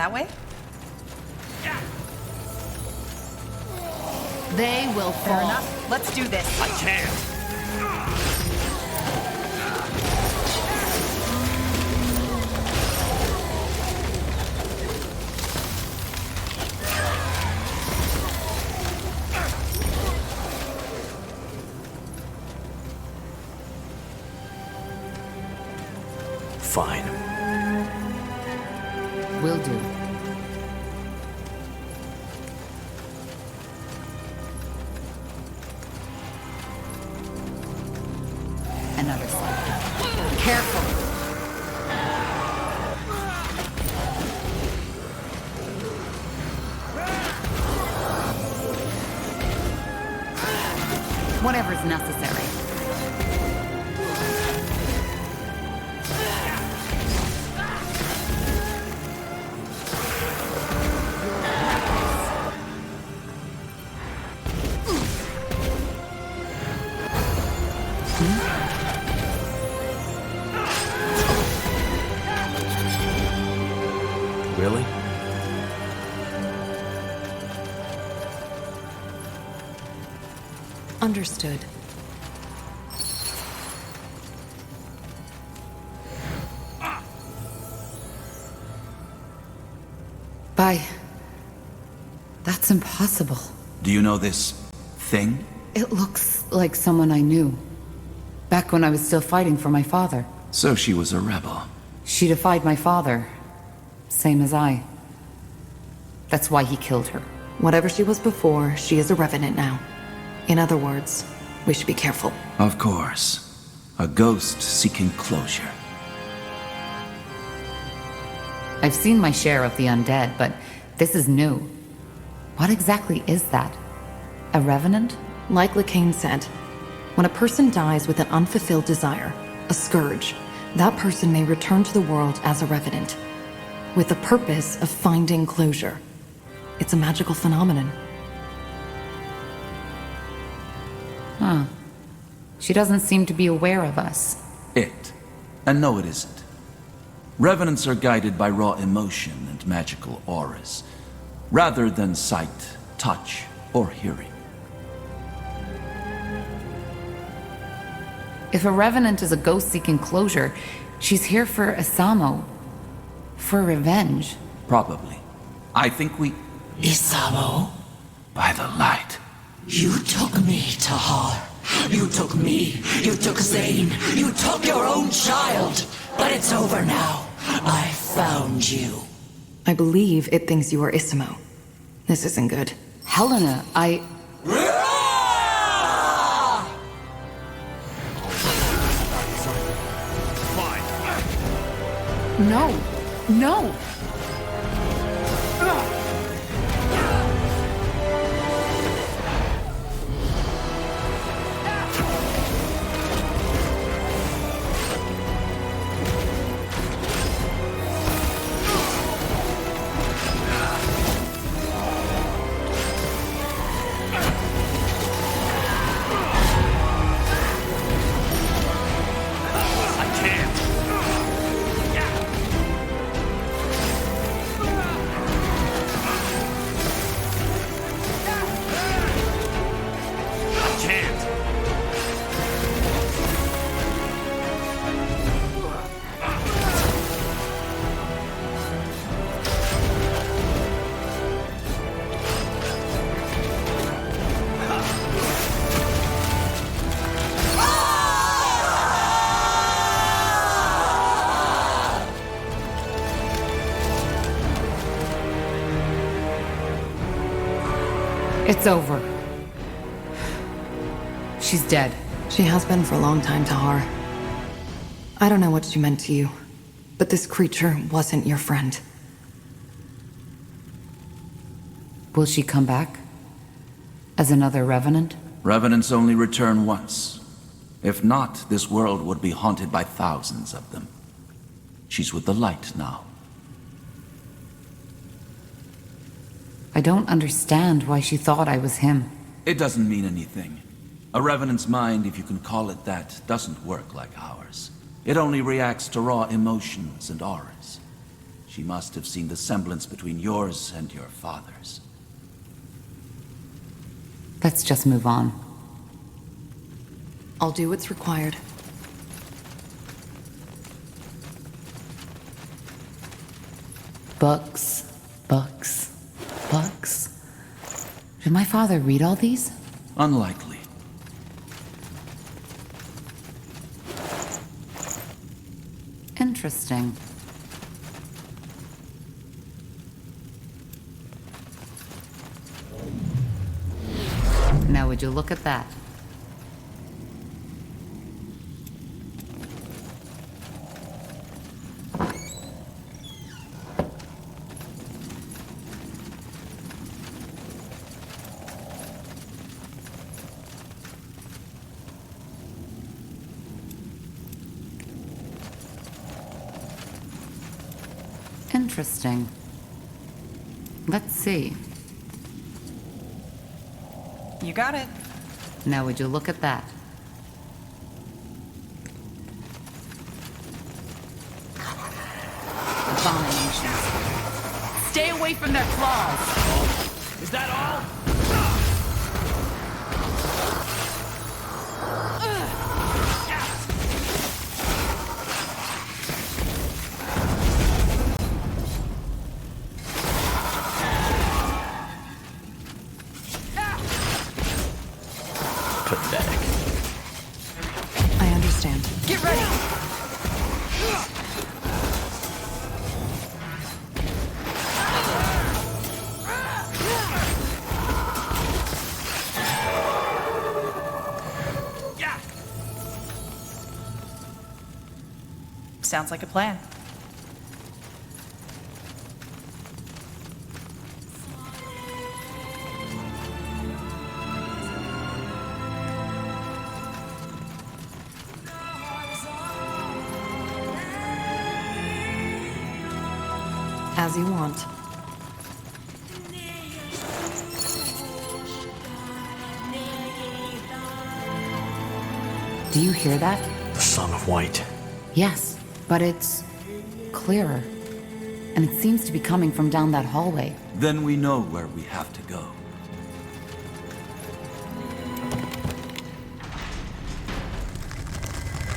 that way? They will fall. Fair enough. Let's do this. I can't. Fine. Will do. Another side. Careful. Whatever's necessary. Really? Understood. Bye. That's impossible. Do you know this thing? It looks like someone I knew. Back when I was still fighting for my father. So she was a rebel. She defied my father. Same as I. That's why he killed her. Whatever she was before, she is a revenant now. In other words, we should be careful. Of course. A ghost seeking closure. I've seen my share of the undead, but this is new. What exactly is that? A revenant? Like Lacane said, when a person dies with an unfulfilled desire, a scourge, that person may return to the world as a revenant, with the purpose of finding closure. It's a magical phenomenon. Huh. She doesn't seem to be aware of us. It. And no, it isn't. Revenants are guided by raw emotion and magical auras, rather than sight, touch, or hearing. If a revenant is a ghost seeking closure, she's here for Isamo. For revenge. Probably. I think we... Isamo? By the light. You took me, Tahar. You took me. You took Zane. You took your own child. But it's over now. I found you. I believe it thinks you are Isamo. This isn't good. Helena, No! No! It's over. She's dead. She has been for a long time, Tahar. I don't know what she meant to you, but this creature wasn't your friend. Will she come back? As another revenant? Revenants only return once. If not, this world would be haunted by thousands of them. She's with the light now. I don't understand why she thought I was him. It doesn't mean anything. A Revenant's mind, if you can call it that, doesn't work like ours. It only reacts to raw emotions and auras. She must have seen the semblance between yours and your father's. Let's just move on. I'll do what's required. Books, books, books. Did my father read all these? Unlikely. Interesting. Now would you look at that? Interesting. Let's see. You got it. Now would you look at that? Abominations. Stay away from their claws! Is that all? Pathetic. I understand. Get ready! Sounds like a plan. As you want. Do you hear that? The Song of White. Yes, but it's clearer. And it seems to be coming from down that hallway. Then we know where we have to go.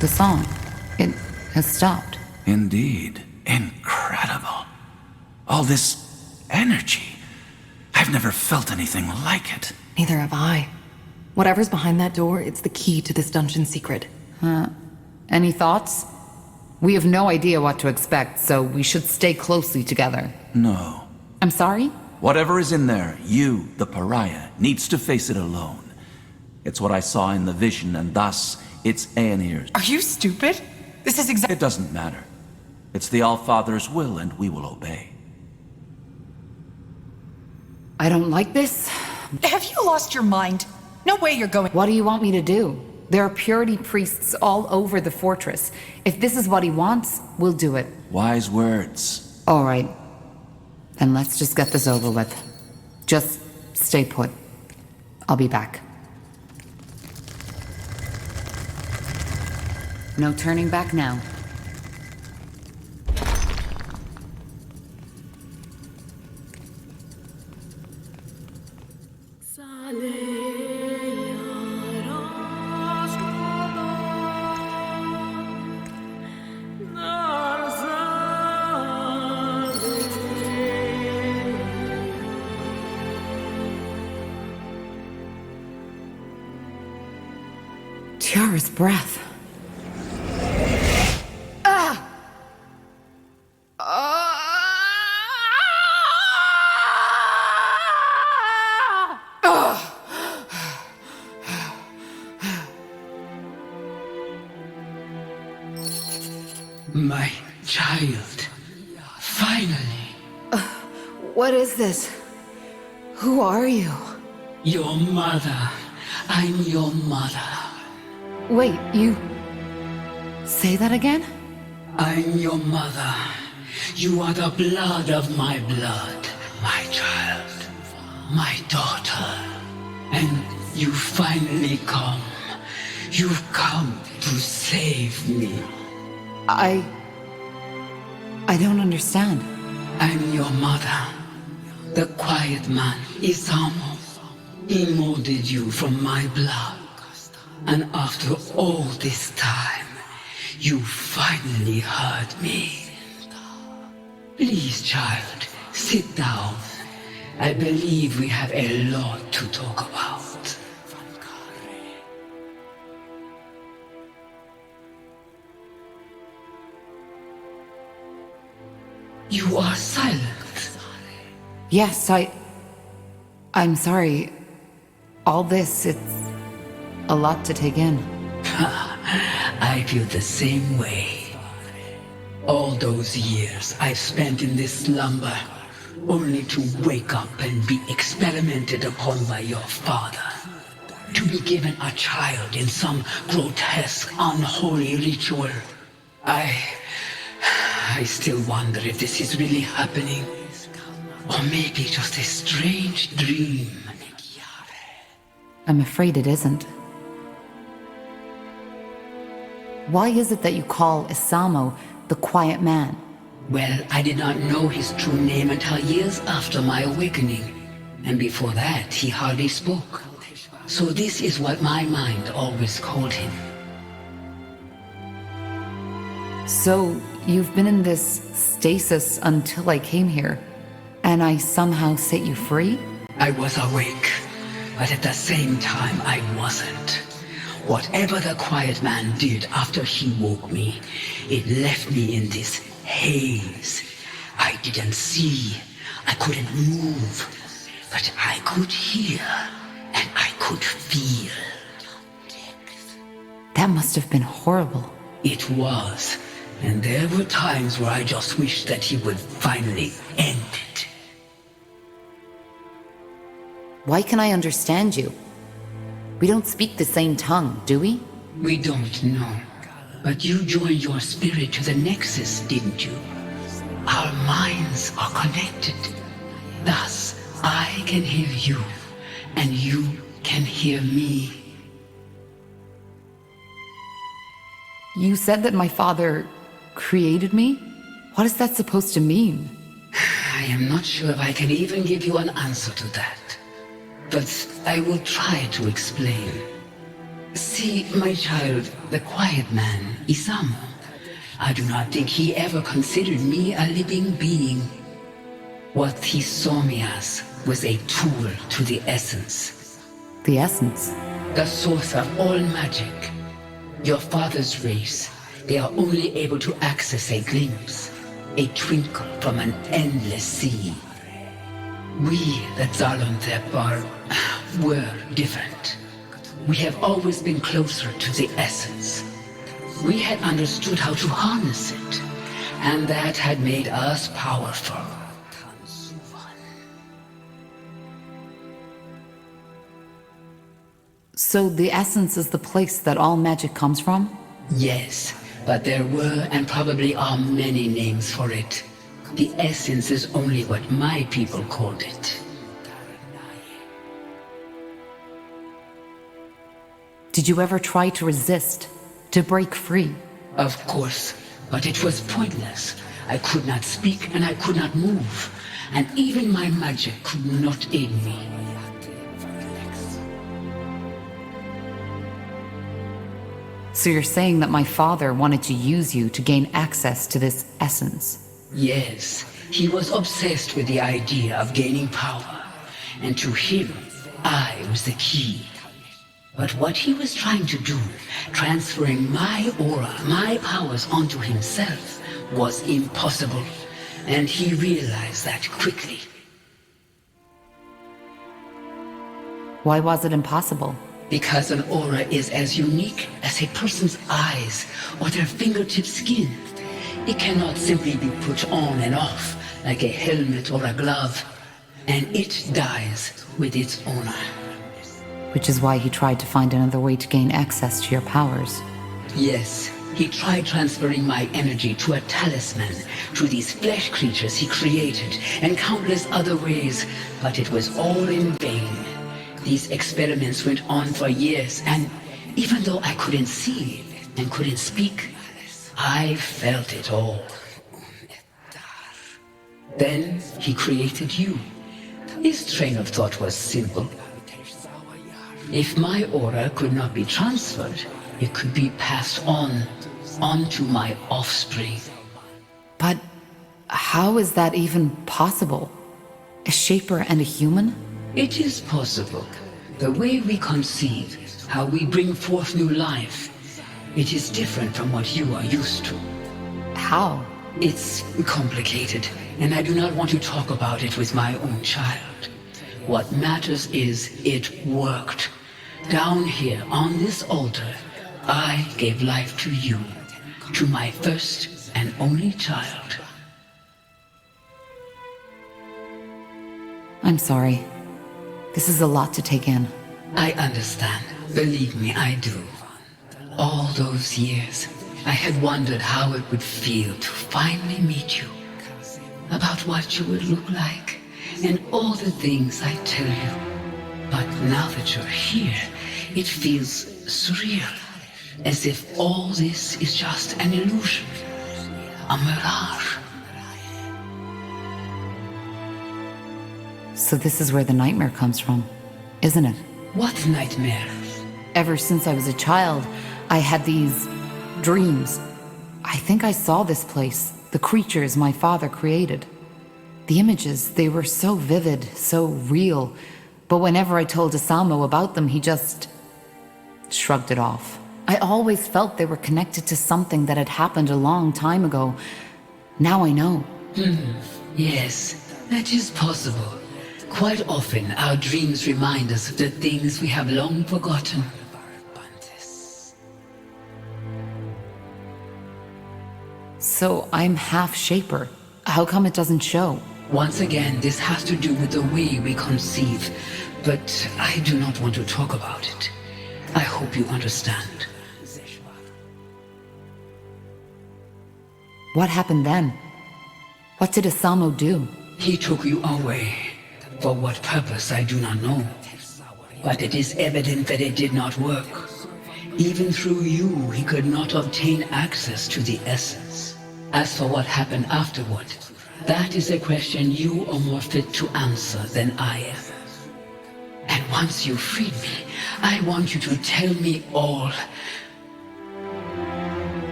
The song, it has stopped. Indeed. Incredible. All this energy. I've never felt anything like it. Neither have I. Whatever's behind that door, it's the key to this dungeon secret. Any thoughts? We have no idea what to expect, so we should stay closely together. No. I'm sorry? Whatever is in there, you, the pariah, needs to face it alone. It's what I saw in the vision, and thus, it's Aenir's. Are you stupid? This is It doesn't matter. It's the Allfather's will, and we will obey. I don't like this. Have you lost your mind? No way you're going. What do you want me to do? There are purity priests all over the fortress. If this is what he wants, we'll do it. Wise words. All right. Then let's just get this over with. Just stay put. I'll be back. No turning back now. Tiara's breath. My child. Finally. What is this? Who are you? Your mother. I'm your mother. Wait, you... Say that again? I'm your mother. You are the blood of my blood. My child. My daughter. And you finally come. You've come to save me. I don't understand. I'm your mother. The quiet man, Isamo. He molded you from my blood. And after all this time, you finally heard me. Please, child, sit down. I believe we have a lot to talk about. You are silent. Yes, I'm sorry. All this, it's a lot to take in. I feel the same way. All those years I've spent in this slumber, only to wake up and be experimented upon by your father. To be given a child in some grotesque, unholy ritual. I still wonder if this is really happening. Or maybe just a strange dream. I'm afraid it isn't. Why is it that you call Isamo the Quiet Man? Well, I did not know his true name until years after my awakening. And before that, he hardly spoke. So this is what my mind always called him. So, you've been in this stasis until I came here, and I somehow set you free? I was awake, but at the same time I wasn't. Whatever the Quiet Man did after he woke me, it left me in this haze. I didn't see, I couldn't move, but I could hear, and I could feel. That must have been horrible. It was. And there were times where I just wished that he would finally end it. Why can I understand you? We don't speak the same tongue, do we? We don't know. But you joined your spirit to the Nexus, didn't you? Our minds are connected. Thus, I can hear you, and you can hear me. You said that my father created me? What is that supposed to mean? I am not sure if I can even give you an answer to that. But I will try to explain. See, my child, the Quiet Man, Isamo, I do not think he ever considered me a living being. What he saw me as was a tool to the Essence. The Essence? The source of all magic. Your father's race, they are only able to access a glimpse, a twinkle from an endless sea. We, the Zalonthep, were different. We have always been closer to the essence. We had understood how to harness it, and that had made us powerful. So the essence is the place that all magic comes from? Yes, but there were and probably are many names for it. The essence is only what my people called it. Did you ever try to resist, to break free? Of course, but it was pointless. I could not speak and I could not move, and even my magic could not aid me. So you're saying that my father wanted to use you to gain access to this essence? Yes, he was obsessed with the idea of gaining power, and to him, I was the key. But what he was trying to do, transferring my aura, my powers onto himself, was impossible, and he realized that quickly. Why was it impossible? Because an aura is as unique as a person's eyes or their fingertip skin. It cannot simply be put on and off like a helmet or a glove, and it dies with its owner. Which is why he tried to find another way to gain access to your powers. Yes, he tried transferring my energy to a talisman, to these flesh creatures he created, and countless other ways, but it was all in vain. These experiments went on for years, and even though I couldn't see and couldn't speak, I felt it all. Then he created you. His train of thought was simple. If my aura could not be transferred, it could be passed onto my offspring. But how is that even possible? A Shaper and a human? It is possible. The way we conceive, how we bring forth new life, it is different from what you are used to. How? It's complicated, and I do not want to talk about it with my own child. What matters is it worked. Down here on this altar, I gave life to you, to my first and only child. I'm sorry. This is a lot to take in. I understand. Believe me, I do. All those years, I had wondered how it would feel to finally meet you. About what you would look like, and all the things I tell you. But now that you're here, it feels surreal. As if all this is just an illusion. A mirage. So this is where the nightmare comes from, isn't it? What nightmare? Ever since I was a child, I had these dreams. I think I saw this place, the creatures my father created. The images, they were so vivid, so real. But whenever I told Asamo about them, he just shrugged it off. I always felt they were connected to something that had happened a long time ago. Now I know. Yes, that is possible. Quite often, our dreams remind us of the things we have long forgotten. So I'm half Shaper. How come it doesn't show? Once again, this has to do with the way we conceive, but I do not want to talk about it. I hope you understand. What happened then? What did Asamo do? He took you away. For what purpose, I do not know. But it is evident that it did not work. Even through you, he could not obtain access to the essence. As for what happened afterward, that is a question you are more fit to answer than I am. And once you freed me, I want you to tell me all.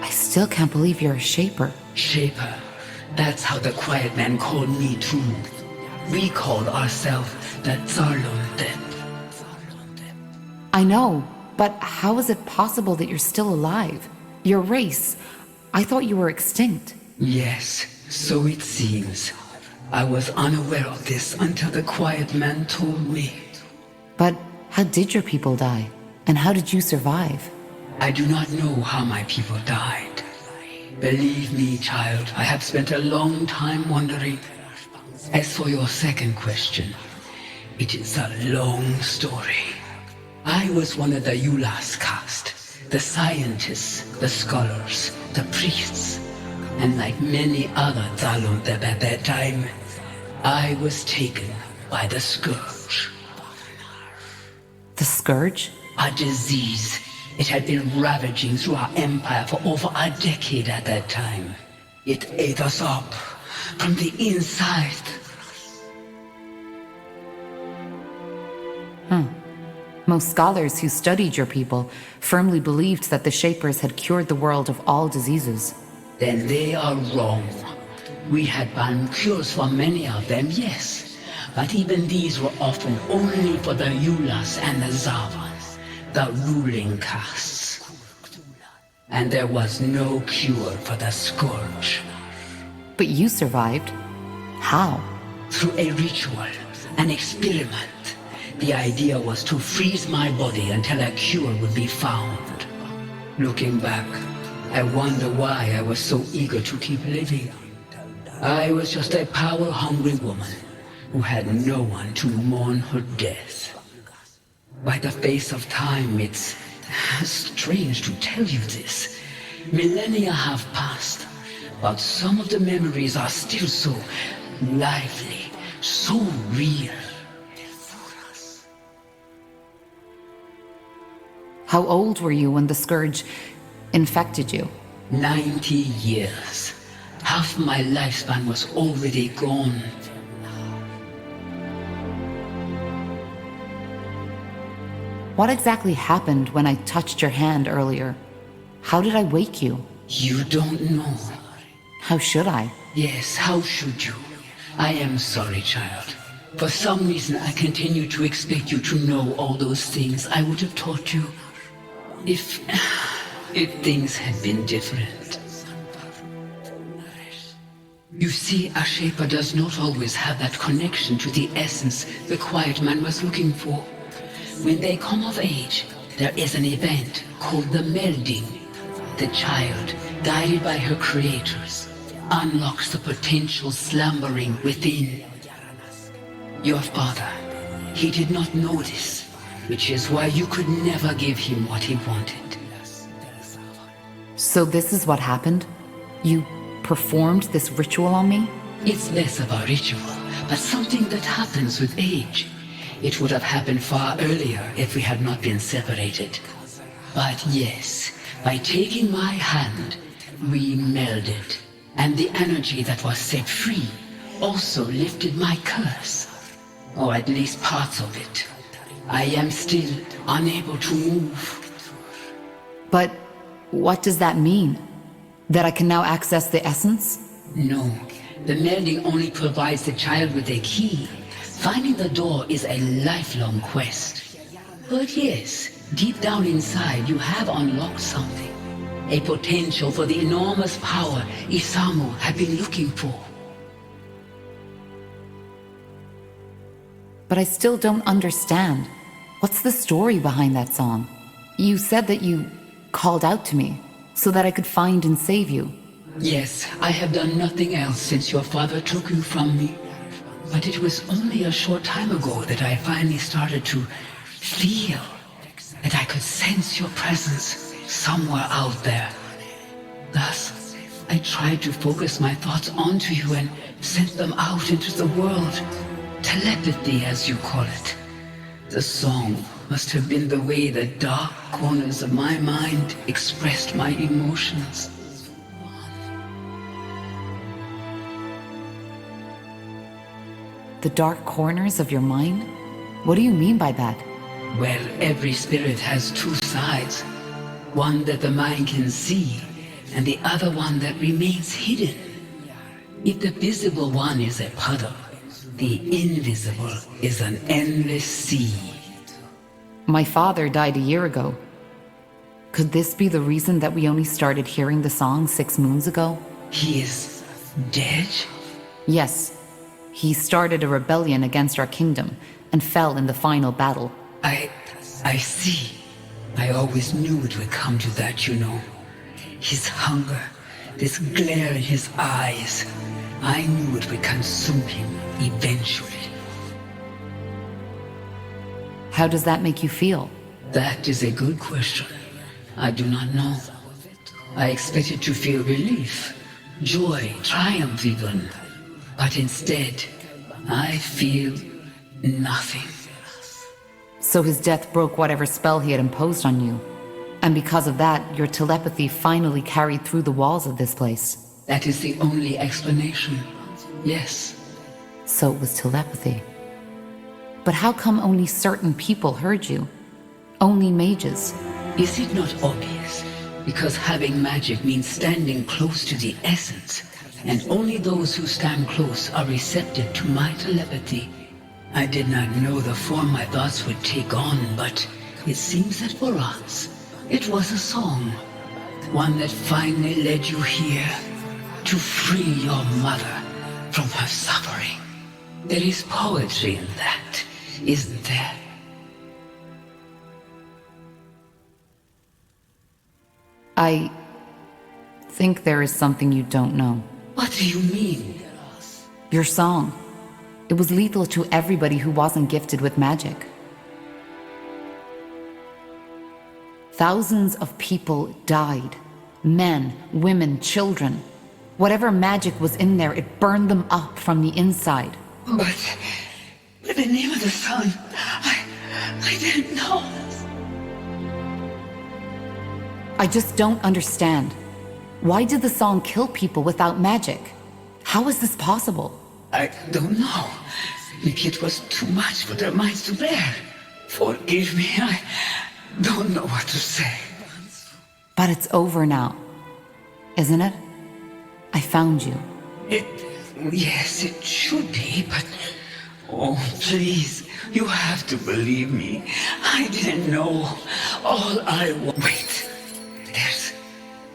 I still can't believe you're a Shaper. Shaper. That's how the Quiet Man called me too. We called ourselves the Zalundep. I know, but how is it possible that you're still alive? Your race, I thought you were extinct. Yes, so it seems. I was unaware of this until the Quiet Man told me. But how did your people die? And how did you survive? I do not know how my people died. Believe me, child, I have spent a long time wondering. As for your second question, it is a long story. I was one of the Yulas caste, the scientists, the scholars, the priests, and like many other Zalundep at that time, I was taken by the Scourge. The Scourge? A disease. It had been ravaging through our empire for over a decade at that time. It ate us up from the inside. Most scholars who studied your people firmly believed that the Shapers had cured the world of all diseases. Then they are wrong. We had found cures for many of them, yes. But even these were often only for the Yulas and the Zavas, the ruling castes. And there was no cure for the Scourge. But you survived. How? Through a ritual, an experiment. The idea was to freeze my body until a cure would be found. Looking back, I wonder why I was so eager to keep living. I was just a power-hungry woman who had no one to mourn her death. By the face of time, it's strange to tell you this. Millennia have passed, but some of the memories are still so lively, so real. How old were you when the scourge infected you? 90 years. Half my lifespan was already gone. What exactly happened when I touched your hand earlier? How did I wake you? You don't know. How should I? Yes, how should you? I am sorry, child. For some reason, I continue to expect you to know all those things I would have taught you if things had been different. You see, Ashepa does not always have that connection to the essence the quiet man was looking for. When they come of age, there is an event called the melding. The child, guided by her creators, unlocks the potential slumbering within. Your father, he did not know this, which is why you could never give him what he wanted. So this is what happened? You performed this ritual on me? It's less of a ritual, but something that happens with age. It would have happened far earlier if we had not been separated. But yes, by taking my hand, we melded, and the energy that was set free also lifted my curse, or at least parts of it. I am still unable to move. But what does that mean? That I can now access the essence? No, the melding only provides the child with a key. Finding the door is a lifelong quest. But yes, deep down inside you have unlocked something. A potential for the enormous power Isamu had been looking for. But I still don't understand. What's the story behind that song? You said that you called out to me so that I could find and save you. Yes, I have done nothing else since your father took you from me. But it was only a short time ago that I finally started to feel that I could sense your presence somewhere out there. Thus, I tried to focus my thoughts onto you and sent them out into the world. Telepathy, as you call it. The song must have been the way the dark corners of my mind expressed my emotions. The dark corners of your mind? What do you mean by that? Well, every spirit has two sides. One that the mind can see, and the other one that remains hidden. If the visible one is a puddle, the invisible is an endless sea. My father died a year ago. Could this be the reason that we only started hearing the song 6 moons ago? He is dead? Yes. He started a rebellion against our kingdom and fell in the final battle. I see. I always knew it would come to that, you know. His hunger, this glare in his eyes. I knew it would consume him eventually. How does that make you feel? That is a good question. I do not know. I expected to feel relief, joy, triumph even. But instead, I feel nothing. So his death broke whatever spell he had imposed on you. And because of that, your telepathy finally carried through the walls of this place. That is the only explanation. Yes. So it was telepathy. But how come only certain people heard you? Only mages? Is it not obvious? Because having magic means standing close to the essence, and only those who stand close are receptive to my telepathy. I did not know the form my thoughts would take on, but it seems that for us, it was a song. One that finally led you here to free your mother from her suffering. There is poetry in that, isn't there? I think there is something you don't know. What do you mean? Your song. It was lethal to everybody who wasn't gifted with magic. Thousands of people died. Men, women, children. Whatever magic was in there, it burned them up from the inside. But the name of the song, I didn't know. I just don't understand. Why did the song kill people without magic? How is this possible? I don't know. Maybe it was too much for their minds to bear. Forgive me, I don't know what to say. But it's over now, isn't it? I found you. Yes, it should be, but... Oh, please, you have to believe me. I didn't know. All I want... Wait,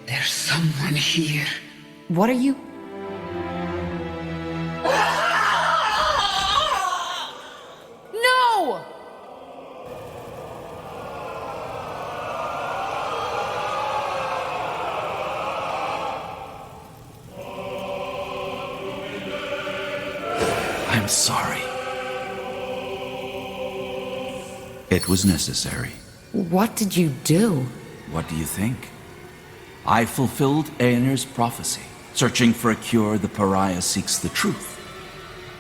there's someone here. What are you... No! I'm sorry. It was necessary. What did you do? What do you think? I fulfilled Aenir's prophecy. Searching for a cure, the pariah seeks the truth.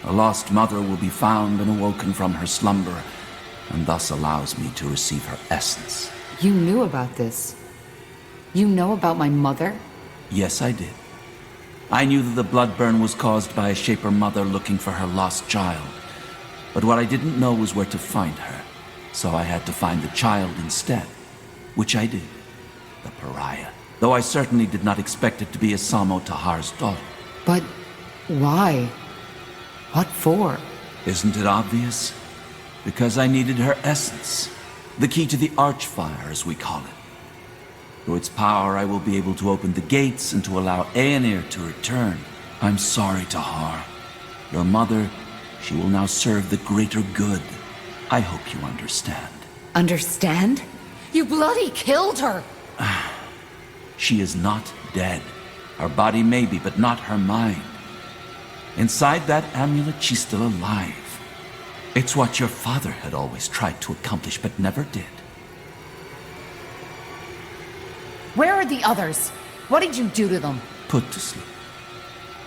A lost mother will be found and awoken from her slumber, and thus allows me to receive her essence. You knew about this. You know about my mother? Yes, I did. I knew that the blood burn was caused by a Shaper mother looking for her lost child. But what I didn't know was where to find her. So I had to find the child instead. Which I did. The pariah. Though I certainly did not expect it to be Asamo Tahar's daughter. But why? What for? Isn't it obvious? Because I needed her essence. The key to the Archfire, as we call it. Through its power, I will be able to open the gates and to allow Aenir to return. I'm sorry, Tahar. Your mother, she will now serve the greater good. I hope you understand. Understand? You bloody killed her! She is not dead. Her body may be, but not her mind. Inside that amulet, she's still alive. It's what your father had always tried to accomplish, but never did. Where are the others? What did you do to them? Put to sleep.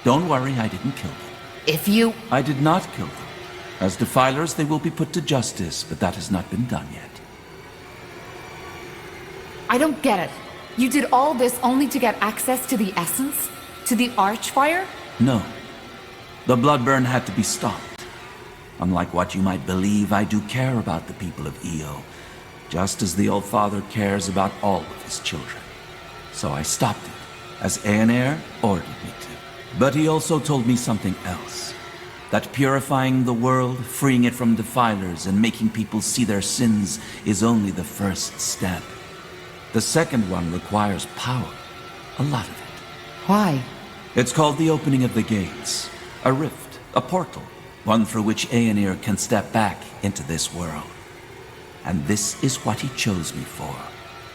Don't worry, I didn't kill them. If you... I did not kill them. As defilers, they will be put to justice, but that has not been done yet. I don't get it. You did all this only to get access to the essence? To the Archfire? No. The bloodburn had to be stopped. Unlike what you might believe, I do care about the people of Io, just as the All-Father cares about all of his children. So I stopped it, as Aenir ordered me to. But he also told me something else. That purifying the world, freeing it from defilers, and making people see their sins is only the first step. The second one requires power. A lot of it. Why? It's called the opening of the gates. A rift, a portal. One through which Aenir can step back into this world. And this is what he chose me for.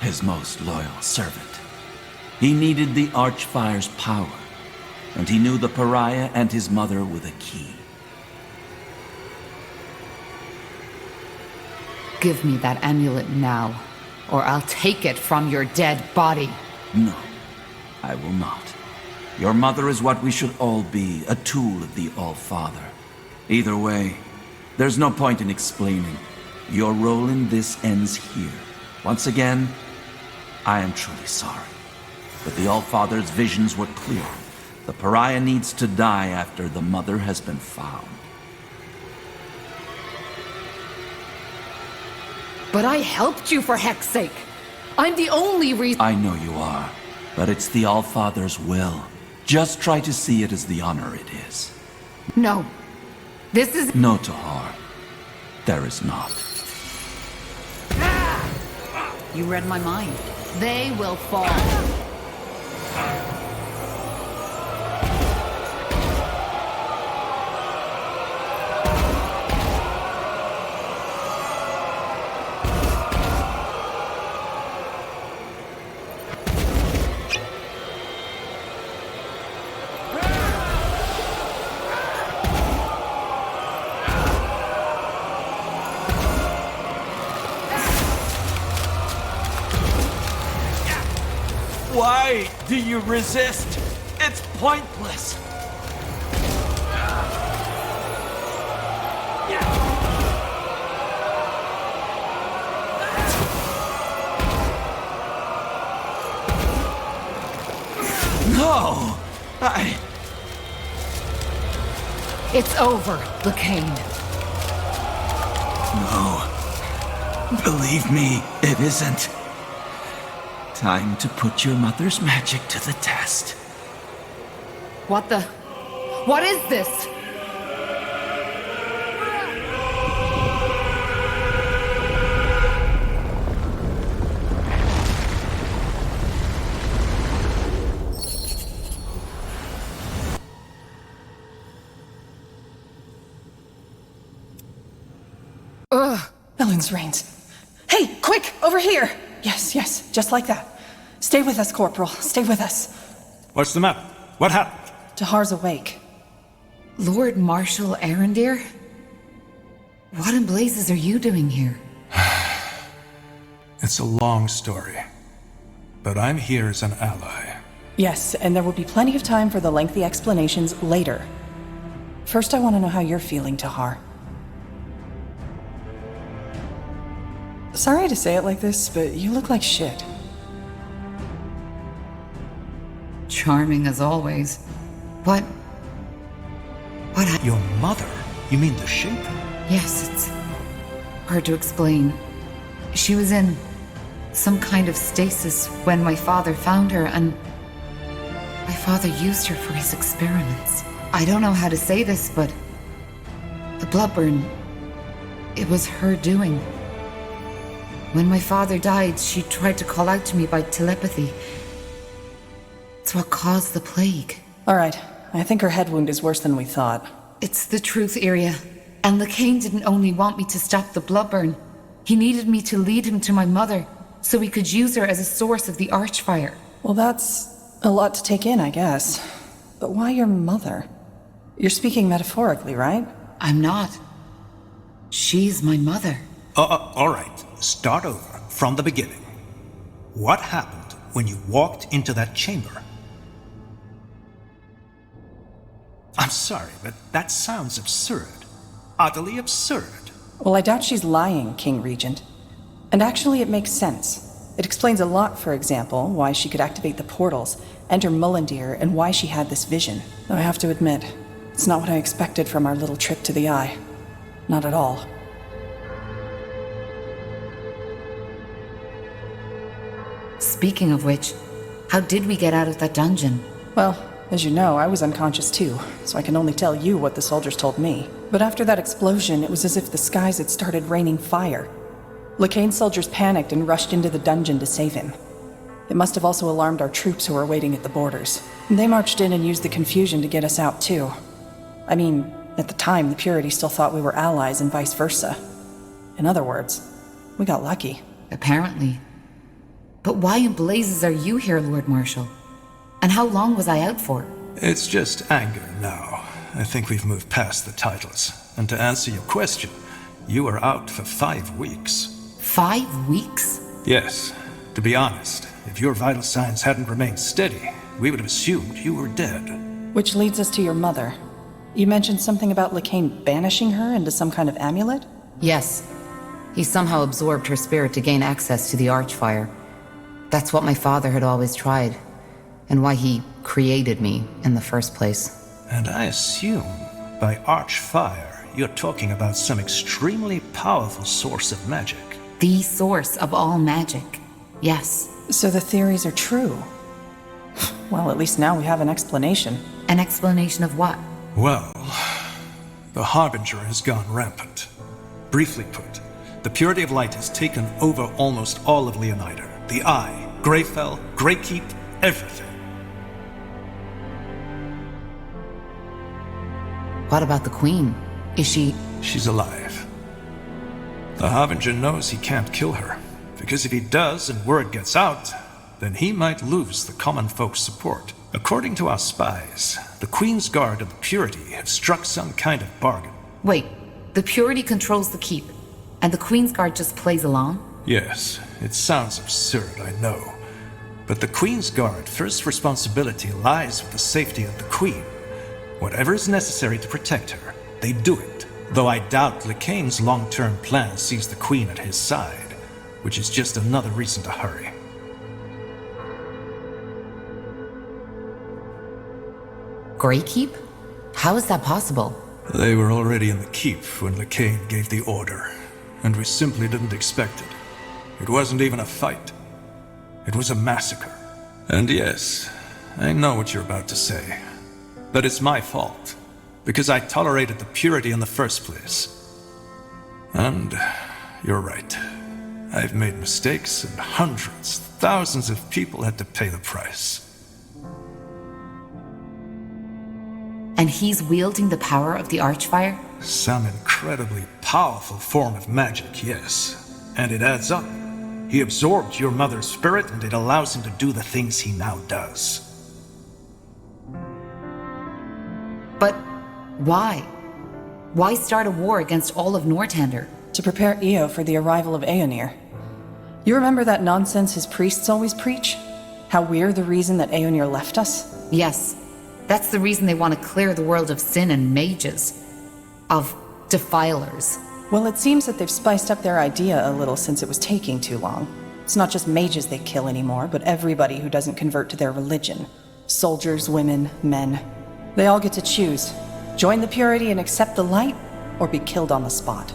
His most loyal servant. He needed the Archfire's power. And he knew the pariah and his mother were the key. Give me that amulet now, or I'll take it from your dead body. No, I will not. Your mother is what we should all be, a tool of the All-Father. Either way, there's no point in explaining. Your role in this ends here. Once again, I am truly sorry. But the All-Father's visions were clear. The pariah needs to die after the mother has been found. But I helped you for heck's sake. I'm the only reason— I know you are, but it's the All-Father's will. Just try to see it as the honor it is. No. This is— No, Tahar. There is not. You read my mind. They will fall. Why do you resist? It's pointless. It's over, Lacane. No. Believe me, it isn't. Time to put your mother's magic to the test. What the? What is this? Ugh, Ellen's reins. Hey, quick, over here! Yes, yes, just like that. Stay with us, Corporal. Stay with us. What's the matter? What happened? Tahar's awake. Lord Marshal Arendir? What in blazes are you doing here? It's a long story. But I'm here as an ally. Yes, and there will be plenty of time for the lengthy explanations later. First, I want to know how you're feeling, Tahar. Sorry to say it like this, but you look like shit. Charming as always. What? Your mother? You mean the shape? Yes, it's hard to explain. She was in some kind of stasis when my father found her, and my father used her for his experiments. I don't know how to say this, but the Bloodburn, it was her doing. When my father died, she tried to call out to me by telepathy. It's what caused the plague. All right, I think her head wound is worse than we thought. It's the truth, Iria. And Lacane didn't only want me to stop the Bloodburn. He needed me to lead him to my mother, so he could use her as a source of the Archfire. Well, that's a lot to take in, I guess. But why your mother? You're speaking metaphorically, right? I'm not. She's my mother. All right. Start over from the beginning. What happened when you walked into that chamber? I'm sorry, but that sounds absurd. Utterly absurd. Well, I doubt she's lying, King Regent. And actually, it makes sense. It explains a lot, for example, why she could activate the portals, enter Mullendir, and why she had this vision. Though I have to admit, it's not what I expected from our little trip to the Eye. Not at all. Speaking of which, how did we get out of that dungeon? Well, as you know, I was unconscious too, so I can only tell you what the soldiers told me. But after that explosion, it was as if the skies had started raining fire. Lacane's soldiers panicked and rushed into the dungeon to save him. It must have also alarmed our troops who were waiting at the borders. They marched in and used the confusion to get us out too. I mean, at the time, the Purity still thought we were allies and vice versa. In other words, we got lucky. Apparently. But why in blazes are you here, Lord Marshal? And how long was I out for? It's just anger now. I think we've moved past the titles. And to answer your question, you were out for 5 weeks. 5 weeks? Yes. To be honest, if your vital signs hadn't remained steady, we would have assumed you were dead. Which leads us to your mother. You mentioned something about Lacane banishing her into some kind of amulet? Yes. He somehow absorbed her spirit to gain access to the Archfire. That's what my father had always tried, and why he created me in the first place. And I assume, by Archfire, you're talking about some extremely powerful source of magic. The source of all magic, yes. So the theories are true. Well, at least now we have an explanation. An explanation of what? Well, the Harbinger has gone rampant. Briefly put, the Purity of Light has taken over almost all of Leonider. The Eye, Greyfell, Greykeep, everything. What about the Queen? Is she... She's alive. The Harbinger knows he can't kill her, because if he does and word gets out, then he might lose the common folk's support. According to our spies, the Queen's Guard and the Purity have struck some kind of bargain. Wait, the Purity controls the Keep, and the Queen's Guard just plays along? Yes, it sounds absurd, I know. But the Queen's Guard first responsibility lies with the safety of the Queen. Whatever is necessary to protect her, they do it. Though I doubt Lacane's long-term plan sees the Queen at his side, which is just another reason to hurry. Greykeep? How is that possible? They were already in the keep when Lacane gave the order, and we simply didn't expect it. It wasn't even a fight. It was a massacre. And yes, I know what you're about to say. But it's my fault, because I tolerated the purity in the first place. And you're right. I've made mistakes, and hundreds, thousands of people had to pay the price. And he's wielding the power of the Archfire? Some incredibly powerful form of magic, yes. And it adds up. He absorbed your mother's spirit, and it allows him to do the things he now does. But why? Why start a war against all of Northander? To prepare Io for the arrival of Aeonir. You remember that nonsense his priests always preach? How we're the reason that Aeonir left us? Yes. That's the reason they want to clear the world of sin and mages. Of defilers. Well, it seems that they've spiced up their idea a little since it was taking too long. It's not just mages they kill anymore, but everybody who doesn't convert to their religion. Soldiers, women, men. They all get to choose. Join the purity and accept the light, or be killed on the spot.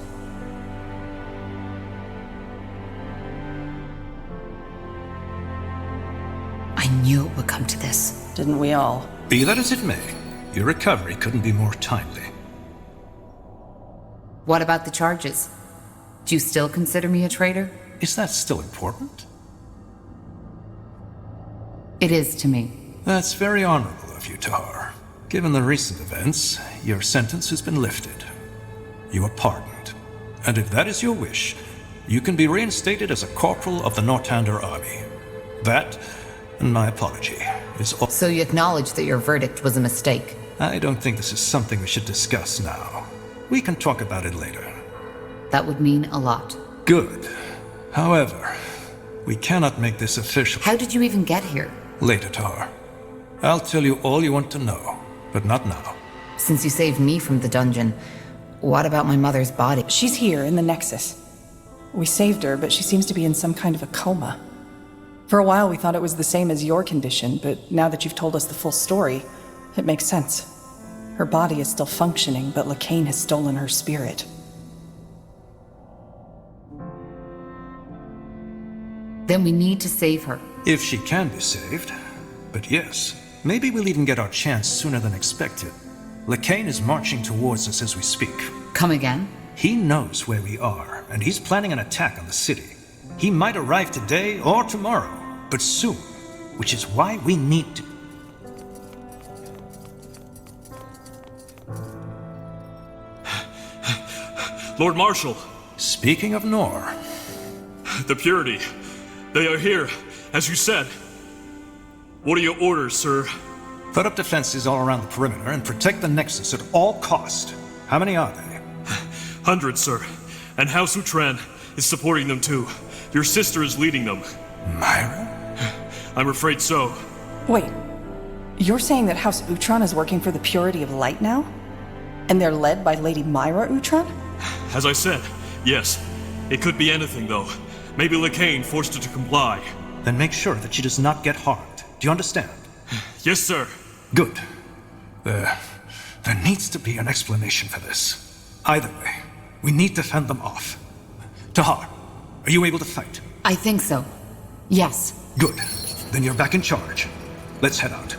I knew it would come to this. Didn't we all? Be that as it may, your recovery couldn't be more timely. What about the charges? Do you still consider me a traitor? Is that still important? It is to me. That's very honorable of you, Tahar. Given the recent events, your sentence has been lifted. You are pardoned. And if that is your wish, you can be reinstated as a corporal of the Northander army. That, and my apology, is all. So you acknowledge that your verdict was a mistake? I don't think this is something we should discuss now. We can talk about it later. That would mean a lot. Good. However, we cannot make this official. How did you even get here? Later, Tar. I'll tell you all you want to know, but not now. Since you saved me from the dungeon, what about my mother's body? She's here in the Nexus. We saved her, but she seems to be in some kind of a coma. For a while we thought it was the same as your condition, but now that you've told us the full story, it makes sense. Her body is still functioning, but Lacane has stolen her spirit. Then we need to save her. If she can be saved. But yes, maybe we'll even get our chance sooner than expected. Lacane is marching towards us as we speak. Come again? He knows where we are, and he's planning an attack on the city. He might arrive today or tomorrow, but soon, which is why we need to. Lord Marshal. Speaking of Nor. The Purity. They are here, as you said. What are your orders, sir? Put up defenses all around the perimeter and protect the Nexus at all cost. How many are they? Hundreds, sir. And House Utran is supporting them too. Your sister is leading them. Myra? I'm afraid so. Wait, you're saying that House Utran is working for the Purity of Light now? And they're led by Lady Myra Utran? As I said, yes. It could be anything, though. Maybe Lacane forced her to comply. Then make sure that she does not get harmed. Do you understand? Yes, sir. Good. There needs to be an explanation for this. Either way, we need to fend them off. Tahar, are you able to fight? I think so. Yes. Good. Then you're back in charge. Let's head out.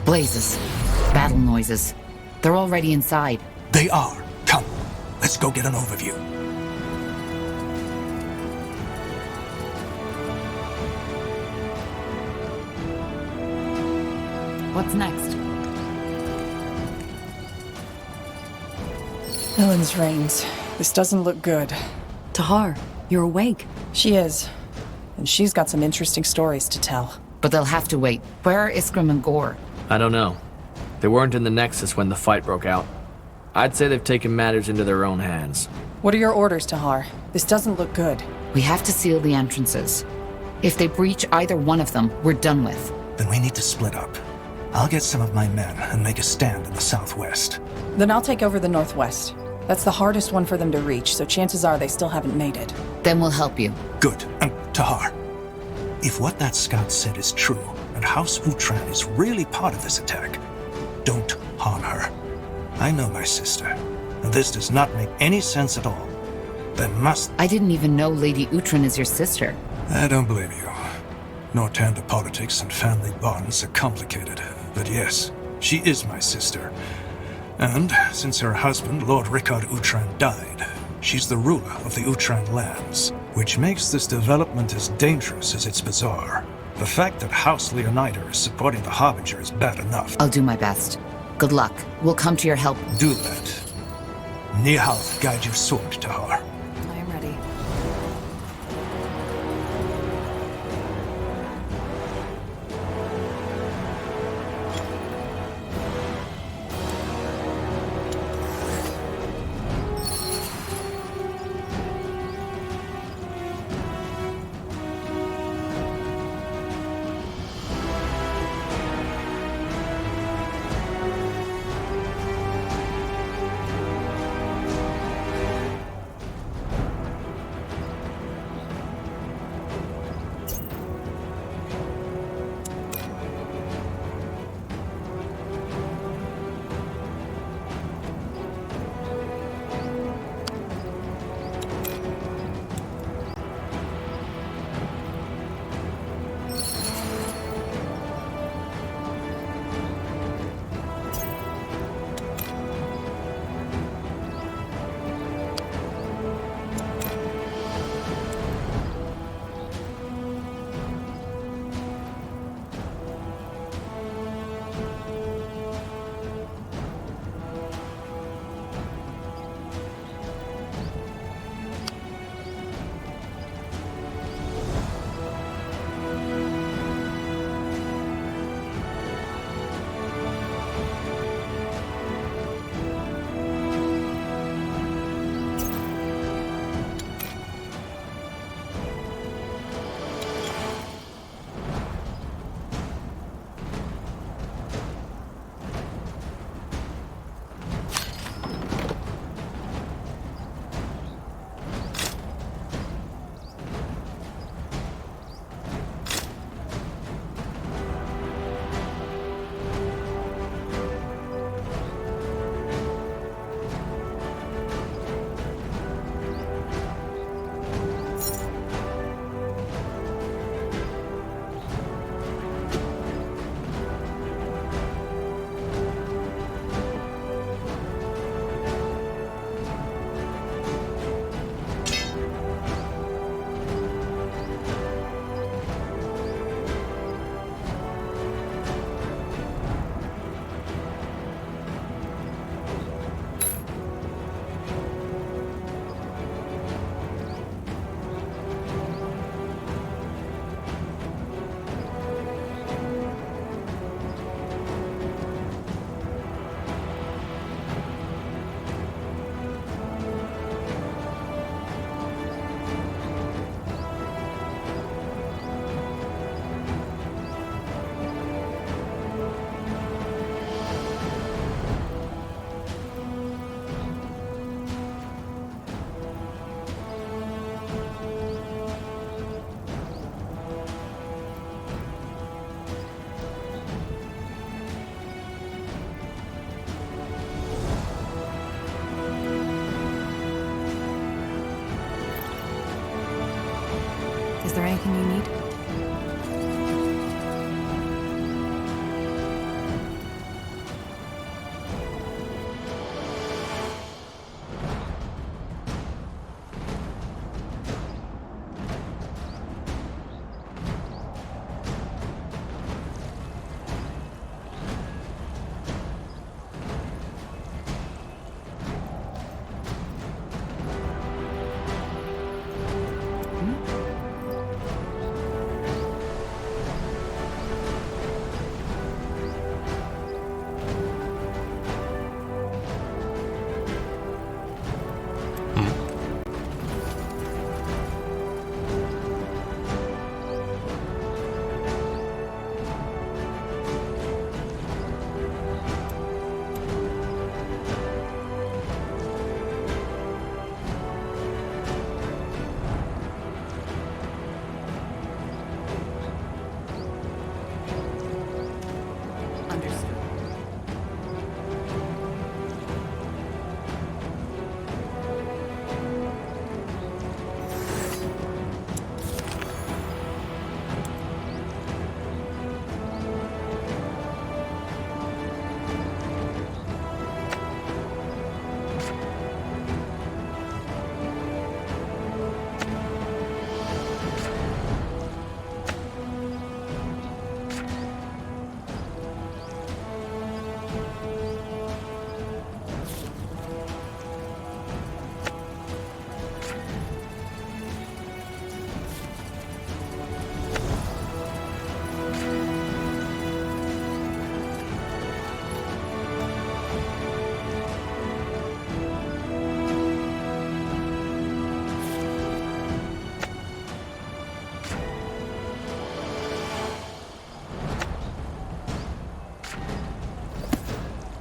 Blazes. Battle noises. They're already inside. They are. Come, let's go get an overview. What's next? Ellen's reigns. This doesn't look good. Tahar, you're awake. She is. And she's got some interesting stories to tell. But they'll have to wait. Where are Iskram and Gore? I don't know. They weren't in the Nexus when the fight broke out. I'd say they've taken matters into their own hands. What are your orders, Tahar? This doesn't look good. We have to seal the entrances. If they breach either one of them, we're done with. Then we need to split up. I'll get some of my men and make a stand in the southwest. Then I'll take over the northwest. That's the hardest one for them to reach, so chances are they still haven't made it. Then we'll help you. Good. And Tahar, if what that scout said is true, and House Utran is really part of this attack, don't harm her. I know my sister, and this does not make any sense at all. There must... I didn't even know Lady Utran is your sister. I don't blame you. Northander politics and family bonds are complicated, but yes, she is my sister. And since her husband, Lord Rickard Utran, died, she's the ruler of the Utran lands, which makes this development as dangerous as it's bizarre. The fact that House Leonider is supporting the Harbinger is bad enough. I'll do my best. Good luck. We'll come to your help. Do that. Nihal guide your sword, Tahar. I am ready.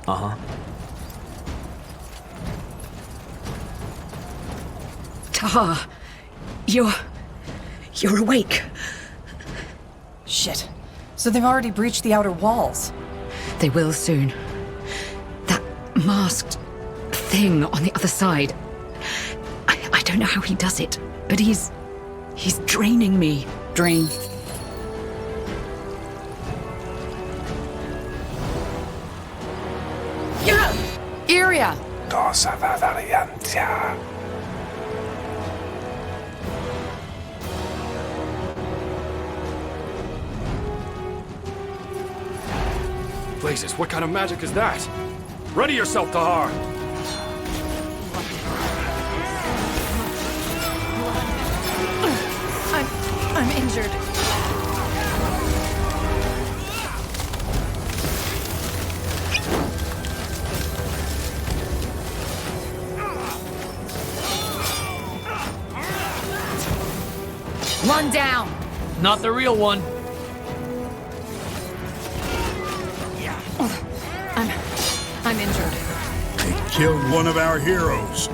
Uh-huh. Tahar, you're awake. Shit. So they've already breached the outer walls. They will soon. That masked thing on the other side. I don't know how he does it, but he's draining me. Drain. Yeah! Iria! Cosa va variantia? Blazes, what kind of magic is that? Ready yourself, Tahar! I'm injured. One down! Not the real one. I'm injured. They killed one of our heroes.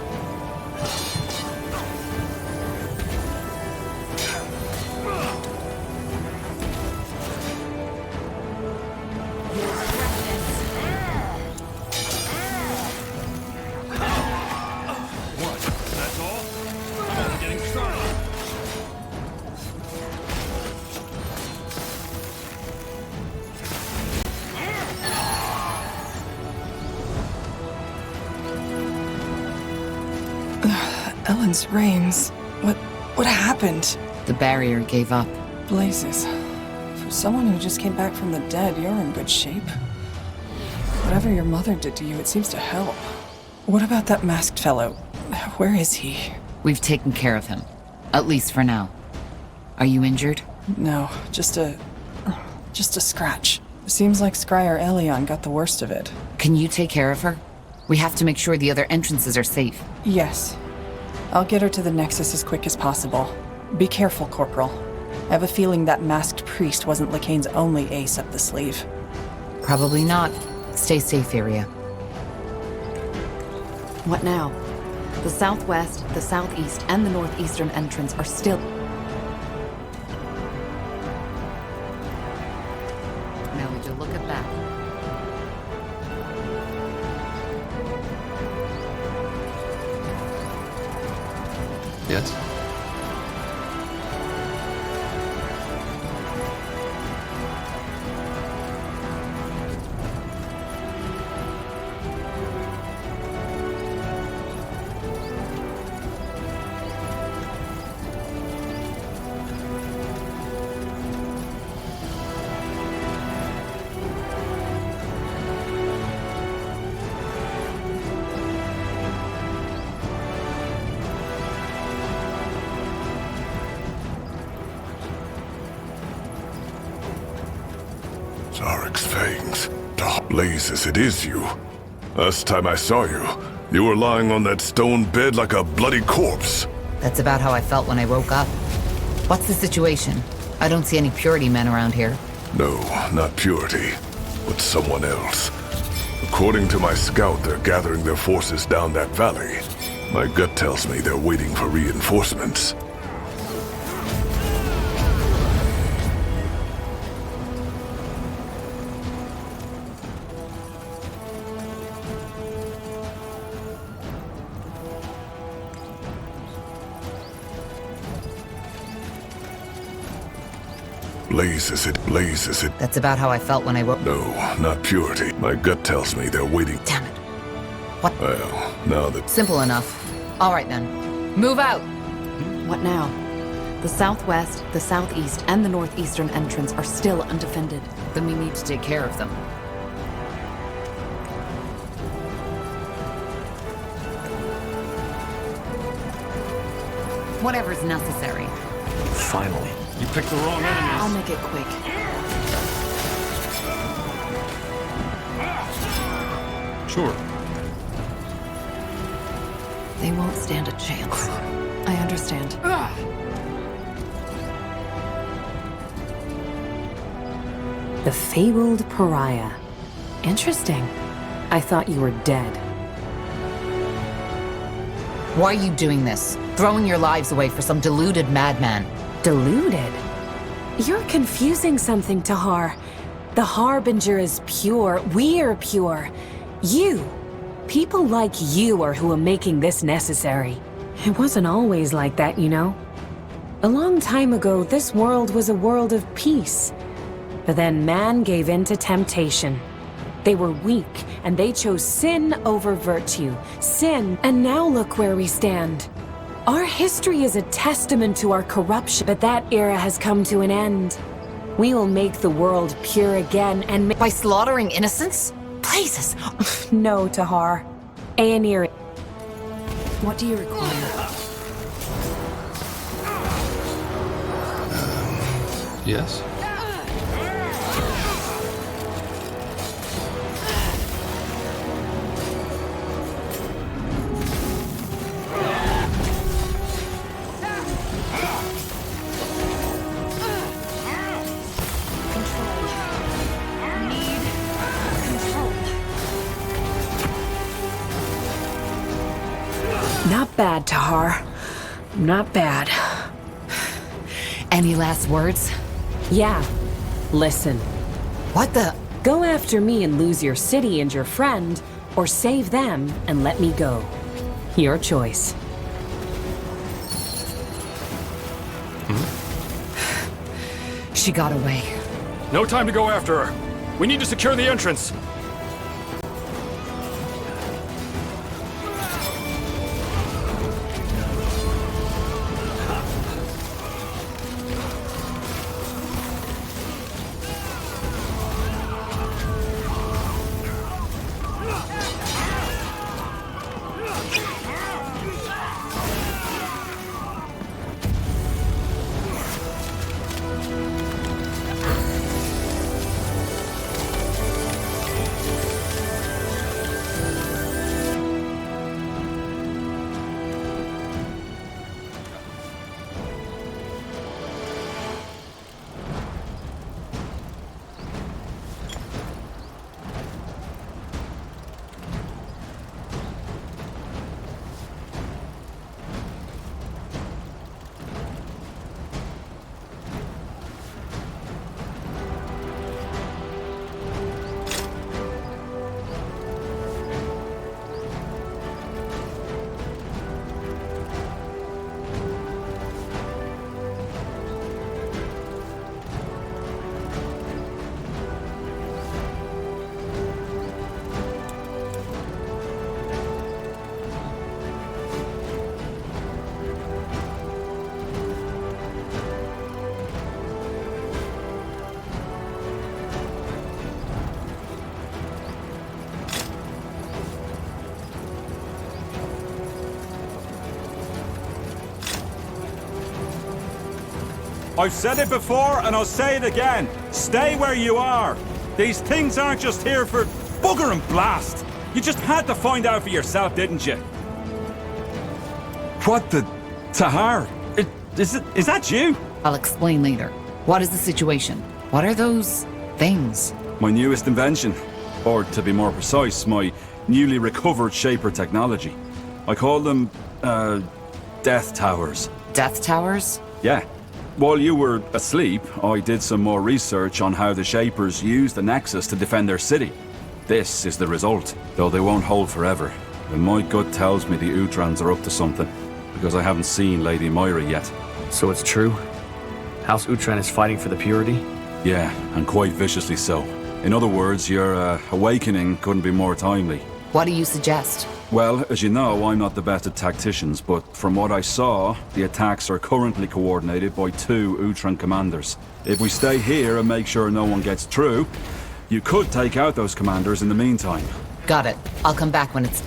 What? That's all? I'm only getting started. Ellen's reins. What happened? The barrier gave up. Blazes. For someone who just came back from the dead, you're in good shape. Whatever your mother did to you, it seems to help. What about that masked fellow? Where is he? We've taken care of him. At least for now. Are you injured? No, just a scratch. Seems like Scryer Elion got the worst of it. Can you take care of her? We have to make sure the other entrances are safe. Yes. I'll get her to the Nexus as quick as possible. Be careful, Corporal. I have a feeling that masked priest wasn't Lakane's only ace up the sleeve. Probably not. Stay safe, Iria. What now? The southwest, the southeast, and the northeastern entrance are still... Now would you look at that? Yes? Zarek's fangs. Oh, Blazes, it is you. Last time I saw you, you were lying on that stone bed like a bloody corpse. That's about how I felt when I woke up. What's the situation? I don't see any Purity men around here. No, not Purity, but someone else. According to my scout, they're gathering their forces down that valley. My gut tells me they're waiting for reinforcements. Blazes it. That's about how I felt when I woke... No, not Purity. My gut tells me they're waiting. Damn it. What? Well, now that... Simple enough. All right then. Move out! What now? The southwest, the southeast, and the northeastern entrance are still undefended. Then we need to take care of them. Whatever's necessary. Finally. You picked the wrong enemy. I'll make it quick. Sure. They won't stand a chance. I understand. The fabled pariah. Interesting. I thought you were dead. Why are you doing this? Throwing your lives away for some deluded madman. Deluded? You're confusing something, Tahar. The Harbinger is pure. We're pure. You. People like you are who are making this necessary. It wasn't always like that, you know. A long time ago, this world was a world of peace. But then man gave in to temptation. They were weak, and they chose sin over virtue. Sin, and now look where we stand. Our history is a testament to our corruption, but that era has come to an end. We will make the world pure again and by slaughtering innocents? Blazes! No, Tahar. Aenir. What do you require? Yes? Not bad, Tahar. Not bad. Any last words? Yeah. Listen. What the? Go after me and lose your city and your friend, or save them and let me go. Your choice. She got away. No time to go after her. We need to secure the entrance. I've said it before and I'll say it again. Stay where you are. These things aren't just here for bugger and blast. You just had to find out for yourself, didn't you? What the... Tahar? Is that you? I'll explain later. What is the situation? What are those things? My newest invention. Or, to be more precise, my newly recovered Shaper technology. I call them, Death Towers. Death Towers? Yeah. While you were asleep, I did some more research on how the Shapers used the Nexus to defend their city. This is the result, though they won't hold forever. And my gut tells me the Utrans are up to something, because I haven't seen Lady Moira yet. So it's true? House Utran is fighting for the purity? Yeah, and quite viciously so. In other words, your awakening couldn't be more timely. What do you suggest? Well, as you know, I'm not the best at tacticians, but from what I saw, the attacks are currently coordinated by 2 Utran commanders. If we stay here and make sure no one gets through, you could take out those commanders in the meantime. Got it. I'll come back when it's...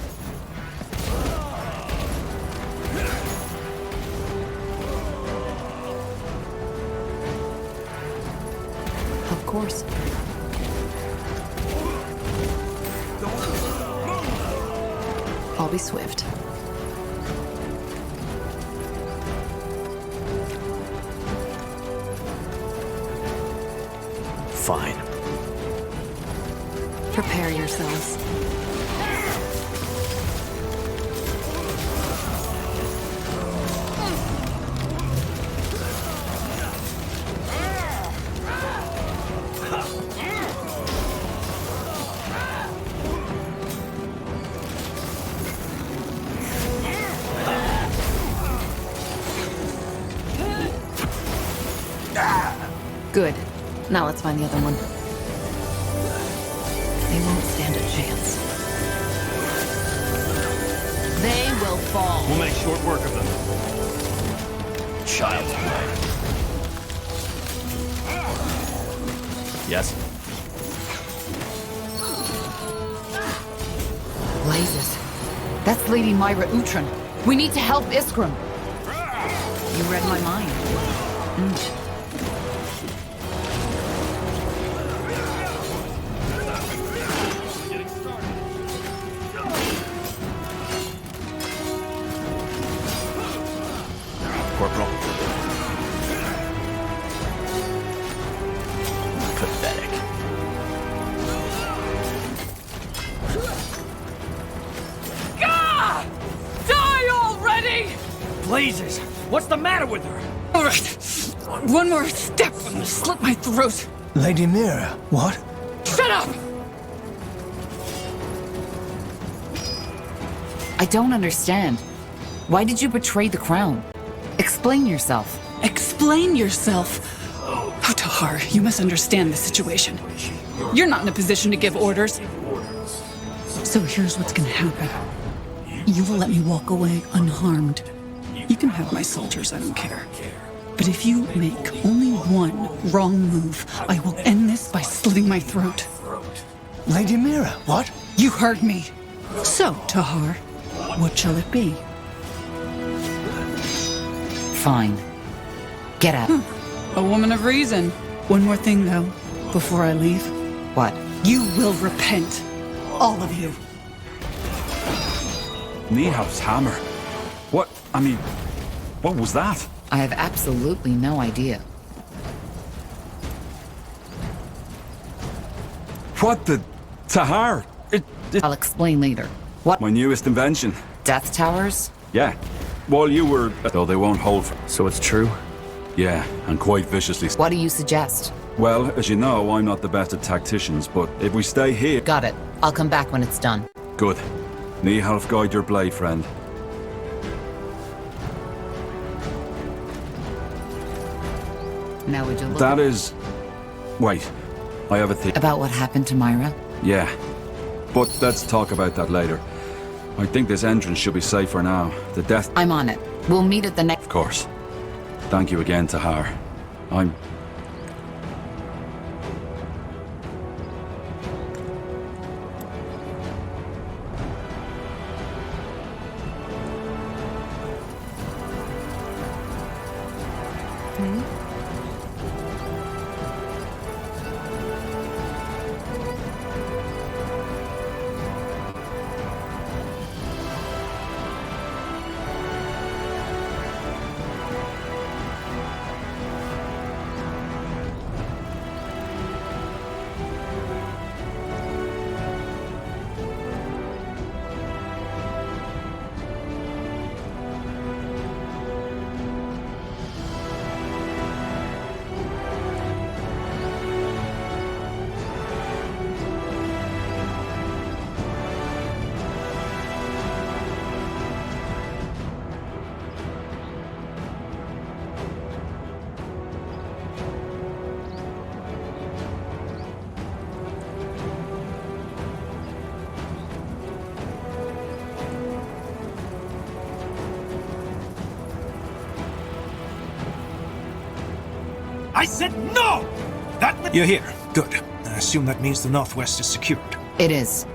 Of course. I'll be swift. Fine. Prepare yourselves. Good. Now let's find the other one. They won't stand a chance. They will fall. We'll make short work of them. Child. Yes? Blazes. That's Lady Myra Utron. We need to help Iskram. You read my mind. Corporal. Pathetic. Gah! Die already! Blazes! What's the matter with her? All right. One more step and I'll slit my throat. Lady Mira, what? Shut up! I don't understand. Why did you betray the crown? Explain yourself. Explain yourself. Oh, Tahar, you must understand the situation. You're not in a position to give orders. So here's what's gonna happen. You will let me walk away unharmed. You can have my soldiers, I don't care. But if you make only one wrong move, I will end this by slitting my throat. Lady Mira, what? You heard me. So, Tahar, what shall it be? Fine. Get out. A woman of reason. One more thing, though, before I leave. What? You will repent. All of you. Niehauf's hammer. What? I mean, what was that? I have absolutely no idea. What the... Tahar? I'll explain later. What? My newest invention. Death towers? Yeah. While you were... Though they won't hold for... So it's true? Yeah, and quite viciously. What do you suggest? Well, as you know, I'm not the best at tacticians, but if we stay here... Got it. I'll come back when it's done. Good. Niehauf, guide your blade, friend. Now would you look That is... Wait. I have a thing. about what happened to Myra? Yeah. But let's talk about that later. I think this entrance should be safe for now. The death... I'm on it. We'll meet at the next... Of course. Thank you again, Tahar. I'm... I said no! That... You're here. Good. I assume that means the Northwest is secured. It is.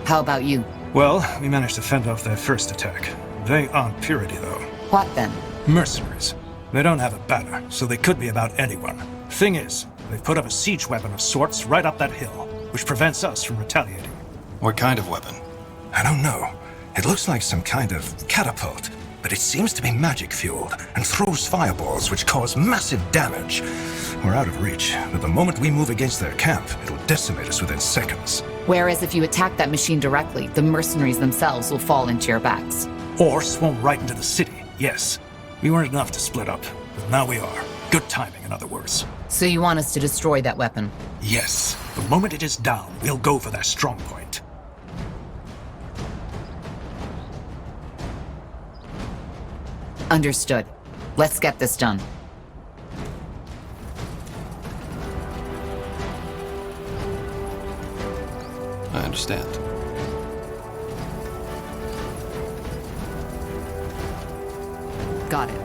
How about you? Well, we managed to fend off their first attack. They aren't Purity, though. What then? Mercenaries. They don't have a banner, so they could be about anyone. Thing is, they've put up a siege weapon of sorts right up that hill, which prevents us from retaliating. What kind of weapon? I don't know. It looks like some kind of catapult, but it seems to be magic-fueled and throws fireballs which cause massive damage. We're out of reach, but the moment we move against their camp, it'll decimate us within seconds. Whereas if you attack that machine directly, the mercenaries themselves will fall into your backs. Or swarm right into the city, yes. We weren't enough to split up, but now we are. Good timing, in other words. So you want us to destroy that weapon? Yes. The moment it is down, we'll go for their strong point. Understood. Let's get this done. understand. Got it.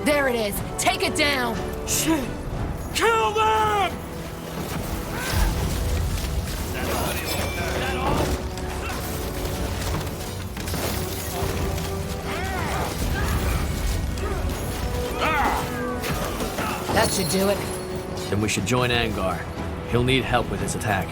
There it is. Take it down. Shit! Kill them! That should do it. Then we should join Angar. He'll need help with his attack.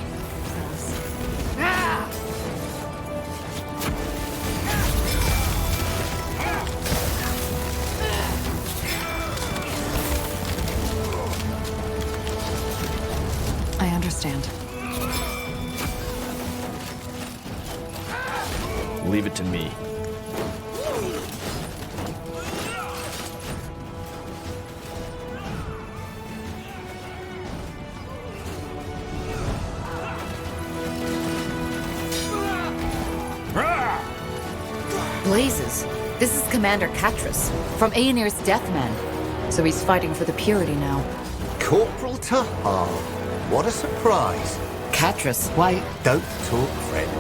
I understand. Leave it to me. Blazes. This is Commander Katris from Aenir's Deathman. So he's fighting for the Purity now. Corporal Tahar. What a surprise. Katris, why? Don't talk, friend.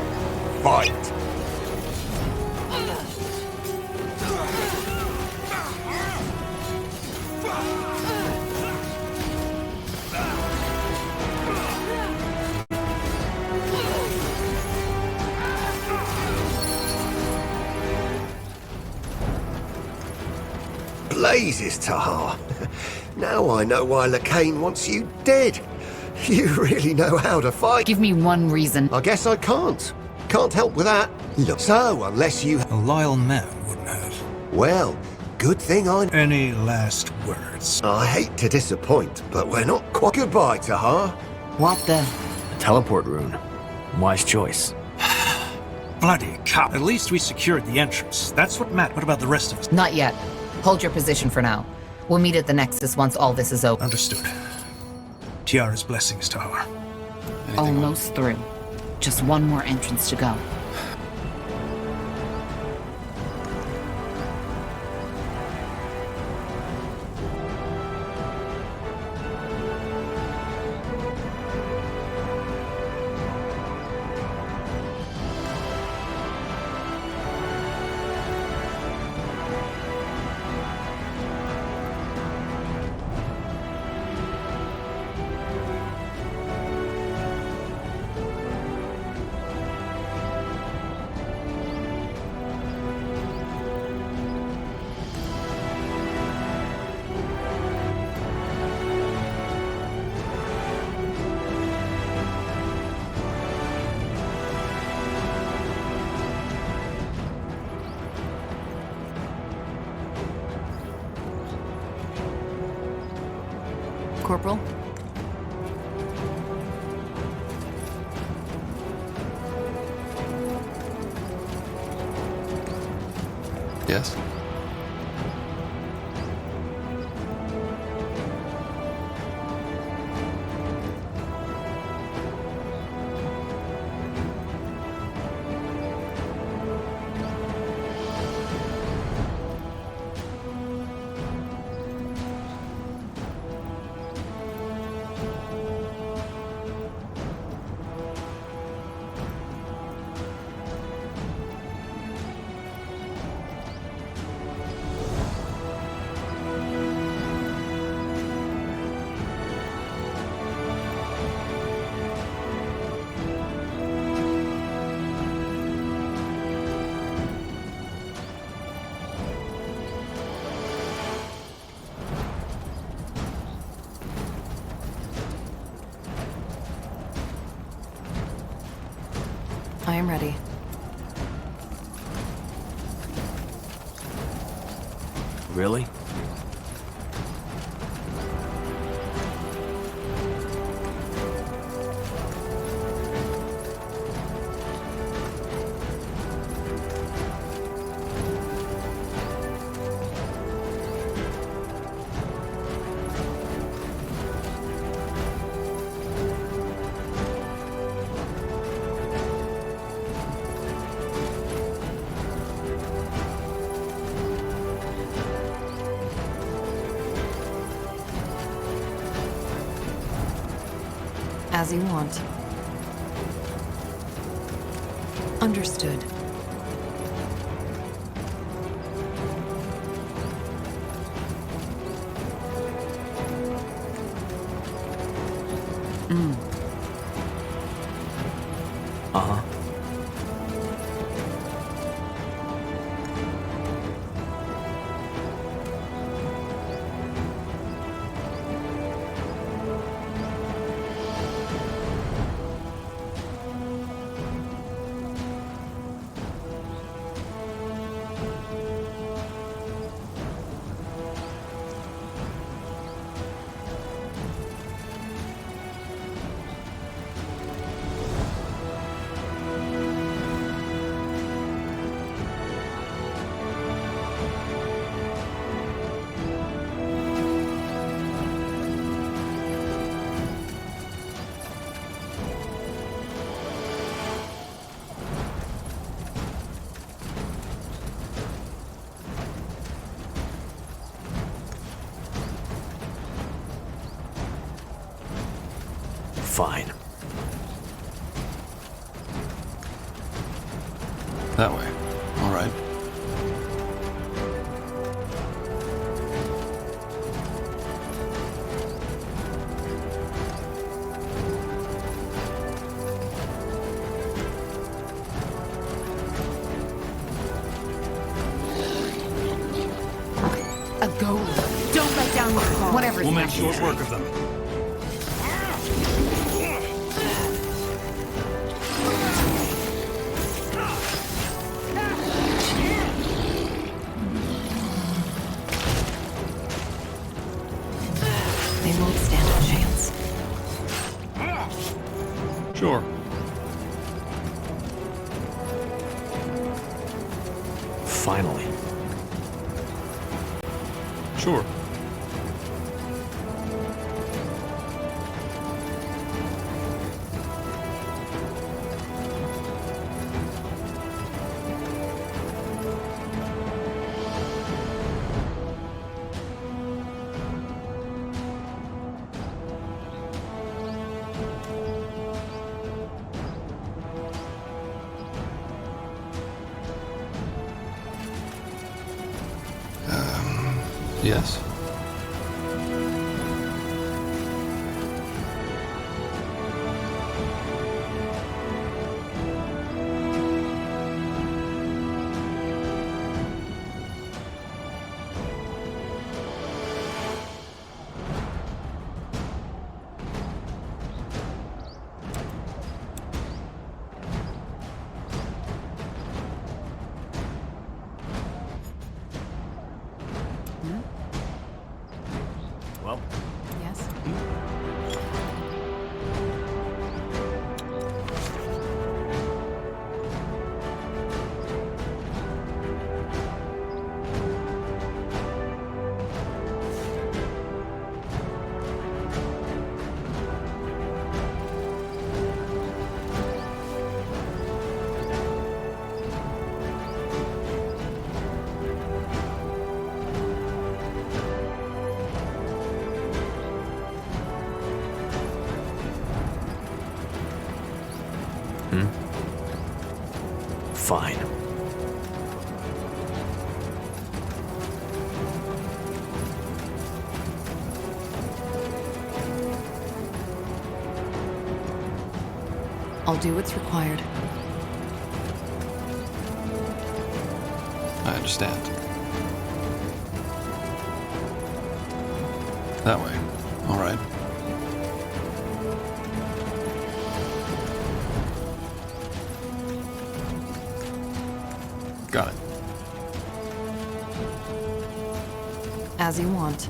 Fight. Blazes, Tahar. Now I know why Lacane wants you dead. You really know how to fight. Give me one reason. I guess I can't. Can't help with that. Look, so unless you... A loyal man wouldn't have. Well, good thing I... Any last words? I hate to disappoint, but we're not quite... Goodbye, Tahar. What the... A teleport rune. Wise choice. Bloody cow. At least we secured the entrance. That's what mattered. What about the rest of us? Not yet. Hold your position for now. We'll meet at the Nexus once all this is over. Understood. Tiara's blessings, Tahar. Almost through. Just one more entrance to go. Corporal? Yes? I am ready. Really? As you want. Understood. Uh-huh. Fine. That way. All right. A goal. Don't let down your call. Whatever. We'll make short work of them. They won't stand a chance. Sure. Finally. Sure. Yes. Well, Yes? Fine. I'll do what's required. I understand. That way. All right. Got it. As you want.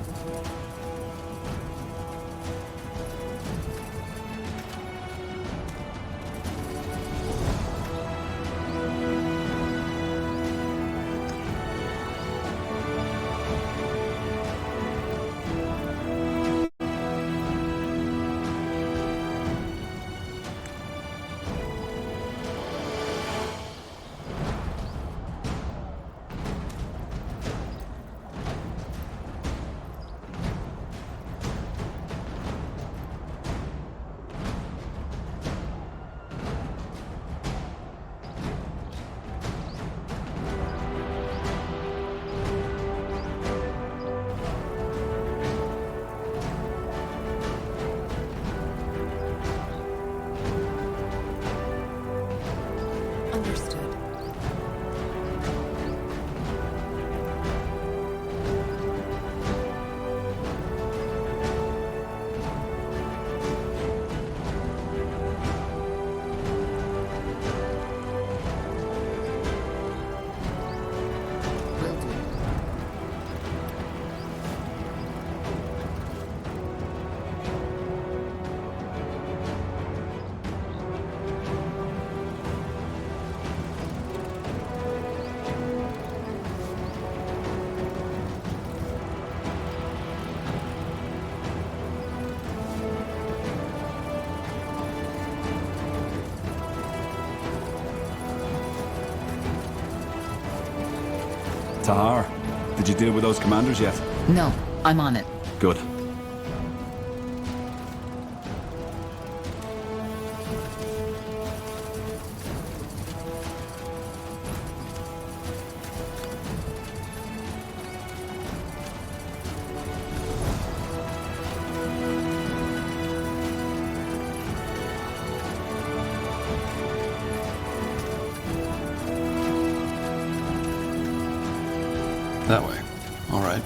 Tahar, did you deal with those commanders yet? No, I'm on it. Good. That way. All right.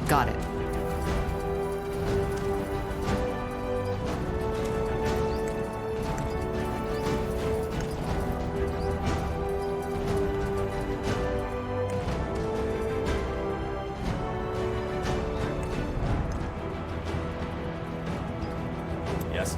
Got it. Yes.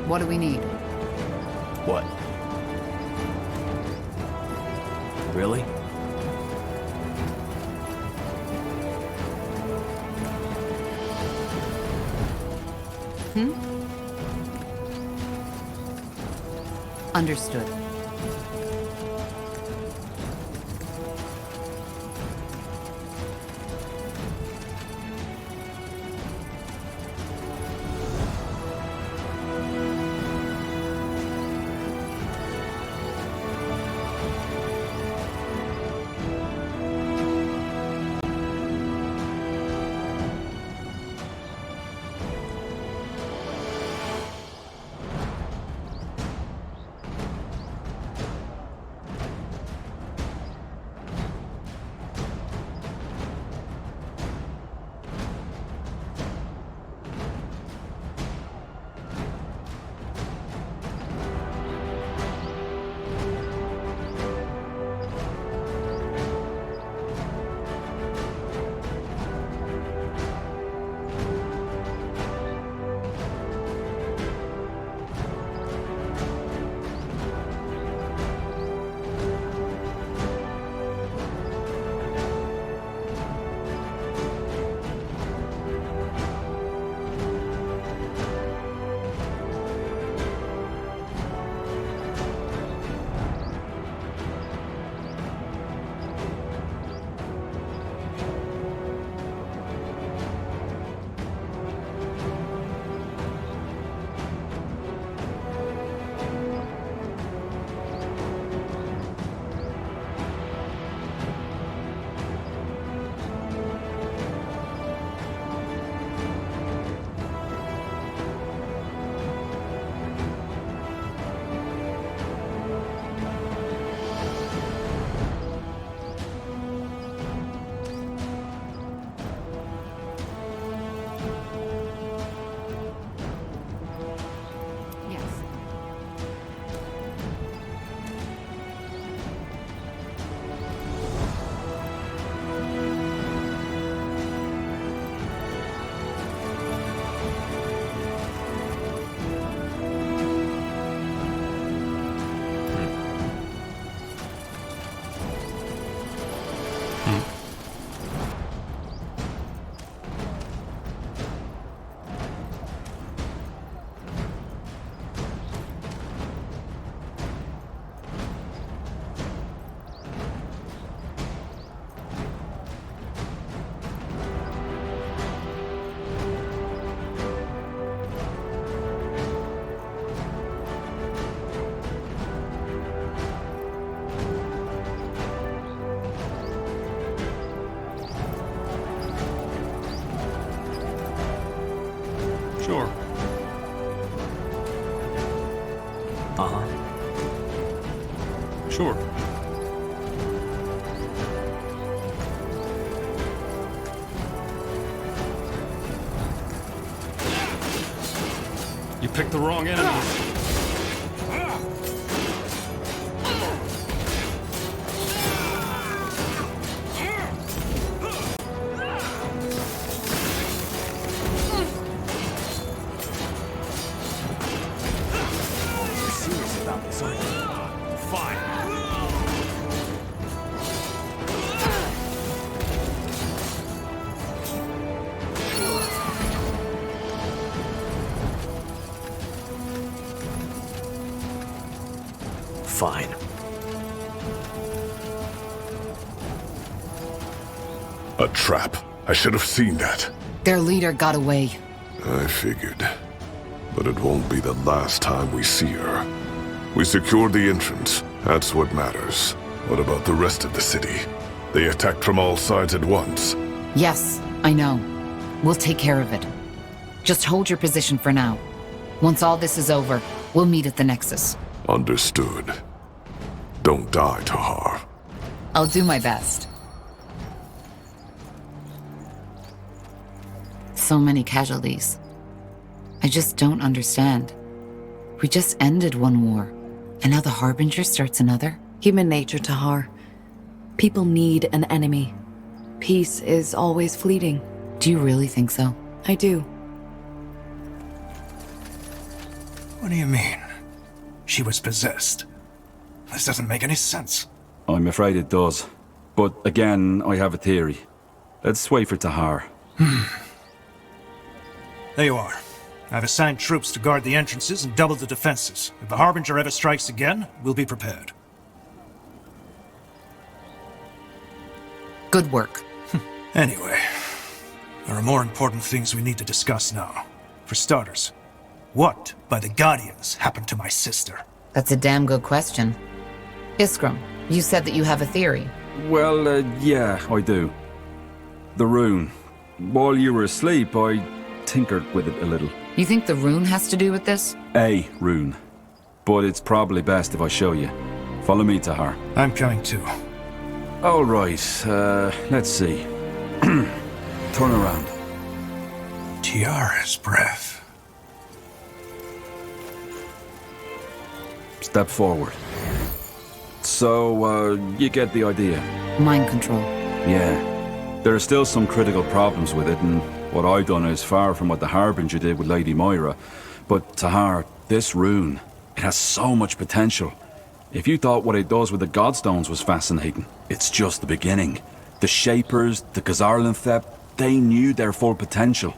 What do we need? What? Really? Understood. Uh-huh. Sure. You picked the wrong enemy. You're serious about this, aren't you? Fine. Fine. A trap. I should have seen that. Their leader got away. I figured. But it won't be the last time we see her. We secured the entrance. That's what matters. What about the rest of the city? They attacked from all sides at once. Yes, I know. We'll take care of it. Just hold your position for now. Once all this is over, we'll meet at the Nexus. Understood. Don't die, Tahar. I'll do my best. So many casualties. I just don't understand. We just ended one war, and now the Harbinger starts another? Human nature, Tahar. People need an enemy. Peace is always fleeting. Do you really think so? I do. What do you mean? She was possessed. This doesn't make any sense. I'm afraid it does. But again, I have a theory. Let's wait for Tahar. There you are. I've assigned troops to guard the entrances and double the defenses. If the Harbinger ever strikes again, we'll be prepared. Good work. Anyway, there are more important things we need to discuss now. For starters, what, by the Guardians, happened to my sister? That's a damn good question. Iskram, you said that you have a theory. Well, yeah, I do. The rune. While you were asleep, I tinkered with it a little. You think the rune has to do with this? A rune. But it's probably best if I show you. Follow me, Tahar. I'm coming too. All right, let's see. Turn around. Tiara's breath. Step forward. So, you get the idea. Mind control. Yeah. There are still some critical problems with it, and what I've done is far from what the Harbinger did with Lady Moira. But Tahar, this rune, it has so much potential. If you thought what it does with the Godstones was fascinating, it's just the beginning. The Shapers, the Khazarlanthep, they knew their full potential.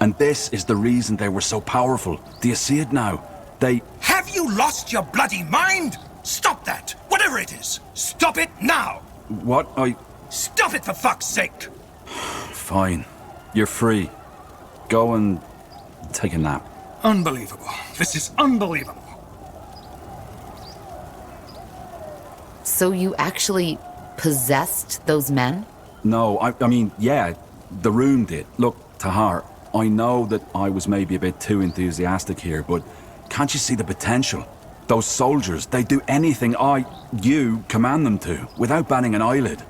And this is the reason they were so powerful. Do you see it now? They... Have you lost your bloody mind? Stop that! Whatever it is! Stop it now! What? Stop it for fuck's sake! Fine. You're free. Go and take a nap. Unbelievable. This is unbelievable. So you actually possessed those men? No, I mean, yeah, the rune did. Look, Tahar, I know that I was maybe a bit too enthusiastic here, but can't you see the potential? Those soldiers, they do anything you command them to, without batting an eyelid.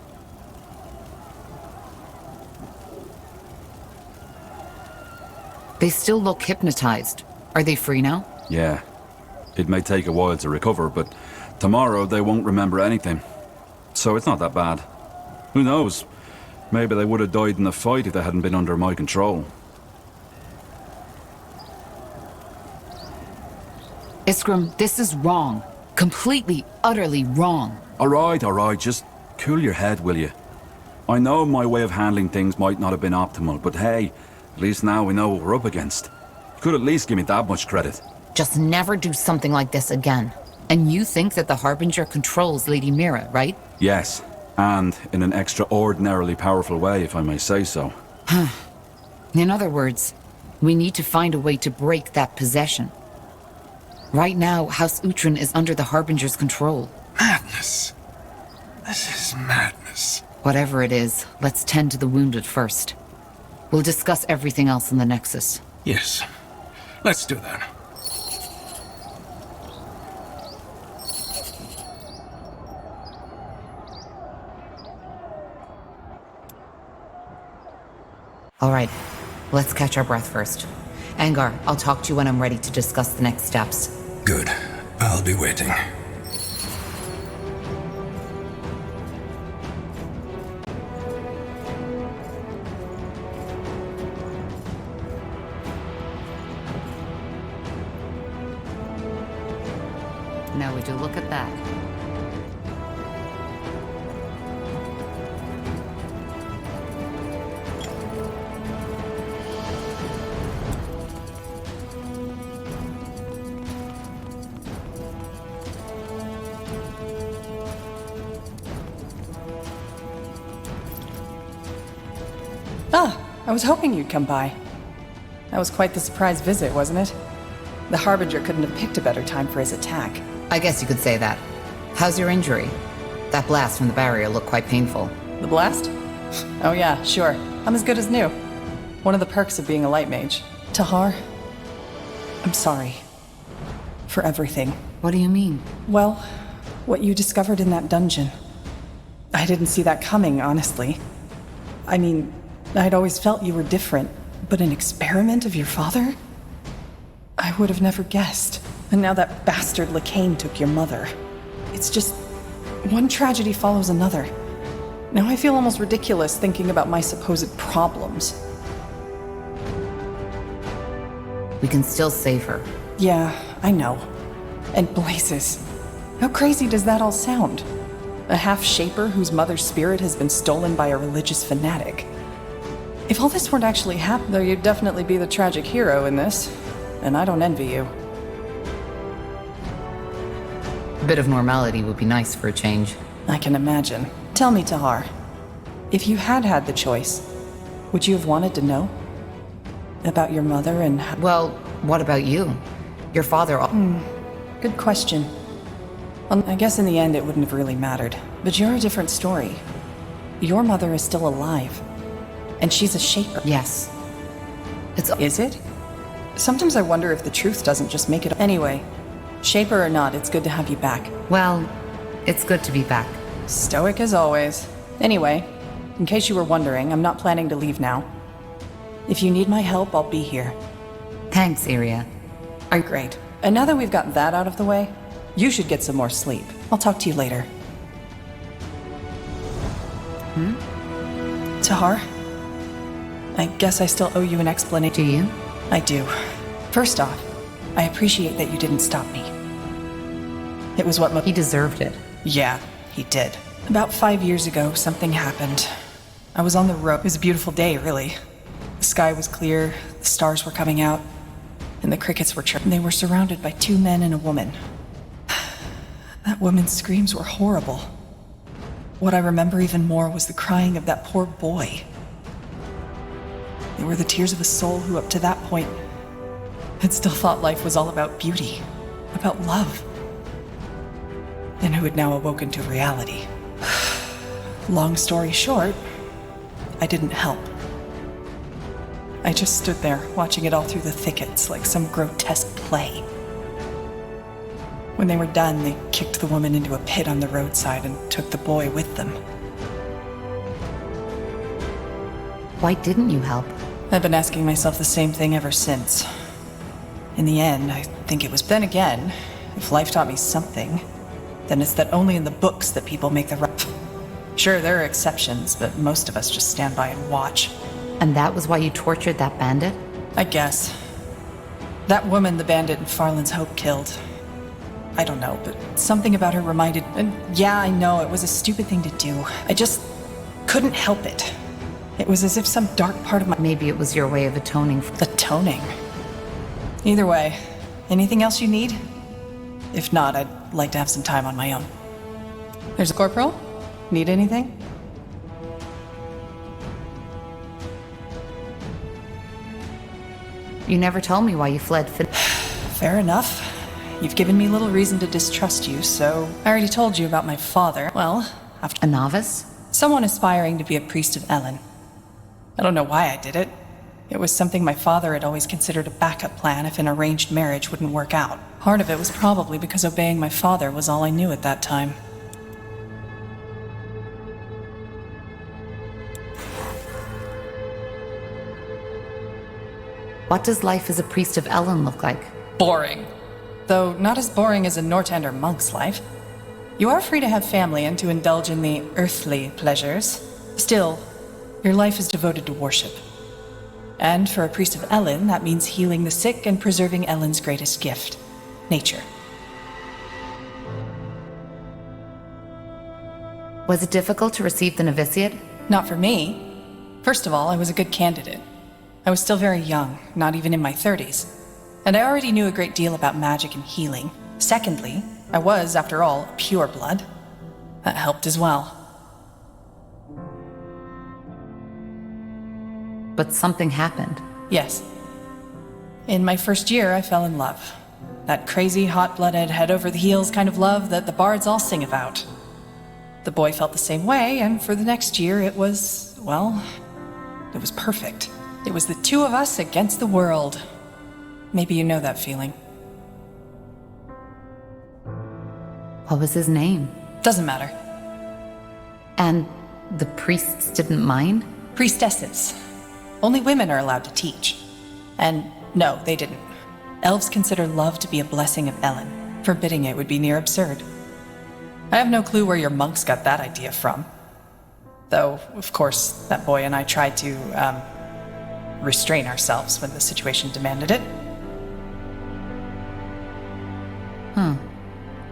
They still look hypnotized. Are they free now? Yeah. It may take a while to recover, but tomorrow they won't remember anything. So it's not that bad. Who knows? Maybe they would have died in the fight if they hadn't been under my control. Iskram, this is wrong. Completely, utterly wrong. All right, just cool your head, will you? I know my way of handling things might not have been optimal, but hey, at least now we know what we're up against. You could at least give me that much credit. Just never do something like this again. And you think that the Harbinger controls Lady Mira, right? Yes, and in an extraordinarily powerful way, if I may say so. In other words, we need to find a way to break that possession. Right now, House Uhtred is under the Harbinger's control. Madness. This is madness. Whatever it is, let's tend to the wounded first. We'll discuss everything else in the Nexus. Yes. Let's do that. All right, let's catch our breath first. Angar, I'll talk to you when I'm ready to discuss the next steps. Good. I'll be waiting. Now would you look at that? Ah, I was hoping you'd come by. That was quite the surprise visit, wasn't it? The Harbinger couldn't have picked a better time for his attack. I guess you could say that. How's your injury? That blast from the barrier looked quite painful. The blast? Oh yeah, sure. I'm as good as new. One of the perks of being a light mage. Tahar, I'm sorry. For everything. What do you mean? Well, what you discovered in that dungeon. I didn't see that coming, honestly. I mean, I'd always felt you were different, but an experiment of your father? I would have never guessed. And now that bastard Lacane took your mother. It's just... one tragedy follows another. Now I feel almost ridiculous thinking about my supposed problems. We can still save her. Yeah, I know. And blazes. How crazy does that all sound? A half-shaper whose mother's spirit has been stolen by a religious fanatic. If all this weren't actually happening, though you'd definitely be the tragic hero in this, and I don't envy you. A bit of normality would be nice for a change. I can imagine. Tell me, Tahar, if you had had the choice, would you have wanted to know? About your mother and how— Well, what about you? Your father— Good question. I guess in the end it wouldn't have really mattered. But you're a different story. Your mother is still alive. And she's a Shaper. Yes. Is it? Sometimes I wonder if the truth doesn't just make it— Anyway, Shaper or not, it's good to have you back. Well, it's good to be back. Stoic as always. Anyway, in case you were wondering, I'm not planning to leave now. If you need my help, I'll be here. Thanks, Iria. Great. And now that we've got that out of the way, you should get some more sleep. I'll talk to you later. Tahar? I guess I still owe you an explanation. Do you? I do. First off, I appreciate that you didn't stop me. It was what— He deserved it. Yeah, he did. About 5 years ago, something happened. I was on the road. It was a beautiful day, really. The sky was clear, the stars were coming out, and the crickets were chirping. They were surrounded by 2 men and a woman. That woman's screams were horrible. What I remember even more was the crying of that poor boy. They were the tears of a soul who, up to that point, had still thought life was all about beauty, about love, and who had now awoken to reality. Long story short, I didn't help. I just stood there, watching it all through the thickets like some grotesque play. When they were done, they kicked the woman into a pit on the roadside and took the boy with them. Why didn't you help? I've been asking myself the same thing ever since. In the end, I think it was— Then again, if life taught me something, then it's that only in the books that people make the right— Sure, there are exceptions, but most of us just stand by and watch. And that was why you tortured that bandit? I guess. That woman the bandit in Farland's Hope killed. I don't know, but something about her reminded— And yeah, I know, it was a stupid thing to do. I just couldn't help it. It was as if some dark part of my— Maybe it was your way of atoning for— Atoning? Either way, anything else you need? If not, I'd like to have some time on my own. There's a corporal? Need anything? You never told me why you fled. Fair enough. You've given me little reason to distrust you, so— I already told you about my father. Well, after— A novice? Someone aspiring to be a priest of Elen. I don't know why I did it. It was something my father had always considered a backup plan if an arranged marriage wouldn't work out. Part of it was probably because obeying my father was all I knew at that time. What does life as a priest of Ellen look like? Boring. Though not as boring as a Northander monk's life. You are free to have family and to indulge in the earthly pleasures. Still, your life is devoted to worship. And for a priest of Ellen, that means healing the sick and preserving Ellen's greatest gift, nature. Was it difficult to receive the novitiate? Not for me. First of all, I was a good candidate. I was still very young, not even in my 30s. And I already knew a great deal about magic and healing. Secondly, I was, after all, pure blood. That helped as well. But something happened. Yes. In my first year, I fell in love. That crazy, hot-blooded, head-over-the-heels kind of love that the bards all sing about. The boy felt the same way, and for the next year it was, well, it was perfect. It was the two of us against the world. Maybe you know that feeling. What was his name? Doesn't matter. And the priests didn't mind? Priestesses. Only women are allowed to teach. And no, they didn't. Elves consider love to be a blessing of Ellen. Forbidding it would be near absurd. I have no clue where your monks got that idea from. Though, of course, that boy and I tried to, restrain ourselves when the situation demanded it.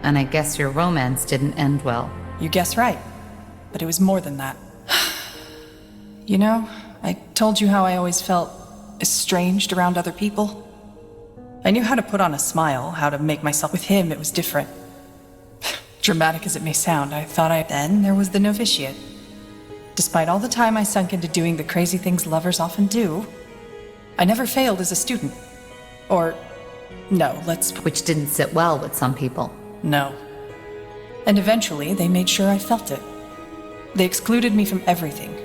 And I guess your romance didn't end well. You guess right. But it was more than that. You know, I told you how I always felt estranged around other people. I knew how to put on a smile, how to make myself. With him, it was different. Dramatic as it may sound, Then there was the novitiate. Despite all the time I sunk into doing the crazy things lovers often do, I never failed as a student. Or, no, Which didn't sit well with some people. No. And eventually, they made sure I felt it. They excluded me from everything,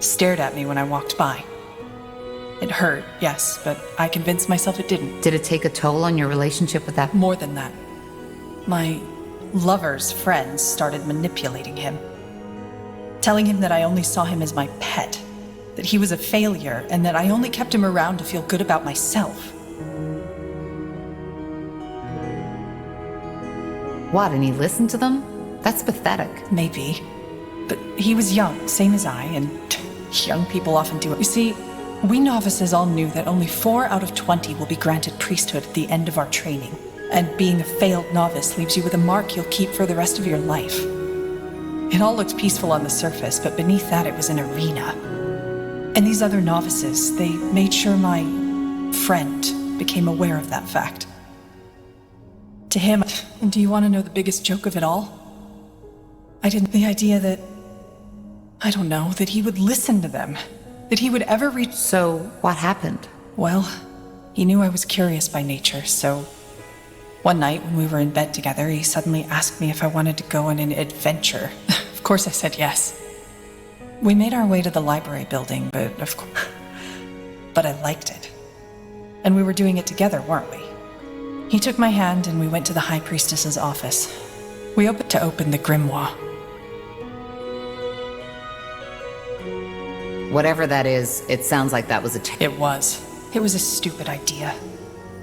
stared at me when I walked by. It hurt, yes, but I convinced myself it didn't. Did it take a toll on your relationship with that? More than that. My lover's friends started manipulating him. Telling him that I only saw him as my pet, that he was a failure, and that I only kept him around to feel good about myself. What, and he listened to them? That's pathetic. Maybe. But he was young, same as I, and young people often do it. You see, we novices all knew that only 4 out of 20 will be granted priesthood at the end of our training. And being a failed novice leaves you with a mark you'll keep for the rest of your life. It all looked peaceful on the surface, but beneath that it was an arena. And these other novices, they made sure my friend became aware of that fact. To him, and do you want to know the biggest joke of it all? The idea that, I don't know, that he would listen to them. That he would ever reach. So, what happened? Well, he knew I was curious by nature, so one night when we were in bed together, he suddenly asked me if I wanted to go on an adventure. Of course I said yes. We made our way to the library building, but I liked it. And we were doing it together, weren't we? He took my hand and we went to the High Priestess's office. We opened the grimoire. Whatever that is, it sounds like that was It was. It was a stupid idea.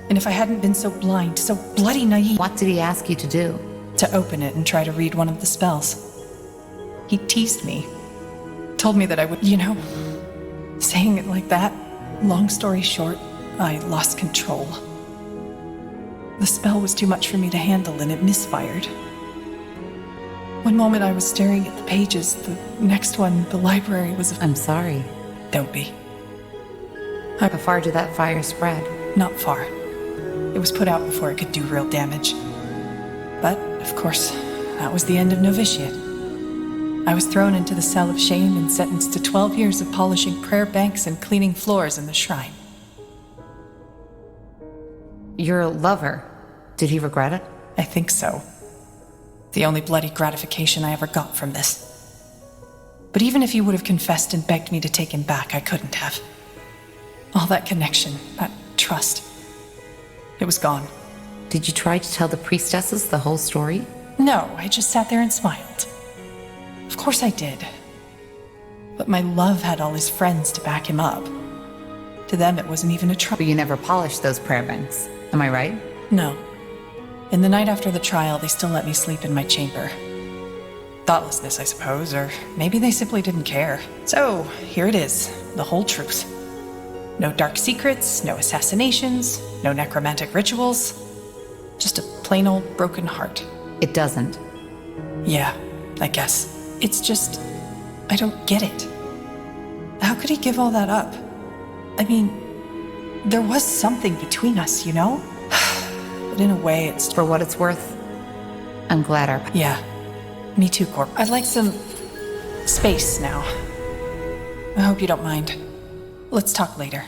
And if I hadn't been so blind, so bloody naive... What did he ask you to do? To open it and try to read one of the spells. He teased me. Told me that I would, saying it like that, long story short, I lost control. The spell was too much for me to handle and it misfired. One moment I was staring at the pages, the next one, the library was... I'm sorry. Don't be. How far did that fire spread? Not far. It was put out before it could do real damage. But, of course, that was the end of novitiate. I was thrown into the cell of shame and sentenced to 12 years of polishing prayer banks and cleaning floors in the shrine. Your lover, did he regret it? I think so. The only bloody gratification I ever got from this. But even if he would have confessed and begged me to take him back, I couldn't have. All that connection, that trust, it was gone. Did you try to tell the priestesses the whole story? No, I just sat there and smiled. Of course I did. But my love had all his friends to back him up. To them, it wasn't even a trouble. But you never polished those prayer banks. Am I right? No. In the night after the trial, they still let me sleep in my chamber. Thoughtlessness, I suppose, or maybe they simply didn't care. So, here it is, the whole truth. No dark secrets, no assassinations, no necromantic rituals. Just a plain old broken heart. It doesn't. Yeah, I guess. It's just, I don't get it. How could he give all that up? I mean, there was something between us, you know? But in a way, it's... For what it's worth, I'm glad our... Yeah, me too, Corp. I'd like some space now. I hope you don't mind. Let's talk later.